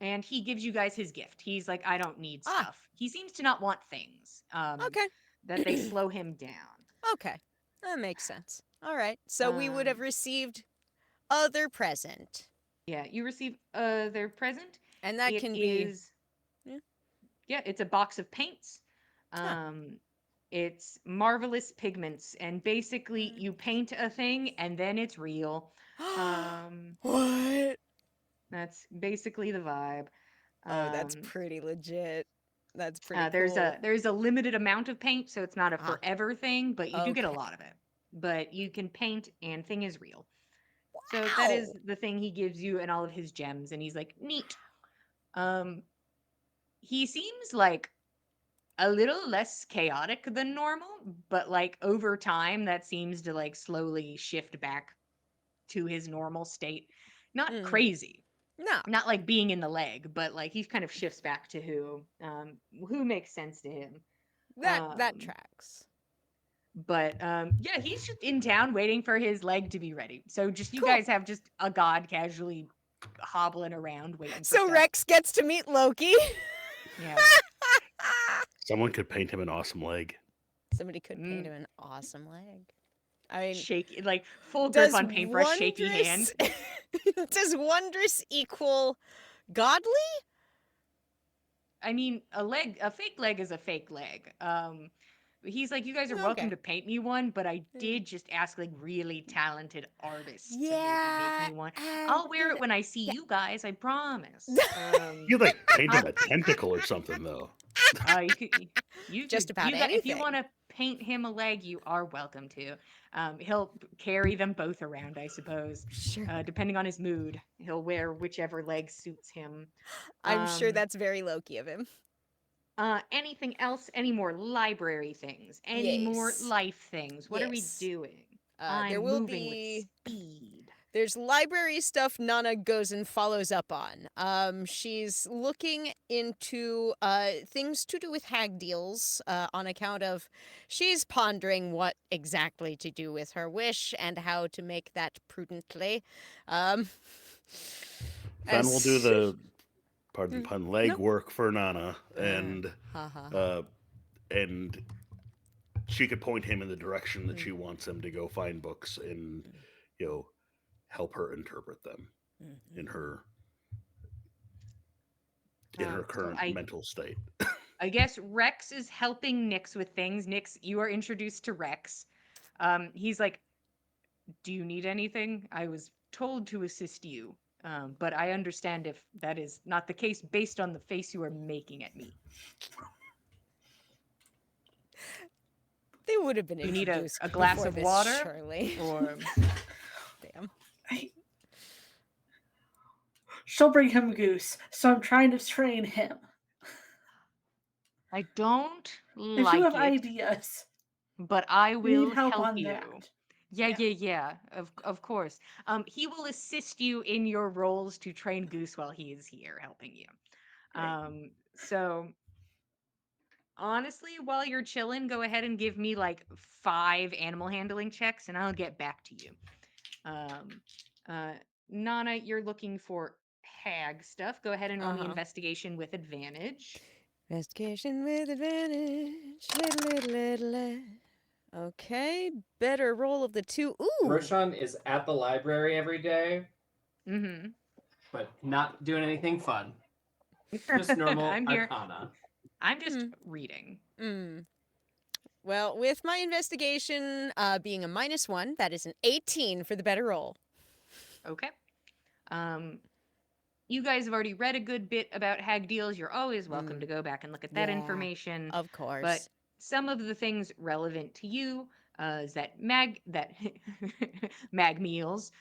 S1: And he gives you guys his gift. He's like, I don't need stuff. He seems to not want things.
S2: Okay.
S1: That they slow him down.
S2: Okay. That makes sense. All right. So we would have received other present.
S1: Yeah, you receive their present.
S2: And that can be...
S1: Yeah, it's a box of paints. It's marvelous pigments. And basically, you paint a thing, and then it's real.
S2: What?
S1: That's basically the vibe.
S2: Oh, that's pretty legit. That's pretty
S1: There's a limited amount of paint, so it's not a forever thing, but you do get a
S2: Okay.
S1: lot of it. But you can paint, and thing is real. So that is the thing he gives you and all of his gems, and he's like, neat. He seems like a little less chaotic than normal, but like over time that seems to like slowly shift back to his normal state. Not crazy.
S2: No.
S1: Not like being in the leg, but like he kind of shifts back to who makes sense to him.
S2: That tracks.
S1: But yeah, he's just in town waiting for his leg to be ready. So just you
S2: Cool.
S1: guys have just a god casually hobbling around waiting for
S2: So
S1: stuff.
S2: Rex gets to meet Loki.
S1: Yeah.
S4: Someone could paint him an awesome leg.
S2: Somebody could paint him an awesome leg. I mean,
S1: Shaky, like full grip
S2: does
S1: on paintbrush, shaky hand.
S2: Does wondrous equal godly?
S1: I mean, a fake leg is a fake leg. He's like, you guys are welcome
S2: Okay.
S1: to paint me one, but I did just ask like really talented artists to maybe
S2: Yeah,
S1: make me one. I'll wear it when I see you guys, I promise.
S4: You like paint him a tentacle or something though.
S1: You
S2: Just
S1: could-
S2: about
S1: you got- If you
S2: anything.
S1: want to paint him a leg, you are welcome to. He'll carry them both around, I suppose.
S2: Sure.
S1: Depending on his mood, he'll wear whichever leg suits him.
S2: I'm sure that's very Loki of him.
S1: Anything else? Any more library things? Any more
S2: Yes.
S1: life things? What are we
S2: Yes.
S1: doing?
S2: There
S1: I'm
S2: will
S1: moving
S2: be...
S1: with speed.
S2: There's library stuff Nana goes and follows up on. She's looking into things to do with hag deals on account of she's pondering what exactly to do with her wish and how to make that prudently.
S4: Then we'll do the, pardon the pun, leg
S2: Nope.
S4: work for Nana, and
S2: Haha.
S4: and she could point him in the direction that she wants him to go find books and, you know, help her interpret them in her
S1: So
S4: current mental state.
S1: I guess Rex is helping Nyx with things. Nyx, you are introduced to Rex. He's like, do you need anything? I was told to assist you. But I understand if that is not the case based on the face you are making at me.
S2: They would have been
S1: You need a
S2: introduced
S1: glass
S2: before
S1: of
S2: this,
S1: water?
S2: surely.
S1: Or
S2: Damn.
S6: She'll bring him Goose, so I'm trying to train him.
S1: I don't
S6: If
S1: like
S6: you have
S1: it,
S6: ideas,
S1: but I
S6: we
S1: will
S6: need help on
S1: you.
S6: that.
S1: Yeah. Of course. He will assist you in your roles to train Goose while he is here helping you.
S6: Great.
S1: So honestly, while you're chilling, go ahead and give me like 5 animal handling checks, and I'll get back to you. Nana, you're looking for hag stuff. Go ahead and roll me investigation with advantage.
S2: Investigation with advantage. Okay, better roll of the two. Ooh.
S5: Roshan is at the library every day,
S1: Mm-hmm.
S5: but not doing anything fun. Just normal
S1: I'm here.
S5: arcana.
S1: I'm just
S2: Hmm.
S1: reading.
S2: Well, with my investigation being a -1, that is an 18 for the better roll.
S1: Okay. You guys have already read a good bit about hag deals. You're always welcome to go back and look at that
S2: Yeah,
S1: information.
S2: Of course.
S1: But some of the things relevant to you is that mag meals,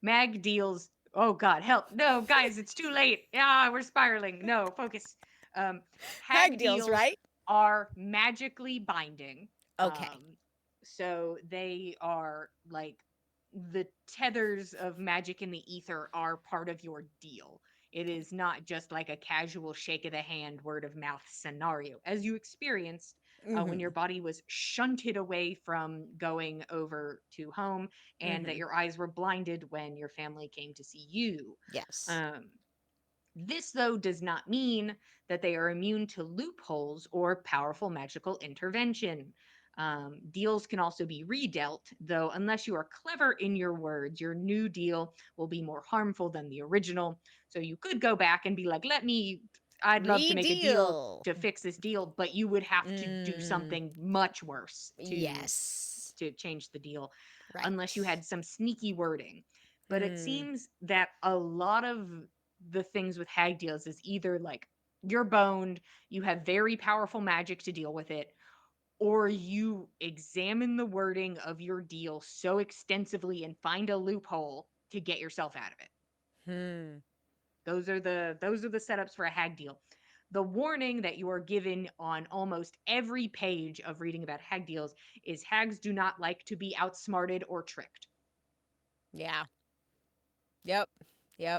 S1: mag deals. Oh God, help! No, guys, it's too late. Yeah, we're spiraling. No, focus.
S2: Hag deals, right?
S1: are magically binding.
S2: Okay.
S1: So they are like the tethers of magic in the ether are part of your deal. It is not just like a casual shake of the hand, word of mouth scenario, as you experienced when your body was shunted away from going over to home, and that your eyes were blinded when your family came to see you.
S2: Yes.
S1: This, though, does not mean that they are immune to loopholes or powerful magical intervention. Deals can also be redealt, though, unless you are clever in your words, your new deal will be more harmful than the original. So you could go back and be like, I'd love to make a deal to fix this deal, but you would have to do something much worse to change the deal,
S2: Right.
S1: unless you had some sneaky wording. But it seems that a lot of the things with hag deals is either like you're boned, you have very powerful magic to deal with it, or you examine the wording of your deal so extensively and find a loophole to get yourself out of it. Those are the setups for a hag deal. The warning that you are given on almost every page of reading about hag deals is hags do not like to be outsmarted or tricked.
S2: Yeah. Yep. Yeah.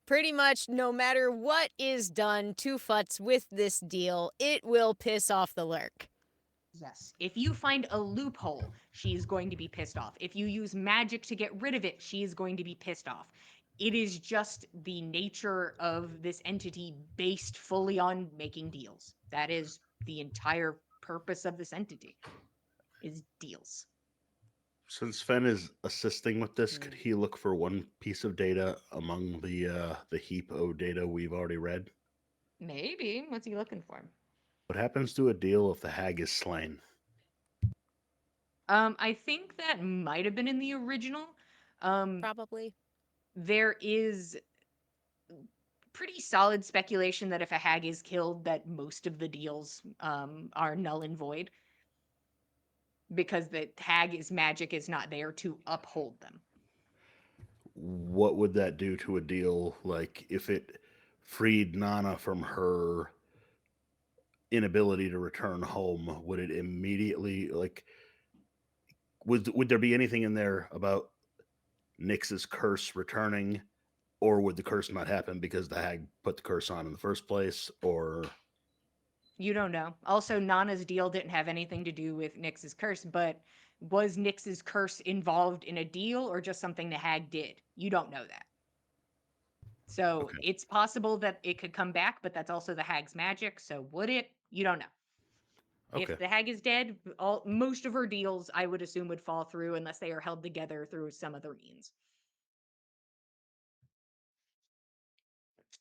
S2: Pretty much no matter what is done to Futz with this deal, it will piss off the lurk.
S1: Yes. If you find a loophole, she's going to be pissed off. If you use magic to get rid of it, she is going to be pissed off. It is just the nature of this entity based fully on making deals. That is the entire purpose of this entity, is deals.
S4: Since Fen is assisting with this, could he look for one piece of data among the heap of data we've already read?
S1: Maybe. What's he looking for?
S4: What happens to a deal if the hag is slain?
S1: I think that might have been in the original.
S2: Probably.
S1: There is pretty solid speculation that if a hag is killed, that most of the deals are null and void, because the hag magic is not there to uphold them.
S4: What would that do to a deal? Like if it freed Nana from her inability to return home, would it immediately would there be anything in there about Nyx's curse returning, or would the curse not happen because the hag put the curse on in the first place? Or
S1: You don't know. Also, Nana's deal didn't have anything to do with Nyx's curse, but was Nyx's curse involved in a deal or just something the hag did? You don't know that. So
S4: Okay.
S1: it's possible that it could come back, but that's also the hag's magic. So would it? You don't know.
S4: okay,
S1: If the hag is dead, most of her deals, I would assume, would fall through unless they are held together through some other means.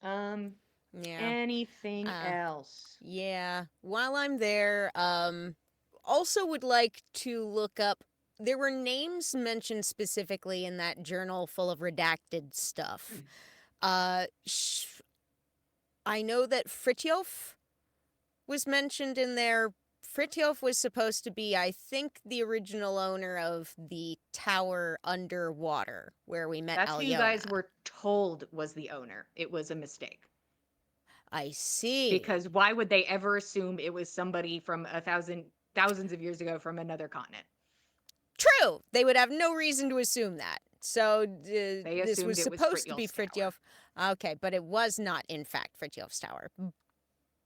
S2: Yeah.
S1: Anything else?
S2: Yeah. While I'm there, also would like to look up. There were names mentioned specifically in that journal full of redacted stuff. I know that Fritjof was mentioned in there. Fritjof was supposed to be, I think, the original owner of the tower underwater where we met
S1: That's who you
S2: Alyona.
S1: guys were told was the owner. It was a mistake.
S2: I see.
S1: Because why would they ever assume it was somebody from thousands of years ago from another continent?
S2: True. They would have no reason to assume that. So this
S1: assumed
S2: was
S1: it was
S2: supposed to be
S1: Fritjof's tower.
S2: Fritjof. Okay, but it was not, in fact, Fritjof's tower.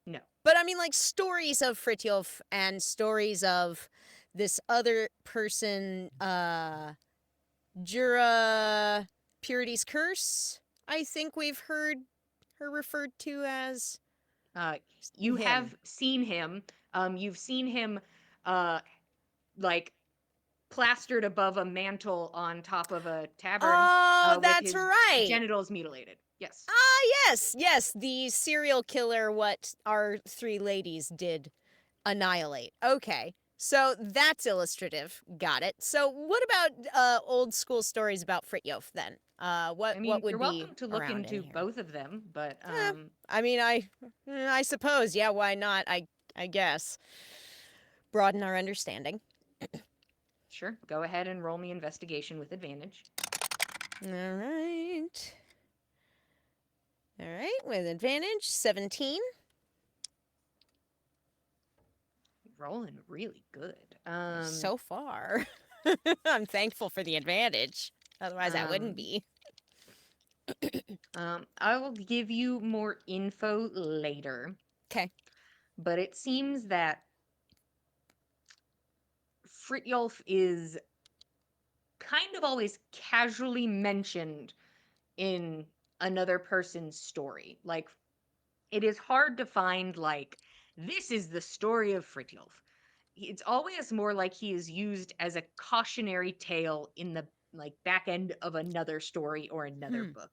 S1: No.
S2: But I mean, like, stories of Fritjof and stories of this other person, Jura Purity's Curse, I think we've heard her referred to as.
S1: You
S2: him.
S1: have seen him. You've seen him like plastered above a mantle on top of a tavern
S2: Oh,
S1: with
S2: that's
S1: his
S2: right.
S1: genitals mutilated. Yes.
S2: Yes, the serial killer what our three ladies did annihilate. Okay. So that's illustrative. Got it. So what about old school stories about Fritjof then? What
S1: I mean,
S2: would
S1: you're
S2: be
S1: welcome to look
S2: around in
S1: into
S2: here?
S1: both of them, but
S2: I mean, I suppose, yeah, why not? I guess. Broaden our understanding.
S1: sure, go ahead and roll me investigation with advantage.
S2: All right. All right, with advantage, 17.
S1: Rolling really good.
S2: So far. I'm thankful for the advantage. Otherwise, I wouldn't
S1: Um,
S2: be.
S1: I will give you more info later,
S2: Okay.
S1: but it seems that Fritjolf is kind of always casually mentioned in another person's story. Like, it is hard to find, like, this is the story of Fritjolf. It's always more like he is used as a cautionary tale in the like back end of another story or another book.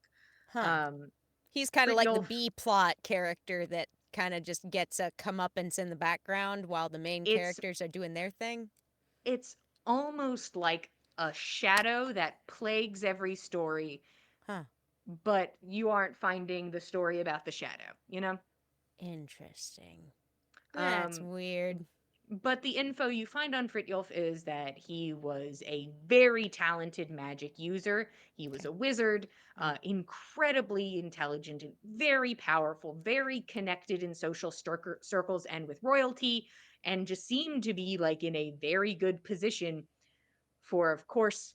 S2: Huh.
S1: Um,
S2: He's kind of like the
S1: Fritjolf,
S2: B plot character that kind of just gets a comeuppance in the background while the main
S1: it's
S2: characters are doing their thing.
S1: it's almost like a shadow that plagues every story,
S2: Huh.
S1: but you aren't finding the story about the shadow, you know?
S2: Interesting. That's
S1: Um,
S2: weird.
S1: but the info you find on Fritjolf is that he was a very talented magic user. He was a wizard, incredibly intelligent, and very powerful, very connected in social circles and with royalty, and just seemed to be like in a very good position for, of course,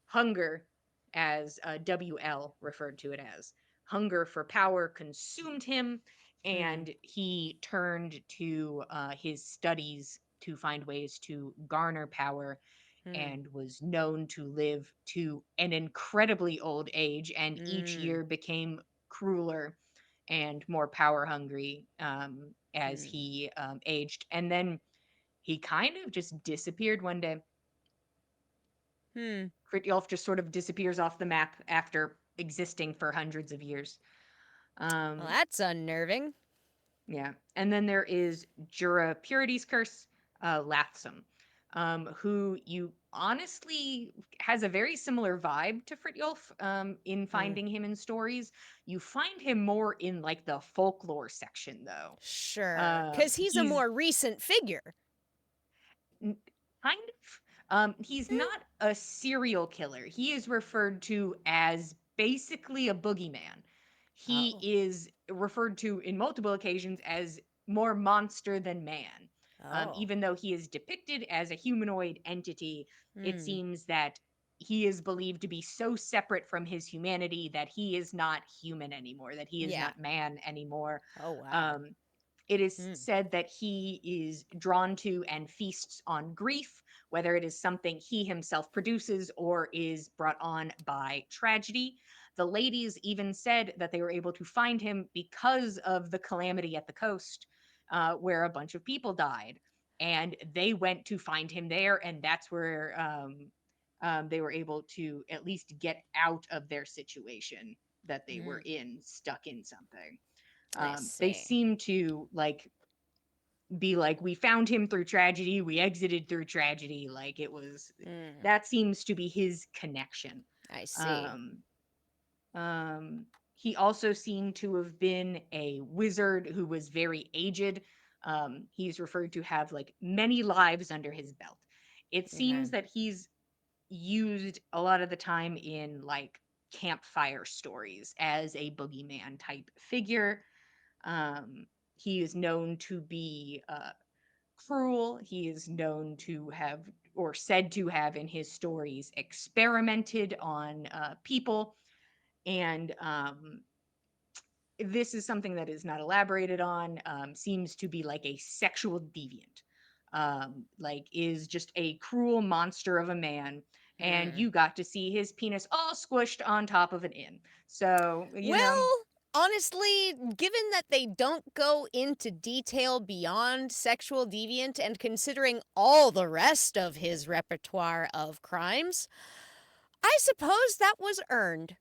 S1: hunger, as WL referred to it as. Hunger for power consumed him, and he turned to his studies to find ways to garner power and was known to live to an incredibly old age and each year became crueler and more power hungry as he aged. And then he kind of just disappeared one day. Fritjolf just sort of disappears off the map after existing for hundreds of years.
S2: Well, that's unnerving.
S1: Yeah. And then there is Jura Purity's Curse, Lathsum, who you honestly has a very similar vibe to Fritjolf in finding him in stories. You find him more in like the folklore section, though.
S2: Sure. Because he's a more recent figure.
S1: Kind of. He's not a serial killer. He is referred to as basically a boogeyman. He is referred to in multiple occasions as more monster than man. Even though he is depicted as a humanoid entity, it seems that he is believed to be so separate from his humanity that he is not human anymore, that he is not man anymore.
S2: Oh, wow.
S1: It is said that he is drawn to and feasts on grief, whether it is something he himself produces or is brought on by tragedy. The ladies even said that they were able to find him because of the calamity at the coast, where a bunch of people died. And they went to find him there, and that's where they were able to at least get out of their situation that they were in, stuck in something. They seem to like be like, we found him through tragedy, we exited through tragedy. Like it was that seems to be his connection.
S2: I see.
S1: He also seemed to have been a wizard who was very aged. He's referred to have like many lives under his belt. It seems that he's used a lot of the time in like campfire stories as a boogeyman type figure. He is known to be cruel. He is known to have, or said to have in his stories, experimented on people. And this is something that is not elaborated on, seems to be like a sexual deviant. Like is just a cruel monster of a man. And you got to see his penis all squished on top of an inn. So, you know.
S2: Well, honestly, given that they don't go into detail beyond sexual deviant and considering all the rest of his repertoire of crimes, I suppose that was earned.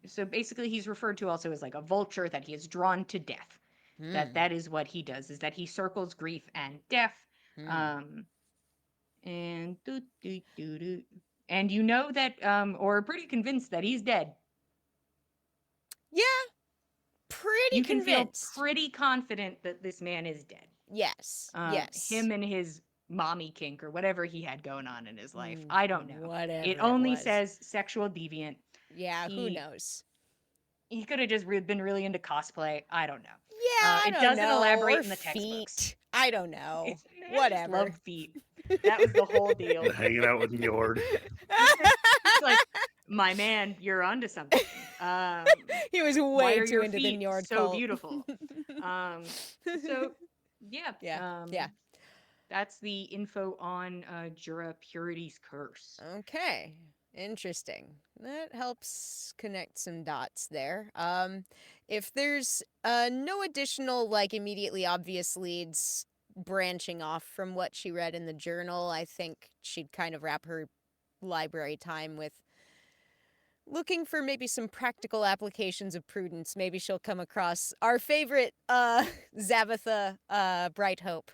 S1: So basically, he's referred to also as like a vulture that he is drawn to death. That is what he does, is that he circles grief and death. And and you know that or are pretty convinced that he's dead.
S2: Yeah, pretty
S1: You can feel
S2: convinced.
S1: pretty confident that this man is dead.
S2: Yes, yes.
S1: Him and his mommy kink or whatever he had going on in his life. I don't know.
S2: Whatever
S1: It only
S2: was.
S1: says sexual deviant.
S2: Yeah, who
S1: he-
S2: knows?
S1: He could have just been really into cosplay. I don't know.
S2: Yeah, I
S1: it
S2: don't
S1: doesn't
S2: know.
S1: elaborate
S2: Or
S1: in the textbooks.
S2: feet. I don't know.
S1: It's- I just
S2: Whatever.
S1: love feet. That was the whole deal.
S4: Hanging out with Njord.
S1: It's like, my man, you're onto something.
S2: He was
S1: Why
S2: way
S1: are
S2: too
S1: your
S2: into the
S1: feet
S2: Njord
S1: so
S2: cult.
S1: beautiful? So yeah,
S2: Yeah.
S1: That's the info on Jura Purity's curse.
S2: Okay. Interesting. That helps connect some dots there. If there's no additional, like, immediately obvious leads branching off from what she read in the journal, I think she'd kind of wrap her library time with looking for maybe some practical applications of prudence. Maybe she'll come across our favorite Zabatha Brighthope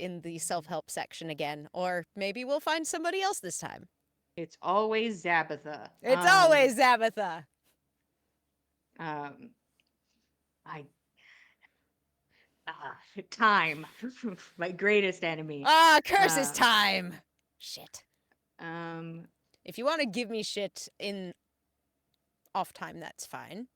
S2: in the self-help section again. Or maybe we'll find somebody else this time.
S1: It's always Zabatha.
S2: It's always Zabatha.
S1: Time, my greatest enemy.
S2: Curse is time. Shit.
S1: Um,
S2: If you want to give me shit in off time, that's fine.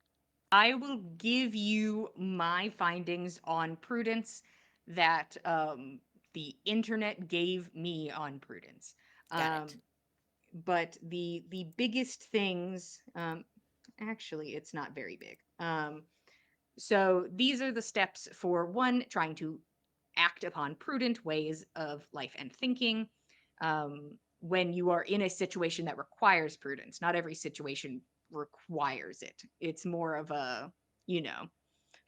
S1: I will give you my findings on prudence that the internet gave me on prudence.
S2: Got it.
S1: But the biggest things, actually, it's not very big. So these are the steps for one, trying to act upon prudent ways of life and thinking. When you are in a situation that requires prudence, not every situation requires it. It's more of a,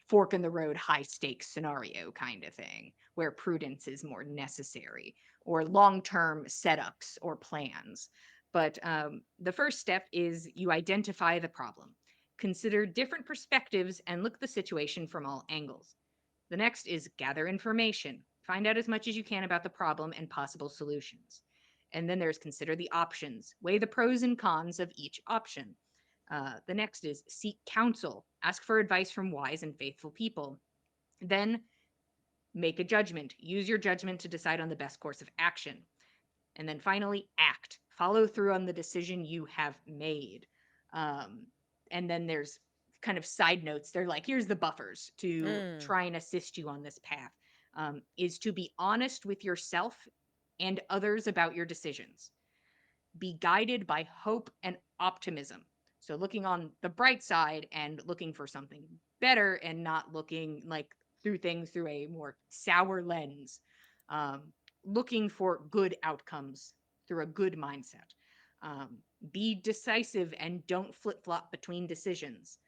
S1: fork in the road, high stakes scenario kind of thing, where prudence is more necessary, or long-term setups or plans. But the first step is you identify the problem. Consider different perspectives and look at the situation from all angles. The next is gather information. Find out as much as you can about the problem and possible solutions. And then there's consider the options. Weigh the pros and cons of each option. The next is seek counsel. Ask for advice from wise and faithful people. Then make a judgment. Use your judgment to decide on the best course of action. And then finally, act. Follow through on the decision you have made. And then there's kind of side notes. They're like, here's the buffers to try and assist you on this path. Is to be honest with yourself and others about your decisions. Be guided by hope and optimism. So looking on the bright side and looking for something better and not looking like through things through a more sour lens. Looking for good outcomes through a good mindset. Be decisive and don't flip-flop between decisions.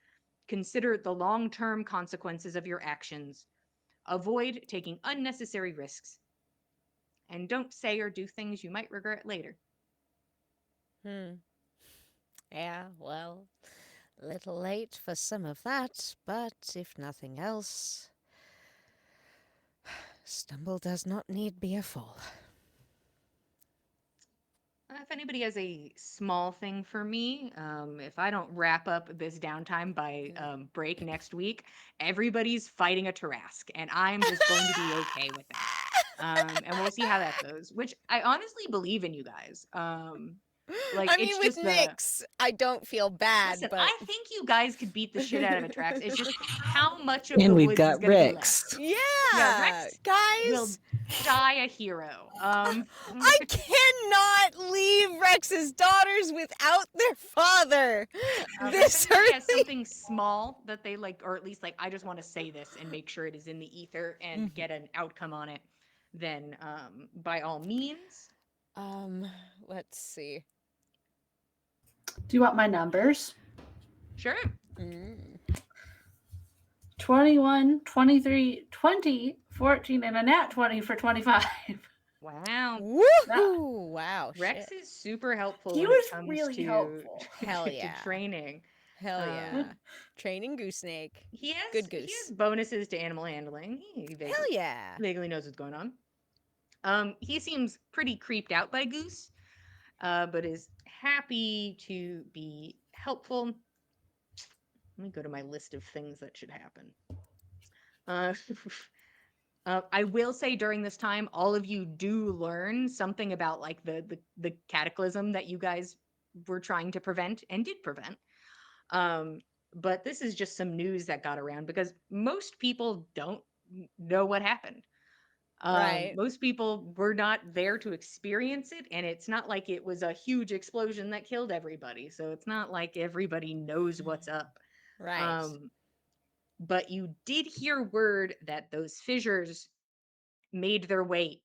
S1: Consider the long-term consequences of your actions. Avoid taking unnecessary risks. And don't say or do things you might regret later.
S2: Yeah, well, a little late for some of that, but if nothing else, stumble does not need be a fall.
S1: If anybody has a small thing for me, if I don't wrap up this downtime by break next week, everybody's fighting a Tarrasque, and I'm just going to be okay with that. And we'll see how that goes, which I honestly believe in you guys. Like,
S2: I mean,
S1: it's
S2: with
S1: just
S2: Nyx, I don't feel bad,
S1: listen,
S2: but
S1: I think you guys could beat the shit out of a Trax. It's just how much of
S3: And
S1: the
S3: we've
S1: woods is
S3: got
S1: going to be left.
S3: Rex.
S2: yeah,
S1: Rex will
S2: guys,
S1: die a hero.
S2: I cannot leave Rex's daughters without their father.
S1: If
S2: This
S1: anybody has
S2: early.
S1: something small that they like, or at least like, I just want to say this and make sure it is in the ether and get an outcome on it, then by all means.
S2: Let's see.
S6: Do you want my numbers?
S1: Sure.
S2: Mm.
S6: 21, 23, 20, 14, and a nat 20 for 25.
S1: Wow.
S2: Woohoo! Wow,
S1: Rex
S2: shit.
S1: is super helpful
S6: He
S1: when
S6: was
S1: it comes
S6: really
S1: to
S6: helpful.
S2: Hell
S1: to
S2: yeah.
S1: training.
S2: Hell yeah.
S1: Um,
S2: Training goose snake.
S1: He has
S2: Good
S1: he
S2: goose.
S1: has bonuses to animal handling. He
S2: Hell yeah.
S1: vaguely knows what's going on. He seems pretty creeped out by Goose, but is happy to be helpful. Let me go to my list of things that should happen. I will say during this time, all of you do learn something about like the cataclysm that you guys were trying to prevent and did prevent. But this is just some news that got around because most people don't know what happened.
S2: Right.
S1: Most people were not there to experience it, and it's not like it was a huge explosion that killed everybody. So it's not like everybody knows what's up.
S2: Right.
S1: But you did hear word that those fissures made their way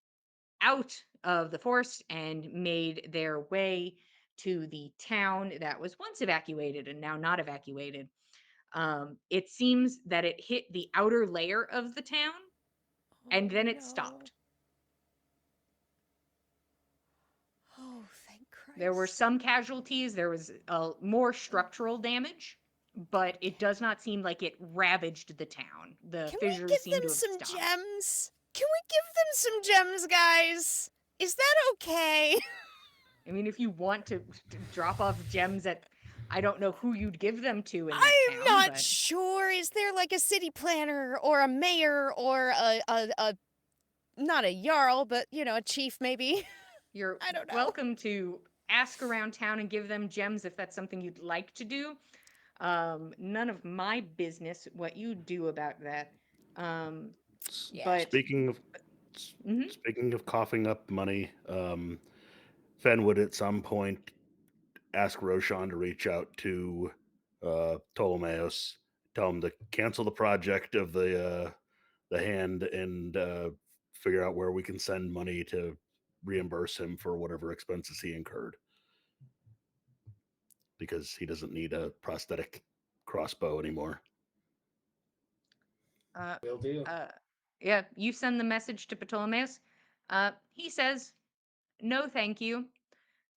S1: out of the forest and made their way to the town that was once evacuated and now not evacuated. It seems that it hit the outer layer of the town and then it stopped.
S2: Oh, thank Christ.
S1: There were some casualties. There was more structural damage, but it does not seem like it ravaged the town. The
S2: Can we
S1: fissures
S2: give
S1: seem
S2: them
S1: to have
S2: some
S1: stopped.
S2: gems? Can we give them some gems, guys? Is that okay?
S1: I mean, if you want to drop off gems at, I don't know who you'd give them to in that
S2: I'm
S1: town,
S2: not
S1: but
S2: sure. Is there like a city planner or a mayor or a not a jarl, but you know, a chief maybe?
S1: you're
S2: I don't know.
S1: welcome to ask around town and give them gems if that's something you'd like to do. None of my business what you do about that.
S2: Yeah.
S1: But
S4: Speaking of
S1: Mhm.
S4: speaking of coughing up money, Fen would at some point ask Roshan to reach out to Ptolemaeus, tell him to cancel the project of the hand and figure out where we can send money to reimburse him for whatever expenses he incurred, because he doesn't need a prosthetic crossbow anymore.
S5: Will do.
S1: Yeah, you send the message to Ptolemaeus. He says, "No, thank you.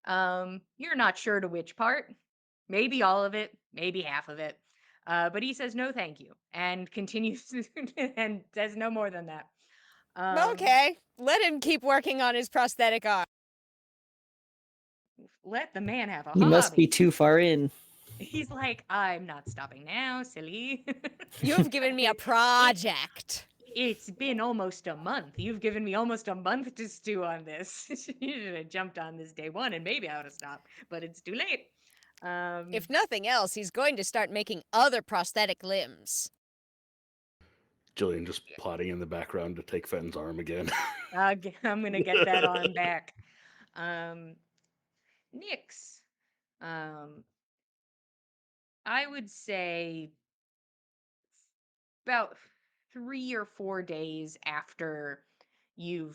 S1: You're not sure to which part. Maybe all of it, maybe half of it. But he says no, thank you, and continues and says no more than that.
S2: Okay, let him keep working on his prosthetic arm.
S1: Let the man have a
S3: You must be
S1: hobby.
S3: too far in.
S1: He's like, I'm not stopping now, silly.
S2: You've given me a project.
S1: It's been almost a month. You've given me almost a month to stew on this. You should have jumped on this day one, and maybe I would have stopped, but it's too late.
S2: If nothing else, he's going to start making other prosthetic limbs.
S4: Jillian just plotting in the background to take Fen's arm again.
S1: I'm gonna get that arm back. Nyx. I would say about 3 or 4 days after you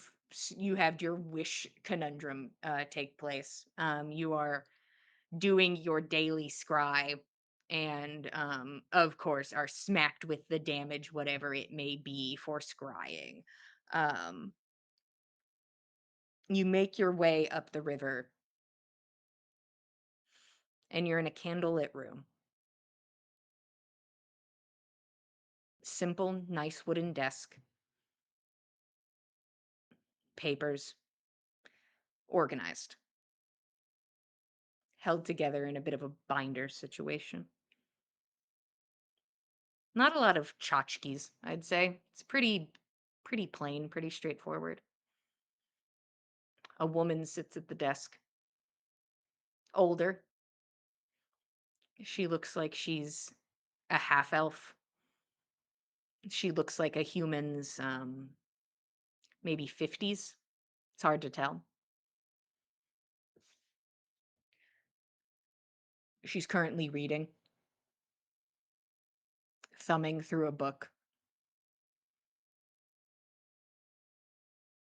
S1: had your wish conundrum take place. You are doing your daily scry, and of course are smacked with the damage, whatever it may be, for scrying. Um, you make your way up the river, and you're in a candlelit room. Simple, nice wooden desk, papers, organized, held together in a bit of a binder situation. Not a lot of tchotchkes, I'd say. It's pretty plain, pretty straightforward. A woman sits at the desk. Older. She looks like she's a half elf. She looks like a human's maybe 50s. It's hard to tell. She's currently reading, thumbing through a book.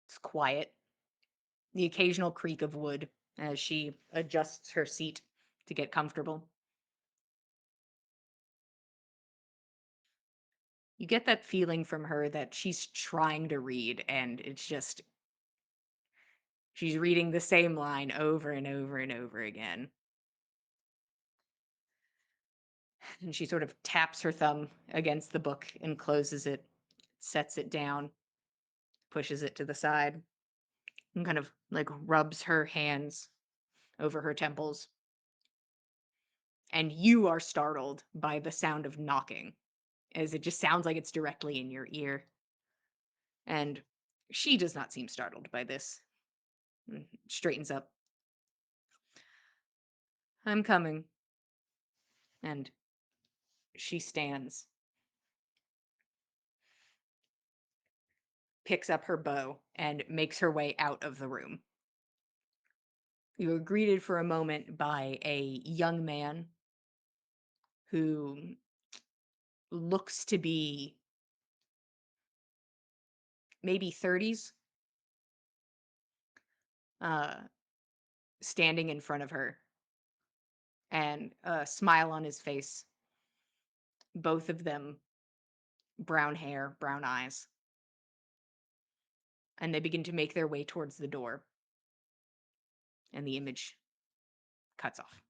S1: It's quiet. The occasional creak of wood as she adjusts her seat to get comfortable. You get that feeling from her that she's trying to read, and it's just she's reading the same line over and over and over again. And she sort of taps her thumb against the book and closes it, sets it down, pushes it to the side, and kind of like rubs her hands over her temples. And you are startled by the sound of knocking, as it just sounds like it's directly in your ear. And she does not seem startled by this. Straightens up. I'm coming. And she stands, picks up her bow, and makes her way out of the room. You are greeted for a moment by a young man who looks to be maybe 30s, uh, standing in front of her, and a smile on his face. Both of them brown hair, brown eyes. And they begin to make their way towards the door. And the image cuts off.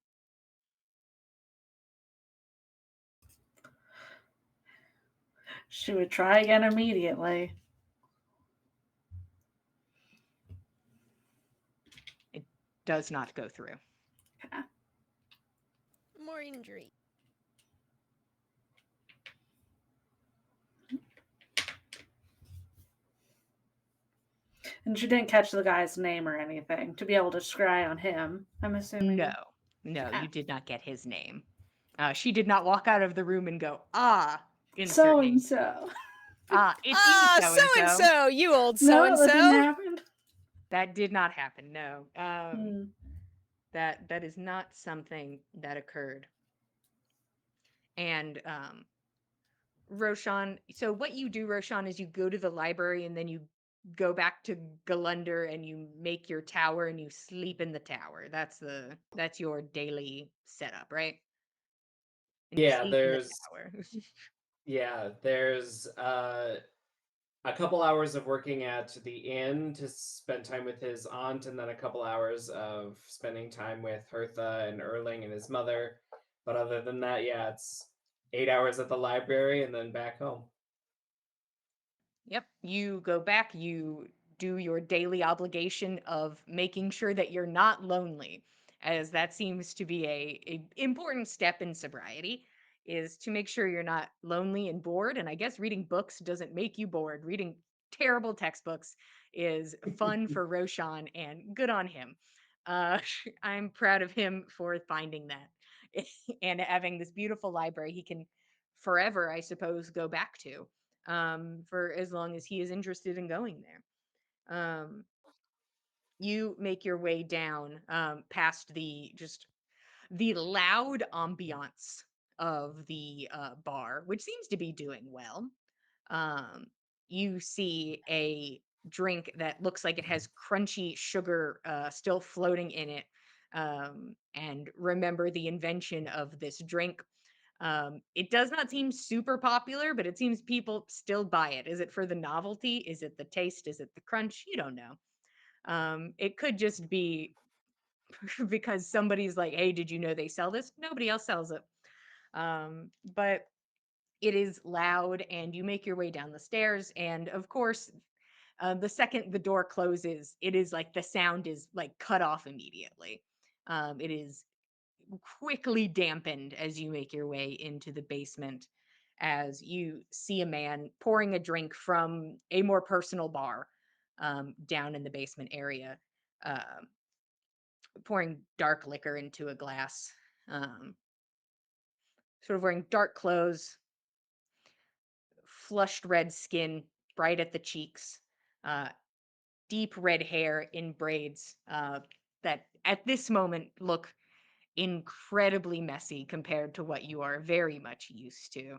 S6: She would try again immediately.
S1: It does not go through.
S2: More injury.
S6: And she didn't catch the guy's name or anything to be able to scry on him, I'm assuming.
S1: No,
S6: Ah.
S1: you did not get his name. She did not walk out of the room and go, insert
S6: So
S1: name.
S6: and so.
S1: It's you,
S2: so and so, you old so and
S6: No, that didn't
S2: so.
S6: happen.
S1: That did not happen. No,
S6: Hmm.
S1: that is not something that occurred. And Roshan, so what you do, Roshan, is you go to the library and then you go back to Galunder and you make your tower and you sleep in the tower. That's your daily setup, right? And you
S5: Yeah,
S1: sleep in the
S5: there's
S1: tower.
S5: there's a couple hours of working at the inn to spend time with his aunt, and then a couple hours of spending time with Hertha and Erling and his mother. But other than that, yeah, it's 8 hours at the library and then back home.
S1: Yep. You go back, you do your daily obligation of making sure that you're not lonely, as that seems to be a important step in sobriety, is to make sure you're not lonely and bored. And I guess reading books doesn't make you bored. Reading terrible textbooks is fun for Roshan, and good on him. Uh, I'm proud of him for finding that and having this beautiful library he can forever, I suppose, go back to for as long as he is interested in going there. You make your way down past the loud ambiance of the bar, which seems to be doing well. Um, you see a drink that looks like it has crunchy sugar still floating in it. And remember the invention of this drink. It does not seem super popular, but it seems people still buy it. Is it for the novelty? Is it the taste? Is it the crunch? You don't know. It could just be because somebody's like, hey, did you know they sell this? Nobody else sells it. But it is loud, and you make your way down the stairs. And of course, the second the door closes, it is like the sound is like cut off immediately. It is quickly dampened as you make your way into the basement, as you see a man pouring a drink from a more personal bar down in the basement area, um, pouring dark liquor into a glass, um, sort of wearing dark clothes, flushed red skin, bright at the cheeks, uh, deep red hair in braids that at this moment look incredibly messy compared to what you are very much used to.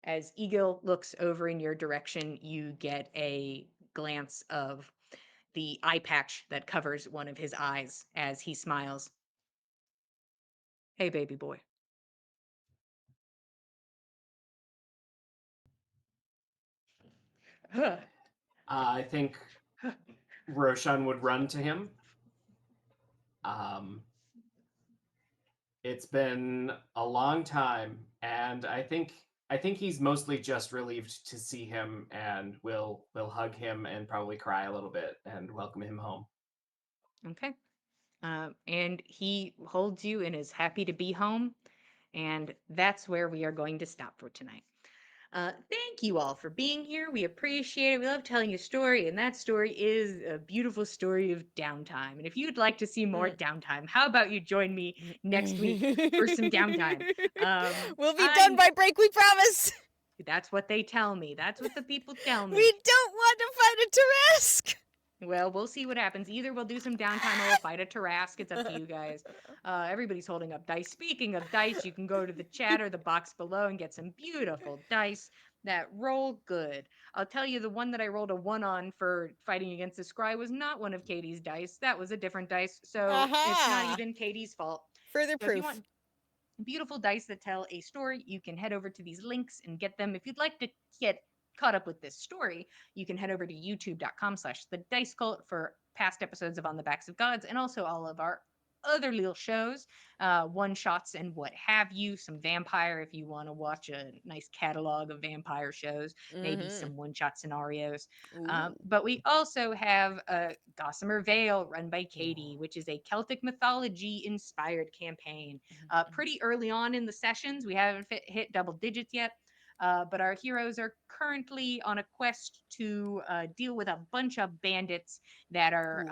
S1: As Egil looks over in your direction, you get a glance of the eye patch that covers one of his eyes as he smiles. Hey, baby boy.
S5: I think Roshan would run to him. It's been a long time, and I think he's mostly just relieved to see him, and we'll hug him and probably cry a little bit and welcome him home.
S1: Okay. And he holds you and is happy to be home. And that's where we are going to stop for tonight. Thank you all for being here. We appreciate it. We love telling a story, and that story is a beautiful story of downtime. And if you'd like to see more downtime, how about you join me next week for some downtime?
S2: We'll be done by break, we promise.
S1: That's what they tell me. That's what the people tell me.
S2: We don't want to fight a Tarrasque.
S1: Well, we'll see what happens. Either we'll do some downtime or we'll fight a Tarrasque. It's up to you guys. Everybody's holding up dice. Speaking of dice, you can go to the chat or the box below and get some beautiful dice that roll good. I'll tell you, the one that I rolled a 1 on for fighting against the scry was not one of Katie's dice. That was a different dice. So it's not even Katie's fault.
S2: Further
S1: So if you
S2: proof.
S1: want beautiful dice that tell a story, you can head over to these links and get them. If you'd like to get caught up with this story, you can head over to youtube.com/the dice cult for past episodes of On the Backs of Gods and also all of our other little shows, one shots and what have you, some vampire if you want to watch a nice catalog of vampire shows, maybe some one shot scenarios. But we also have Gossamer Vale run by Katie, which is a Celtic mythology inspired campaign. Pretty early on in the sessions, we haven't hit double digits yet. But our heroes are currently on a quest to deal with a bunch of bandits that are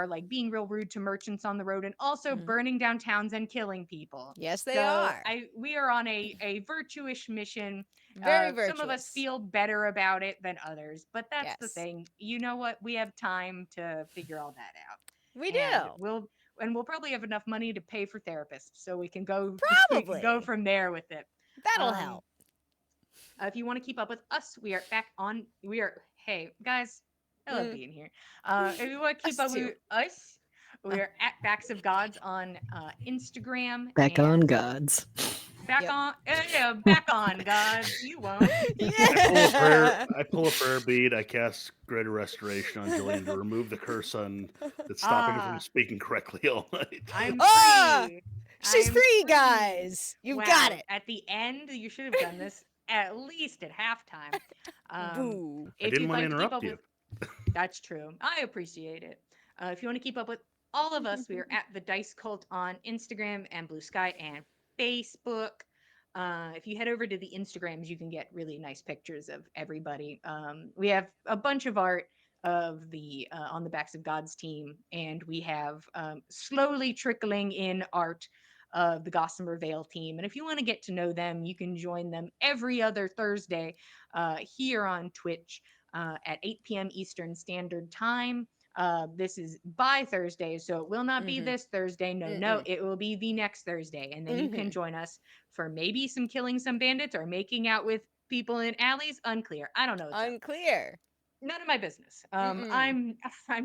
S1: like being real rude to merchants on the road and also burning down towns and killing people.
S2: Yes, they
S1: So
S2: are.
S1: We are on a virtuous mission.
S2: Very virtuous.
S1: Some of us feel better about it than others, but that's the
S2: Yes.
S1: thing. You know what? We have time to figure all that out.
S2: We
S1: And
S2: do.
S1: we'll probably have enough money to pay for therapists, so we can go we can go
S2: Probably.
S1: from there with it.
S2: That'll help.
S1: If you want to keep up with us, hey guys, I love being here. If you want to keep
S2: Us
S1: up
S2: too.
S1: with us, we're at Backs of Gods on Instagram.
S3: Back
S1: and
S3: on gods.
S1: Back
S2: Yep.
S1: on, back on, gods. You won't.
S2: Yeah.
S4: I pull a prayer bead. I cast Greater Restoration on Jillian to remove the curse on that's stopping her from speaking correctly all night.
S1: I'm
S2: Ah!
S1: free.
S2: She's
S1: I'm
S2: free, guys. You've got
S1: Wow,
S2: it.
S1: At the end, you should have done this at least at halftime.
S2: Boo.
S4: I
S1: If
S4: didn't
S1: you'd
S4: want to
S1: like to keep
S4: interrupt
S1: up
S4: you.
S1: with, that's true. I appreciate it. If you want to keep up with all of us, we are at the Dice Cult on Instagram and Blue Sky and Facebook. If you head over to the Instagrams, you can get really nice pictures of everybody. We have a bunch of art of the On the Backs of Gods team, and we have slowly trickling in art of the Gossamer Vale team. And if you want to get to know them, you can join them every other Thursday here on Twitch at 8 p.m. Eastern Standard Time. This is by Thursday, so it will not be this Thursday. No, it will be the next Thursday. And then you can join us for maybe some killing some bandits or making out with people in alleys. Unclear. I don't know.
S2: Unclear.
S1: None of my business. I'm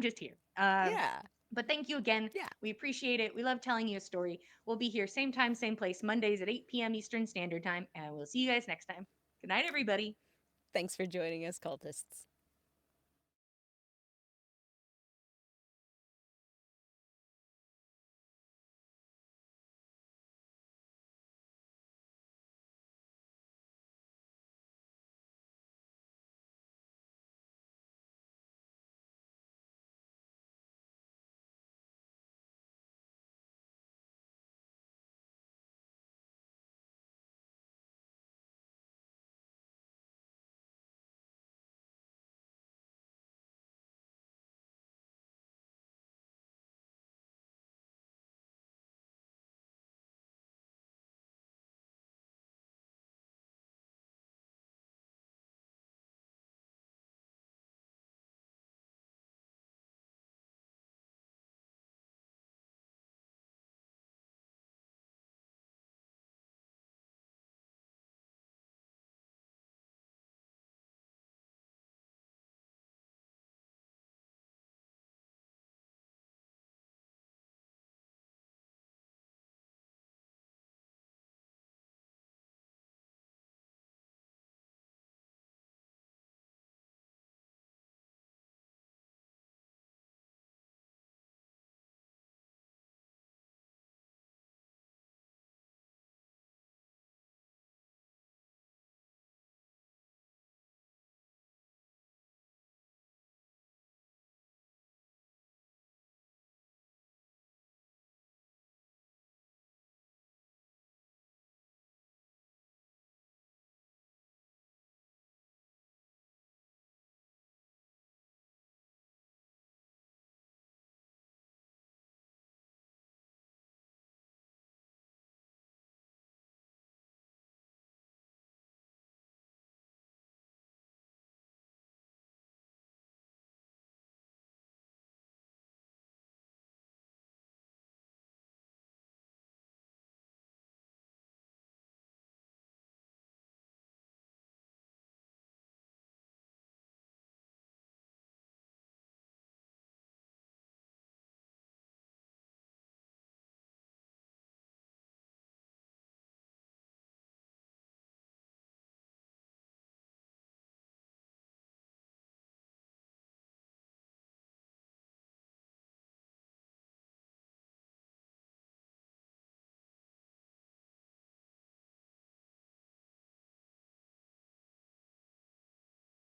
S1: just here.
S2: Yeah.
S1: But thank you again.
S2: Yeah.
S1: We appreciate it. We love telling you a story. We'll be here same time, same place, Mondays at 8 p.m. Eastern Standard Time. And we'll see you guys next time. Good night, everybody.
S2: Thanks for joining us, cultists.